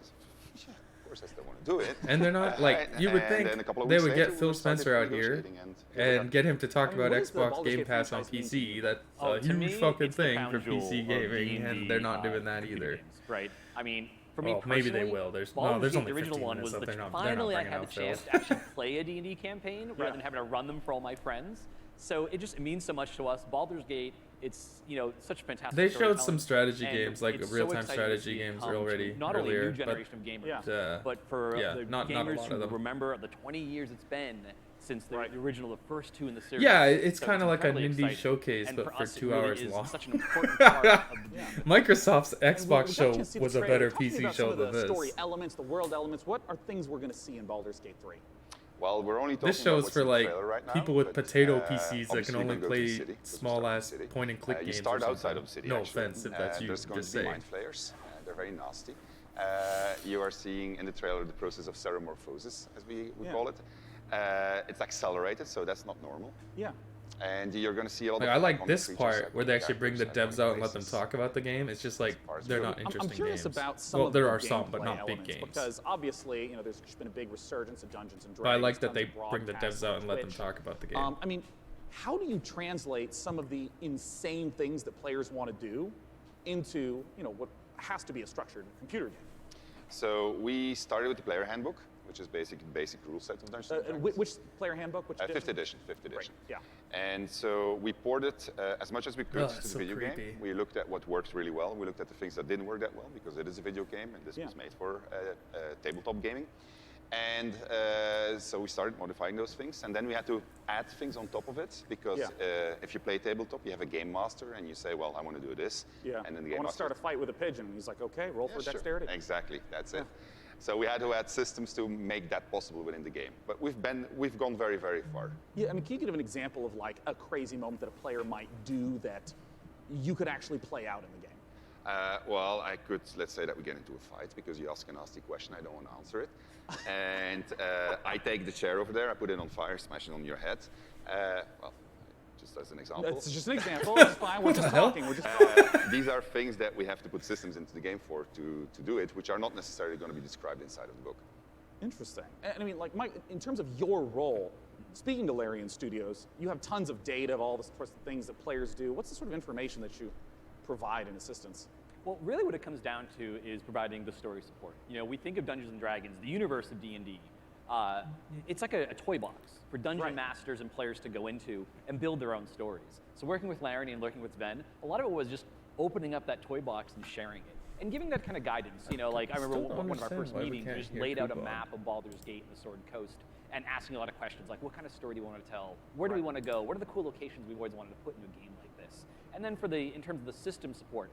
S16: Yeah, of course I still want to do it.
S2: And they're not, like, you would think they would get Phil Spencer out here and get him to talk about Xbox Game Pass on PC. That's a huge fucking thing for PC gaming, and they're not doing that either.
S21: Right. I mean, for me
S2: Well, maybe they will. There's only
S21: the original
S2: 15
S21: one
S2: minutes,
S21: was
S2: so
S21: the
S2: they're not
S21: finally I
S2: bringing
S21: had the
S2: out Phil.
S21: chance to actually play a D&D campaign rather than having to run them for all my friends. So it means so much to us. Baldur's Gate, it's such fantastic.
S2: They showed some
S21: storytelling,
S2: strategy
S21: and
S2: games, like
S21: it's so
S2: real-time
S21: exciting
S2: strategy
S21: to
S2: games
S21: come to
S2: already
S21: not only a
S2: earlier,
S21: new generation of gamers,
S2: but
S21: for the
S2: not a
S21: gamers
S2: lot of
S21: who
S2: them.
S21: remember the 20 years it's been since the original, the first two in the series.
S2: Yeah, it's
S21: So
S2: kind of like an
S21: incredibly
S2: indie
S21: exciting.
S2: showcase,
S21: And
S2: but for
S21: us, it
S2: 2
S21: really
S2: hours
S21: is
S2: long.
S21: such an important part of the
S2: Microsoft's
S4: And we
S2: Xbox
S4: got
S2: show
S4: a chance to see
S2: was
S4: the
S2: a
S4: trailer.
S2: better
S4: Talk to me
S2: PC
S4: about
S2: show
S4: some of
S2: than
S4: the
S2: this.
S4: story elements, the world elements. What are things we're going to see in Baldur's Gate 3?
S16: Well, we're only talking
S2: This
S16: about
S2: show's
S16: what's
S2: for
S16: in the
S2: like
S16: trailer right now,
S2: people with
S16: but,
S2: potato PCs that
S16: obviously
S2: can
S16: we're
S2: only
S16: gonna go to the
S2: play
S16: city, because we
S2: small
S16: start
S2: ass
S16: in the city.
S2: point and click
S16: You
S2: games.
S16: start
S2: or
S16: outside
S2: something.
S16: of the city.
S2: No
S16: actually.
S2: offense if that's you.
S16: There's going
S2: Just
S16: to be
S2: saying.
S16: mind flayers. They're very nasty. You are seeing in the trailer the process of ceremorphosis, as we call it. It's accelerated, so that's not normal.
S4: Yeah.
S16: And you're going to see a lot
S2: Like,
S16: of
S2: I like
S16: iconic
S2: this
S16: creatures,
S2: part where they
S16: iconic
S2: actually bring the
S16: characters,
S2: devs out
S16: iconic
S2: and let them
S16: places.
S2: talk about the game. It's just like they're not interesting
S4: I'm curious
S2: games.
S4: about some
S2: Well,
S4: of
S2: there
S4: the
S2: are some, but
S4: gameplay
S2: not big
S4: elements,
S2: games.
S4: because obviously, there's just been a big resurgence of Dungeons and Dragons.
S2: But I like that
S4: tons
S2: they
S4: of
S2: bring the
S4: broadcasts
S2: devs out
S4: on
S2: and let them
S4: Twitch.
S2: talk about the game.
S4: I mean, how do you translate some of the insane things that players want to do into, what has to be a structured computer game?
S16: So we started with the player handbook, which is basic rule set of Dungeons and Dragons.
S4: Which player handbook? Which
S16: Fifth edition. Right.
S4: Yeah.
S16: And so we ported as much as we could to the
S2: so
S16: video
S2: creepy.
S16: game. We looked at what worked really well. We looked at the things that didn't work that well, because it is a video game and this was made for tabletop gaming. And so we started modifying those things, and then we had to add things on top of it, because if you play tabletop, you have a game master, and you say, well, I want to do this.
S4: Yeah.
S16: And then the
S4: I
S16: game
S4: want to
S16: master
S4: start a fight with a pigeon. And he's like, okay, roll for dexterity.
S16: Sure. Exactly, that's it. So we had to add systems to make that possible within the game. But we've gone very, very far.
S4: Yeah, I mean, can you give an example of like a crazy moment that a player might do that you could actually play out in the game?
S16: Well, I could, let's say that we get into a fight because you ask a nasty question, I don't want to answer it. And I take the chair over there, I put it on fire, smash it on your head. Well, just as an example.
S4: It's just an example, it's fine, we're just talking, we're just talking.
S16: These are things that we have to put systems into the game for to do it, which are not necessarily going to be described inside of the book.
S4: Interesting. And I mean, like, Mike, in terms of your role, speaking to Larian Studios, you have tons of data of all the sorts of things that players do. What's the sort of information that you provide in assistance?
S21: Well, really what it comes down to is providing the story support. We think of Dungeons & Dragons, the universe of D&D. It's like a toy box for dungeon masters and players to go into and build their own stories. So working with Larry and working with Sven, a lot of it was just opening up that toy box and sharing it. And giving that kind of guidance, like I remember one of our first meetings, we just laid out a map of Baldur's Gate and the Sword Coast and asking a lot of questions, like what kind of story do you want to tell? Where do we want to go? What are the cool locations we've always wanted to put in a game like this? And then in terms of the system support,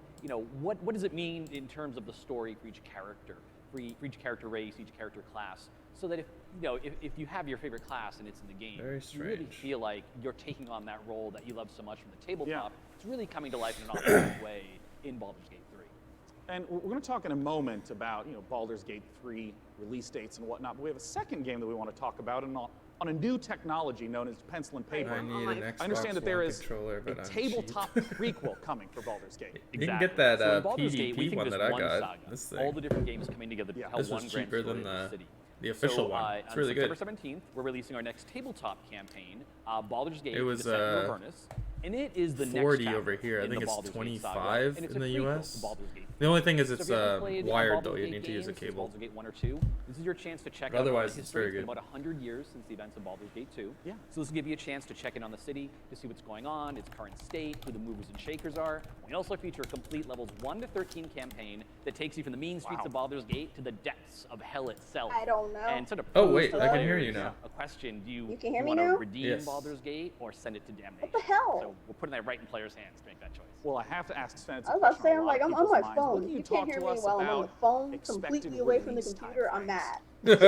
S21: what does it mean in terms of the story for each character, for each character race, each character class, so that if you have your favorite class and it's in the game, you really feel like you're taking on that role that you love so much from the tabletop. It's really coming to life in an authentic way in Baldur's Gate 3.
S4: And we're going to talk in a moment about Baldur's Gate 3 release dates and whatnot, but we have a second game that we want to talk about on a new technology known as pencil and paper.
S2: I
S4: understand that there is a tabletop prequel coming for Baldur's Gate.
S2: You can get that
S21: So in Baldur's Gate, we
S2: PDP
S21: think
S2: one
S21: of
S2: that
S21: this
S2: I
S21: one
S2: got.
S21: saga,
S2: This thing.
S21: all the different games coming together to tell
S2: This
S21: one
S2: was
S21: grand
S2: cheaper
S21: story
S2: than
S21: of the city.
S2: the official one. It's really
S21: on
S2: good.
S21: September 17th, we're releasing our next tabletop campaign, Baldur's Gate,
S2: It was
S21: Descent of Avernus. And it is the
S2: 40
S21: next
S2: over here. I think it's
S21: Baldur's Gate saga,
S2: 25
S21: and it's
S2: in
S21: a
S2: the
S21: prequel
S2: US.
S21: to Baldur's Gate.
S2: The only thing is
S21: So
S2: it's
S21: if you haven't played
S2: wired
S21: Baldur's
S2: though. You
S21: Gate
S2: need to use a
S21: games since
S2: cable.
S21: Baldur's Gate 1 or 2. This is your chance to check
S2: But
S21: out
S2: otherwise,
S21: the
S2: it's
S21: history.
S2: very
S21: It's been
S2: good.
S21: about 100 years since the events of Baldur's Gate 2.
S4: Yeah.
S21: So this will give you a chance to check in on the city, to see what's going on, its current state, who the movers and shakers are. We also feature a complete levels 1 to 13 campaign that takes you from the mean streets of Baldur's Gate to the depths of hell itself.
S9: I don't know.
S21: And sort of
S2: Oh,
S21: pose
S2: wait,
S21: to
S2: I can
S21: players
S2: hear you now.
S21: A question: Do you,
S9: can hear me
S21: want to
S9: now?
S21: redeem
S2: Yes.
S21: Baldur's Gate or send it to damnation?
S9: What the hell?
S21: So we're putting that right in players' hands to make that choice.
S4: Well, I have to ask Sven.
S9: I was about to say, I'm like, I'm on my
S4: What
S9: phone.
S4: can
S9: You
S4: you
S9: can't
S4: talk
S9: hear
S4: to
S9: me
S4: us
S9: while I'm on the
S4: about
S9: phone,
S4: expected
S9: completely away from the
S4: release
S9: computer. I'm mad.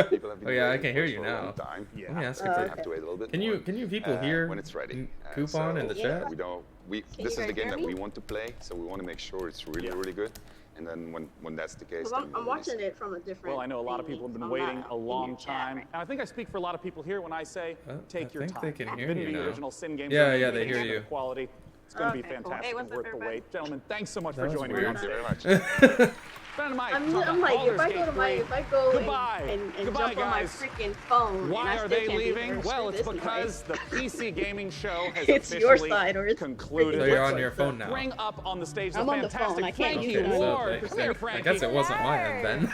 S16: People have been
S2: Oh yeah, I
S16: waiting
S2: can hear
S16: for
S2: you
S16: a
S2: now.
S16: long time.
S2: Let me ask
S16: So
S2: you.
S16: we have to wait a little bit.
S2: Can you people hear
S16: when it's ready?
S2: Coupon in the chat?
S16: We don't. This is the game that we want to play, so we want to make sure it's really good. And then when that's the case, then
S9: I'm watching it from a different.
S4: Well, I know a lot of people have been waiting a long time. And I think I speak for a lot of people here when I say, take your
S2: think
S4: time.
S2: they can hear
S4: Been
S2: you
S4: the
S2: now.
S4: original Sin games.
S2: Yeah,
S4: are
S2: yeah,
S4: amazing
S2: they hear
S4: in
S2: you.
S4: Quality. It's going to be
S9: Okay, cool.
S4: fantastic
S9: Hey,
S4: and
S9: what's up,
S4: worth the
S9: everybody?
S4: wait. Gentlemen, thanks so much
S2: That
S4: for
S2: was
S4: joining
S2: weird.
S4: us.
S16: Thank you very much.
S4: Ben and Mike,
S9: I'm
S4: talk about
S9: like, if
S4: Baldur's
S9: I go
S4: Gate
S9: to my,
S4: 3.
S9: if I go
S4: Goodbye.
S9: and
S4: Goodbye,
S9: jump on my
S4: guys.
S9: freaking phone,
S4: Why
S9: and I
S4: are
S9: still
S4: they
S9: can't be
S4: leaving?
S9: there,
S4: Well,
S9: screw
S4: it's
S9: this
S4: because the PC gaming show has
S9: It's
S4: officially
S9: your side, or it's
S4: concluded.
S2: So you're on
S4: Let's
S2: your phone now.
S4: Bring up on the stage the
S9: I'm on the
S4: fantastic
S9: phone. I can't
S4: Frankie
S9: use it.
S4: Ward.
S2: So
S4: Come here,
S2: I
S4: Frankie.
S2: guess it wasn't my end then.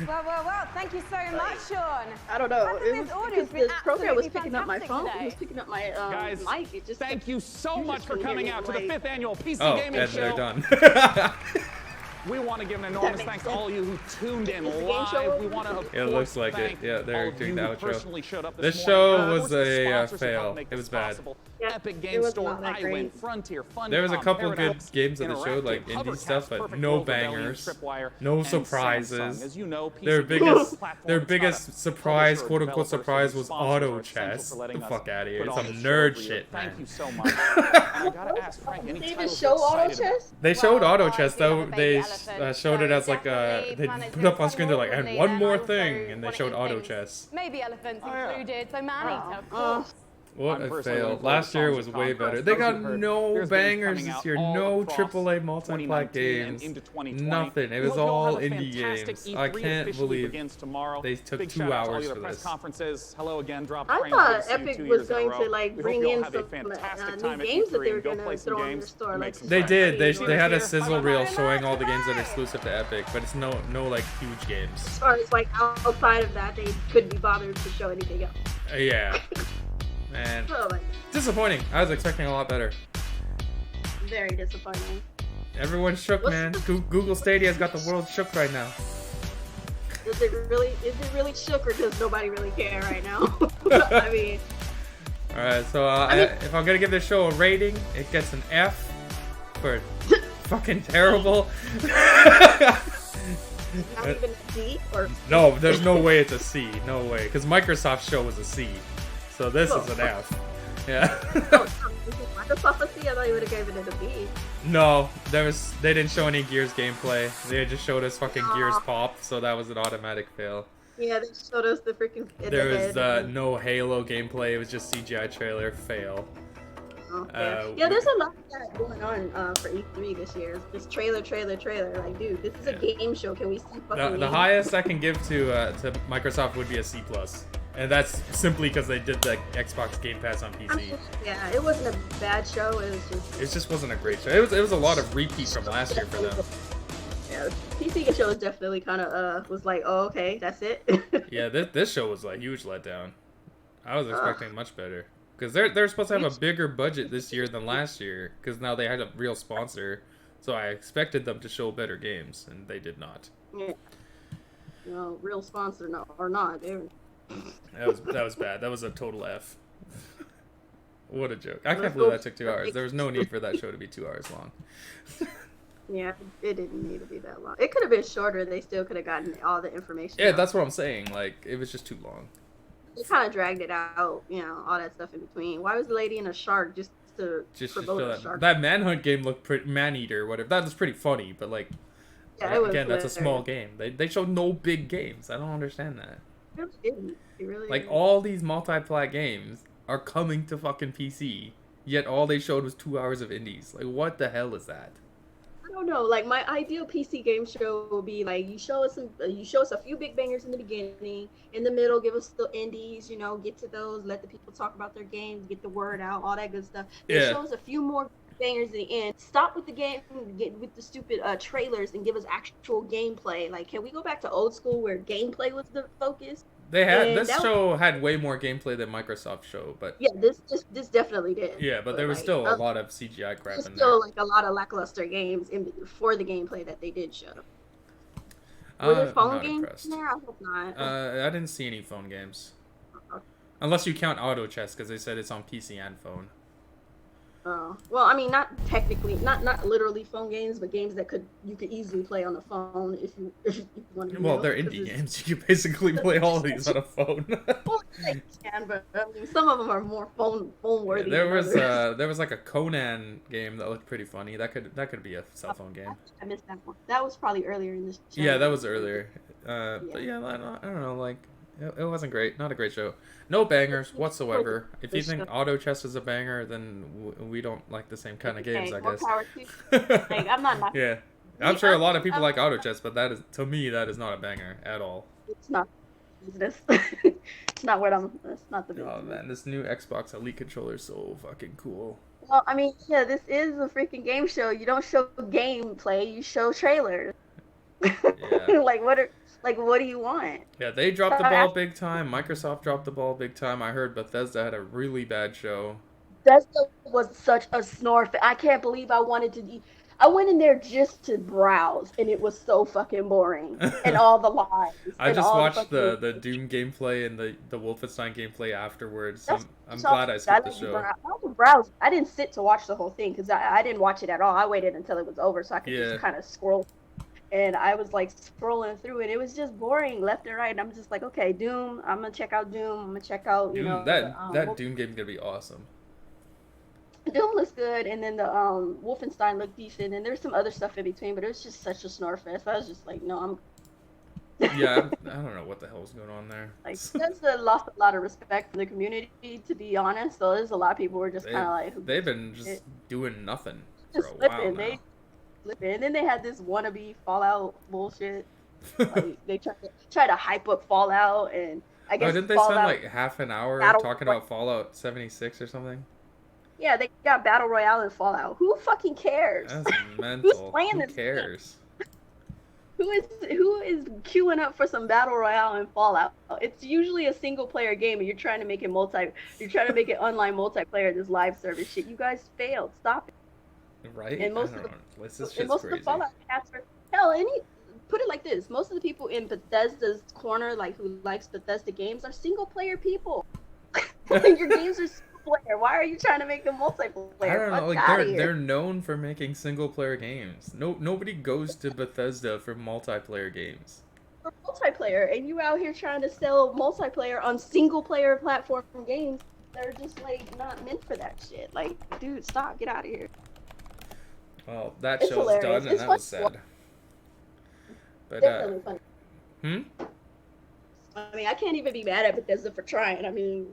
S5: Well, thank you so much, Sean.
S9: I don't know.
S5: How
S9: It
S5: come
S9: was
S5: this audio
S9: because
S5: has been
S9: this program was
S5: absolutely
S9: picking up my
S5: fantastic
S9: phone.
S5: today?
S9: It was picking up my
S4: Guys,
S9: mic. It just
S4: thank you so much for
S9: couldn't hear
S4: coming
S9: me,
S4: out to the
S9: like-
S4: 5th annual PC
S2: Oh,
S4: Gaming
S2: and
S4: Show.
S2: they're done.
S4: We want to give an enormous
S9: makes
S4: thanks to
S9: sense.
S4: all you who tuned in
S9: Is the game show
S4: live.
S9: over?
S4: We want to, of
S2: It
S4: course,
S2: looks like it.
S4: thank
S2: Yeah, they're
S4: all of
S2: doing
S4: you
S2: the
S4: who
S2: outro.
S4: personally showed up
S2: This
S4: this
S2: show
S4: morning. And, of
S2: was
S4: course, the
S2: a
S4: sponsors who helped
S2: fail.
S4: make
S2: It
S4: this
S2: was bad.
S4: possible.
S9: Yeah,
S4: Epic
S9: it
S4: Game
S9: was
S4: Store,
S9: not that
S4: iWin,
S9: great.
S4: Frontier, Funcom,
S2: There was a couple good
S4: Paradox,
S2: games that they showed, like
S4: Interactive,
S2: indie stuff, but
S4: Perfect
S2: no
S4: World, Rebellion,
S2: bangers,
S4: Tripwire,
S2: no
S4: and
S2: surprises.
S4: Samsung. As you know, PC
S2: Their
S4: Gaming
S2: biggest,
S4: is a platform.
S2: their
S4: It's not
S2: biggest
S4: a
S2: surprise,
S4: publisher or
S2: quote unquote
S4: developer, so
S2: surprise,
S4: the
S2: was
S4: sponsors
S2: auto
S4: are essential
S2: chess.
S4: for letting
S2: The
S4: us
S2: fuck out of here!
S4: put
S2: It's
S4: on
S2: some
S4: this show
S2: nerd
S4: every year.
S2: shit,
S4: Thank
S2: man.
S4: you so much. And I gotta ask Frank, any
S9: They
S4: titles
S9: just
S4: you're
S9: show auto
S4: excited about?
S9: chess.
S2: They showed
S5: Well,
S2: auto
S5: I
S2: chess
S5: did
S2: though.
S5: have a
S2: They
S5: baby elephant,
S2: showed it
S5: so
S2: as like
S5: definitely
S2: they
S5: planets
S2: put up
S5: doing
S2: on screen. They're like, and
S5: probably,
S2: one
S5: and
S2: more
S5: also
S2: thing, and they
S5: wanna
S2: showed
S5: eat
S2: auto
S5: things.
S2: chess.
S5: Maybe elephants
S4: yeah.
S5: included, so man-eater, of course.
S2: What
S4: I'm
S2: a
S4: personally
S2: fail.
S4: looking forward
S2: Last
S4: to
S2: year
S4: Songs
S2: was
S4: of
S2: way
S4: Conquest.
S2: better. They
S4: Those
S2: got
S4: who've heard,
S2: no
S4: there's games
S2: bangers
S4: coming
S2: this
S4: out
S2: year.
S4: all
S2: No
S4: across
S2: AAA multi-plat
S4: 2019 and
S2: games.
S4: into 2020.
S2: Nothing. It
S4: We
S2: was
S4: hope you all
S2: all
S4: have a
S2: indie
S4: fantastic
S2: games.
S4: E3
S2: I can't
S4: officially
S2: believe
S4: begins tomorrow.
S2: they took
S4: Big
S2: 2
S4: shout out to all
S2: hours
S4: you
S2: for
S4: at press
S2: this.
S4: conferences. Hello again, Drop
S9: I
S4: Train.
S9: thought
S4: Good to see you
S9: Epic
S4: 2
S9: was
S4: years in a
S9: going
S4: row.
S9: to like
S4: We hope
S9: bring
S4: you all
S9: in
S4: have a
S9: some
S4: fantastic
S9: new
S4: time at
S9: games that
S4: E3
S9: they were
S4: and go
S9: going
S4: play
S9: to
S4: some
S9: throw in their
S4: games
S9: store.
S4: and
S9: Like
S4: make some
S2: They
S4: friends.
S2: did. They
S4: See you
S2: had a
S4: here.
S2: sizzle
S4: Bye-bye.
S2: reel showing all the games that are exclusive to Epic, but it's no like huge games.
S9: as far as like outside of that, they couldn't be bothered to show anything else.
S2: Yeah. Man.
S9: Oh my,
S2: Disappointing. I was expecting a lot better.
S9: very disappointing.
S2: Everyone's shook, man. Google Stadia's got the world shook right now.
S9: Is it really shook, or does nobody really care right now? I mean,
S2: Alright, so if I'm gonna give this show a rating, it gets an F for fucking terrible.
S9: not even a D or
S2: No, there's no way it's a C. No way. Because Microsoft's show was a C. So this is an F. Yeah.
S9: Microsoft a C. I thought you would have given it a B.
S2: No, they didn't show any Gears gameplay. They just showed us fucking Gears pop, so that was an automatic fail.
S9: Yeah, they showed us the freaking.
S2: There was no Halo gameplay. It was just CGI trailer. Fail.
S9: Yeah, there's a lot of that going on for E3 this year. Just trailer. Like, dude, this is a game show. Can we see fucking
S2: The
S9: games?
S2: highest I can give to Microsoft would be a C+. And that's simply because they did the Xbox Game Pass on PC.
S9: I mean, yeah, it wasn't a bad show.
S2: It just wasn't a great show. It was a lot of repeats from last year for them.
S9: Yeah, PC show was definitely kind of was like, oh, okay, that's it.
S2: Yeah, this show was a huge letdown. I was expecting much better because they're supposed to have a bigger budget this year than last year because now they had a real sponsor. So I expected them to show better games, and they did not.
S9: Yeah. Real sponsor or not.
S2: That was bad. That was a total F. What a joke. I can't believe that took 2 hours. There was no need for that show to be 2 hours long.
S9: Yeah, it didn't need to be that long. It could have been shorter. They still could have gotten all the information.
S2: Yeah,
S9: out.
S2: that's what I'm saying. Like, it was just too long.
S9: They kind of dragged it out, all that stuff in between. Why was the lady in a shark just to promote a shark?
S2: That Manhunt game looked pretty, Maneater, whatever. That was pretty funny, but like,
S9: Yeah, it was
S2: again, that's a small
S9: hilarious.
S2: game. They showed no big games. I don't understand that.
S9: It really didn't. It really
S2: Like,
S9: didn't.
S2: all these multi-plat games are coming to fucking PC, yet all they showed was 2 hours of indies. Like, what the hell is that?
S9: I don't know. Like my ideal PC game show will be like you show us a few big bangers in the beginning, in the middle, give us the indies, you know, get to those, let the people talk about their games, get the word out, all that good stuff. Then
S2: Yeah.
S9: show us a few more bangers in the end. Stop with the game, get with the stupid trailers, and give us actual gameplay. Like, can we go back to old school where gameplay was the focus?
S2: They had
S9: And
S2: this
S9: that
S2: show had way more gameplay than Microsoft show, but
S9: yeah, this definitely did.
S2: yeah, but there was
S9: like,
S2: still a lot of CGI crap
S9: there's
S2: in there.
S9: still like a lot of lackluster games for the gameplay that they did show. Were there phone
S2: not
S9: games
S2: impressed.
S9: in there? I hope not.
S2: I didn't see any phone games, unless you count Auto Chess because they said it's on PC and phone.
S9: Oh, well, I mean, not technically, not literally phone games, but games that you could easily play on the phone if you want to.
S2: Well, they're indie games. You can basically play all of these on a phone.
S9: Well, they can, but I mean, some of them are more phone worthy.
S2: There was like a Conan game that looked pretty funny. That could be a cell phone game.
S9: I missed that one. That was probably earlier in this show.
S2: Yeah, that was earlier. But yeah, I don't know. Like, it wasn't great. Not a great show. No bangers whatsoever. If you think Auto Chess is a banger, then we don't like the same kind of games, I guess.
S9: Like, I'm not.
S2: Yeah, I'm sure a lot of people like Auto Chess, but that is not a banger at all.
S9: It's not business. It's not what I'm. That's not the business.
S2: Oh man, this new Xbox Elite controller is so fucking cool.
S9: Well, I mean, yeah, this is a freaking game show. You don't show gameplay. You show trailers.
S2: Yeah.
S9: What do you want?
S2: Yeah, they dropped the ball big time. Microsoft dropped the ball big time. I heard Bethesda had a really bad show.
S9: Bethesda was such a snore. I can't believe I wanted to. I went in there just to browse, and it was so fucking boring. And all the lies.
S2: I just watched the Doom gameplay and the Wolfenstein gameplay afterwards. I'm glad I skipped the show.
S9: I didn't sit to watch the whole thing because I didn't watch it at all. I waited until it was over so I could just kind of scroll. And I was like scrolling through it. It was just boring left and right. And I'm just like, okay, Doom. I'm gonna check out Doom. I'm gonna check out
S2: Doom, that Doom game's gonna be awesome.
S9: Doom looks good, and then the Wolfenstein looked decent, and there's some other stuff in between. But it was just such a snore fest. I was just like, no, I'm.
S2: Yeah, I don't know what the hell's going on there.
S9: Like, that's lost a lot of respect from the community, to be honest. So there's a lot of people who are just kind of like.
S2: They've been just doing nothing for a while now.
S9: And then they had this wannabe Fallout bullshit. Like, they try to hype up Fallout, and I guess.
S2: Didn't they spend like half an hour talking about Fallout 76 or something?
S9: Yeah, they got Battle Royale in Fallout. Who fucking cares?
S2: That's mental.
S9: Who's playing this?
S2: Who cares?
S9: Who is queuing up for some Battle Royale in Fallout? It's usually a single player game, and you're trying to make it online multiplayer. This live service shit. You guys failed. Stop it.
S2: Right?
S9: And most
S2: of
S9: the Fallout cats are put it like this: most of the people in Bethesda's corner, like who likes Bethesda games, are single player people. Your games are single player. Why are you trying to make them multiplayer?
S2: I don't know. Like they're known for making single player games. Nobody goes to Bethesda for multiplayer games.
S9: For multiplayer, and you out here trying to sell multiplayer on single player platform games that are just like not meant for that shit. Like, dude, stop, get out of here.
S2: Well, that show's done, and that was sad. But,
S9: definitely funny. I mean, I can't even be mad at Bethesda for trying. I mean.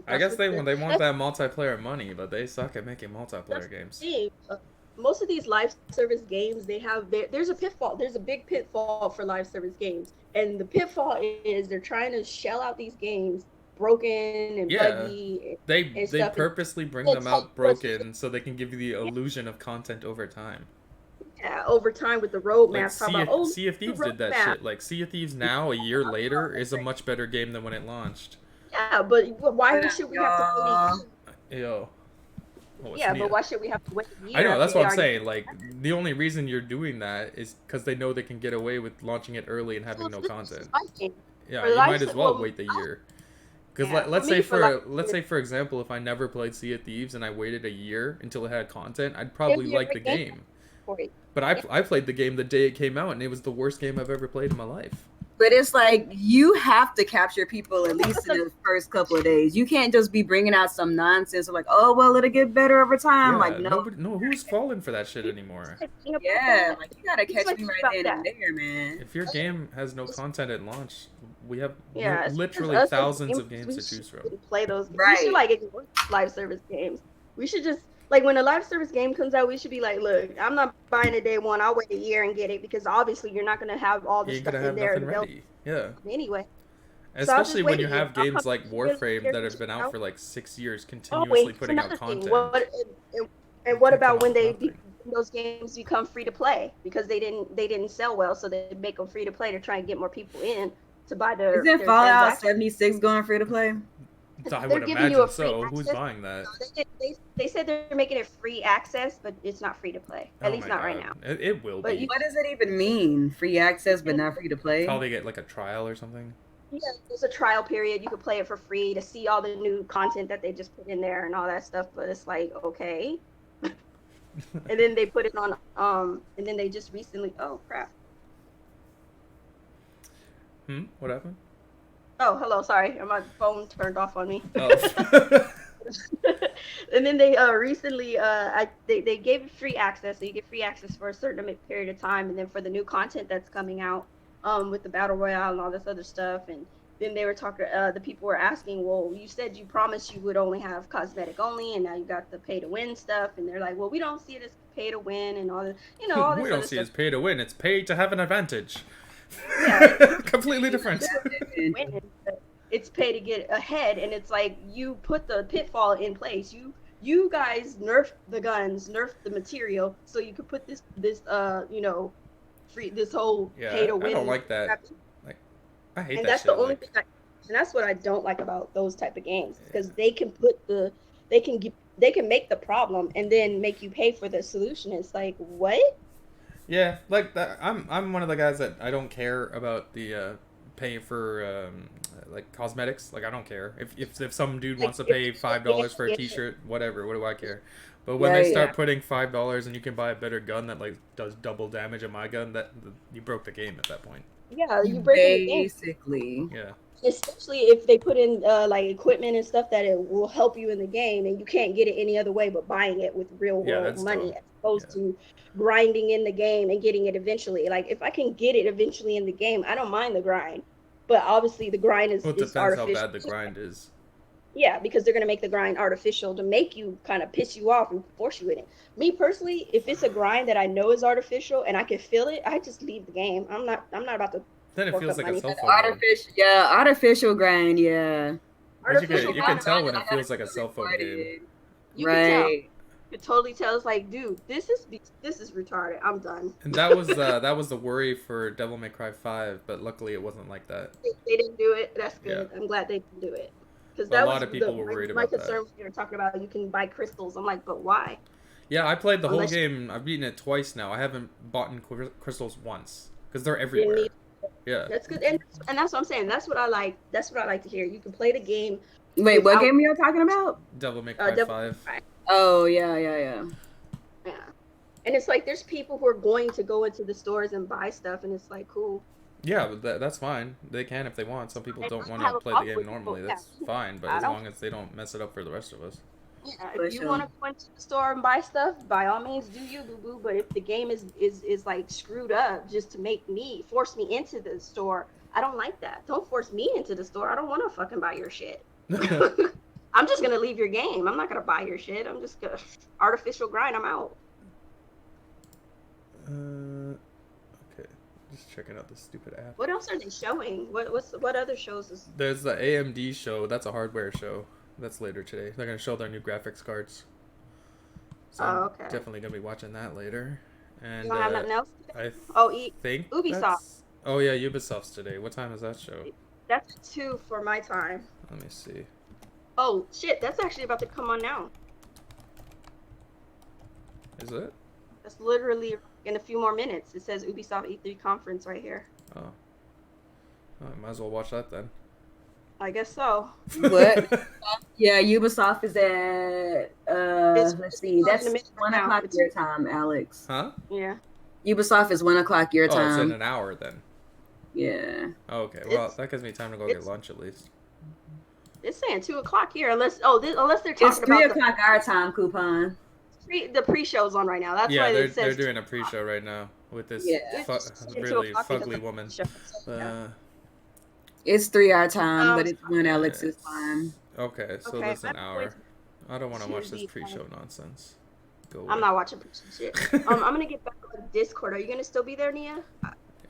S2: I guess they want that multiplayer money, but they suck at making multiplayer games.
S9: Most of these live service games, there's a pitfall. There's a big pitfall for live service games, and the pitfall is they're trying to shell out these games. Broken and buggy.
S2: They purposely bring them out broken so they can give you the illusion of content over time.
S9: Yeah, over time with the roadmap.
S2: Like Sea of Thieves did that shit. Like Sea of Thieves now, a year later, is a much better game than when it launched.
S9: Yeah, but why should we have to wait?
S2: Yo.
S9: But why should we have to wait a year?
S2: I know, that's what I'm saying. Like, the only reason you're doing that is because they know they can get away with launching it early and having no content. Yeah, you might as well wait the year. Because let's say for example, if I never played Sea of Thieves and I waited a year until it had content, I'd probably like the game. But I played the game the day it came out, and it was the worst game I've ever played in my life.
S8: But it's like you have to capture people at least in the first couple of days. You can't just be bringing out some nonsense like, oh well, it'll get better over time.
S2: Yeah,
S8: like no,
S2: who's falling for that shit anymore?
S8: Yeah, like you gotta catch me right then and there, man.
S2: If your game has no content at launch, we have
S9: Yeah,
S2: literally
S9: us as
S2: thousands
S9: gamers,
S2: of games
S9: we
S2: to choose from.
S9: Play those.
S8: Right.
S9: We should like ignore live service games. We should just Like when a live service game comes out, we should be like, look, I'm not buying it day one. I'll wait a year and get it because obviously you're not gonna have all the
S2: You ain't
S9: stuff
S2: gonna
S9: in
S2: have
S9: there
S2: nothing ready. Yeah.
S9: anyway.
S2: Especially when you have
S9: I'll
S2: games
S9: come
S2: like Warframe that have been out
S9: out.
S2: for like 6 years,
S9: Oh,
S2: continuously
S9: wait,
S2: putting out
S9: another thing.
S2: content.
S9: And what
S2: can't come
S9: about
S2: out
S9: when
S2: with nothing.
S9: those games become free to play because they didn't sell well, so they make them free to play to try and get more people in to buy their
S8: Isn't
S9: their
S8: Fallout
S9: transaction.
S8: 76 going free to play?
S2: I
S9: They're
S2: would
S9: giving you
S2: imagine
S9: a free
S2: so. Who's
S9: access.
S2: buying that?
S9: They said they're making it free access, but it's not free to play. At
S2: Oh
S9: least
S2: my
S9: not
S2: god.
S9: right now.
S2: It will
S9: But
S2: be.
S8: What does it even mean? Free access but not free to play?
S2: Probably get like a trial or something.
S9: Yeah, there's a trial period. You could play it for free to see all the new content that they just put in there and all that stuff. But it's like, okay. And then they put it on, and then they just recently, oh crap.
S2: What happened?
S9: Oh, hello, sorry. My phone turned off on me.
S2: Oh.
S9: And then they recently, they gave free access. So you get free access for a certain period of time. And then for the new content that's coming out, with the Battle Royale and all this other stuff. And then they were talking, the people were asking, well, you said you promised you would only have cosmetic only, and now you got the pay to win stuff. And they're like, well, we don't see it as pay to win and all this, you know, all this
S2: We
S9: other
S2: don't see
S9: stuff.
S2: it as pay to win. It's pay to have an advantage.
S9: Yeah,
S2: Completely different.
S9: It's pay to get ahead, and it's like you put the pitfall in place. You guys nerfed the guns, nerfed the material, so you could put this you know, free this whole pay to win.
S2: I don't like that. Like, I hate
S9: And
S2: that
S9: that's
S2: shit.
S9: the only thing. And that's what I don't like about those type of games, because they can they can make the problem and then make you pay for the solution. It's like, what?
S2: Yeah, like that. I'm one of the guys that I don't care about the pay for like cosmetics. Like I don't care if some dude wants to pay $5 for a T-shirt, whatever. What do I care? But when they start putting $5 and you can buy a better gun that like does double damage of my gun, you broke the game at that point.
S9: Yeah, you break the game.
S8: Basically.
S2: Yeah.
S9: Especially if they put in like equipment and stuff that it will help you in the game, and you can't get it any other way but buying it with real world money, as opposed to grinding in the game and getting it eventually. Like if I can get it eventually in the game, I don't mind the grind, but obviously the grind is
S2: depends
S9: artificial.
S2: how bad the grind is.
S9: Yeah, because they're gonna make the grind artificial to make you kind of piss you off and force you in it. Me personally, if it's a grind that I know is artificial and I can feel it, I just leave the game. I'm not about to.
S2: Then it feels like a cell phone.
S8: Artificial grind, yeah.
S2: You can tell when it feels like a cell phone game.
S9: You can tell. You can totally tell. It's like, dude, this is retarded. I'm done.
S2: And that was the worry for Devil May Cry 5, but luckily it wasn't like that.
S9: They didn't do it. That's good. Yeah. I'm glad they didn't do it. Because that
S2: a lot of people were worried about that.
S9: My concern when you were talking about you can buy crystals. I'm like, but why?
S2: Yeah, I played the whole game. I've beaten it twice now. I haven't bought crystals once because they're everywhere. Yeah,
S9: that's good, and that's what I'm saying. That's what I like. That's what I like to hear. You can play the game.
S8: Wait, what game are you talking about?
S2: Devil May Cry 5.
S8: Oh yeah.
S9: Yeah, and it's like there's people who are going to go into the stores and buy stuff, and it's like cool.
S2: Yeah, but that's fine. They can if they want. Some people don't want to play the game normally. That's fine, but as long as they don't mess it up for the rest of us.
S9: Yeah, if you want to go into the store and buy stuff, by all means do you, boo boo. But if the game is like screwed up just to force me into the store, I don't like that. Don't force me into the store. I don't want to fucking buy your shit. I'm just gonna leave your game. I'm not gonna buy your shit. I'm just gonna artificial grind. I'm out.
S2: Okay, just checking out this stupid app.
S9: What else are they showing? What other shows is?
S2: There's the AMD show. That's a hardware show. That's later today. They're gonna show their new graphics cards. So I'm definitely gonna be watching that later. And
S9: you don't have nothing else?
S2: I think
S9: Ubisoft.
S2: Oh yeah, Ubisoft's today. What time is that show?
S9: That's 2 for my time.
S2: Let me see.
S9: Oh shit, that's actually about to come on now.
S2: Is it?
S9: That's literally in a few more minutes. It says Ubisoft E3 conference right here.
S2: Oh. I might as well watch that then.
S9: I guess so.
S8: What? Yeah, Ubisoft is at let's see, that's 1 o'clock your time, Alex.
S2: Huh?
S9: Yeah.
S8: Ubisoft is 1 o'clock your time.
S2: Oh, it's in an hour then.
S8: Yeah.
S2: Oh, okay. Well, that gives me time to go get lunch at least.
S9: It's saying 2 o'clock here, unless they're talking about.
S8: It's 3 o'clock our time, Coupon.
S9: The pre-show's on right now. That's why it says
S2: they're doing a pre-show right now with this really fugly woman.
S8: It's 3 our time, but it's 1 Alex's time.
S2: Okay, so that's an hour. I don't want to watch this
S9: Tuesday.
S2: pre-show nonsense. Go away.
S9: I'm not watching shit. I'm gonna get back on Discord. Are you gonna still be there, Nia?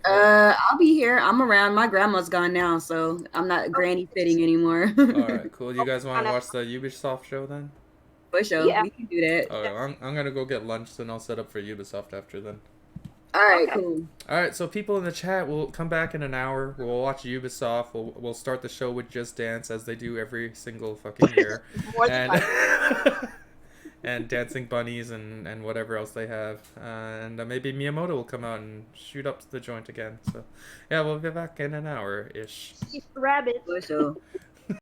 S8: I'll be here. I'm around. My grandma's gone now, so I'm not granny fitting anymore.
S2: All right, cool. You guys want to watch the Ubisoft show then?
S8: For sure, we can do that.
S2: Oh, I'm gonna go get lunch, then I'll set up for Ubisoft after then.
S8: All right, cool.
S2: All right, so people in the chat will come back in an hour. We'll watch Ubisoft. We'll start the show with Just Dance as they do every single fucking year, and dancing bunnies and whatever else they have. And maybe Miyamoto will come out and shoot up the joint again. So yeah, we'll be back in an hour ish.
S9: Rabbit.
S8: For sure.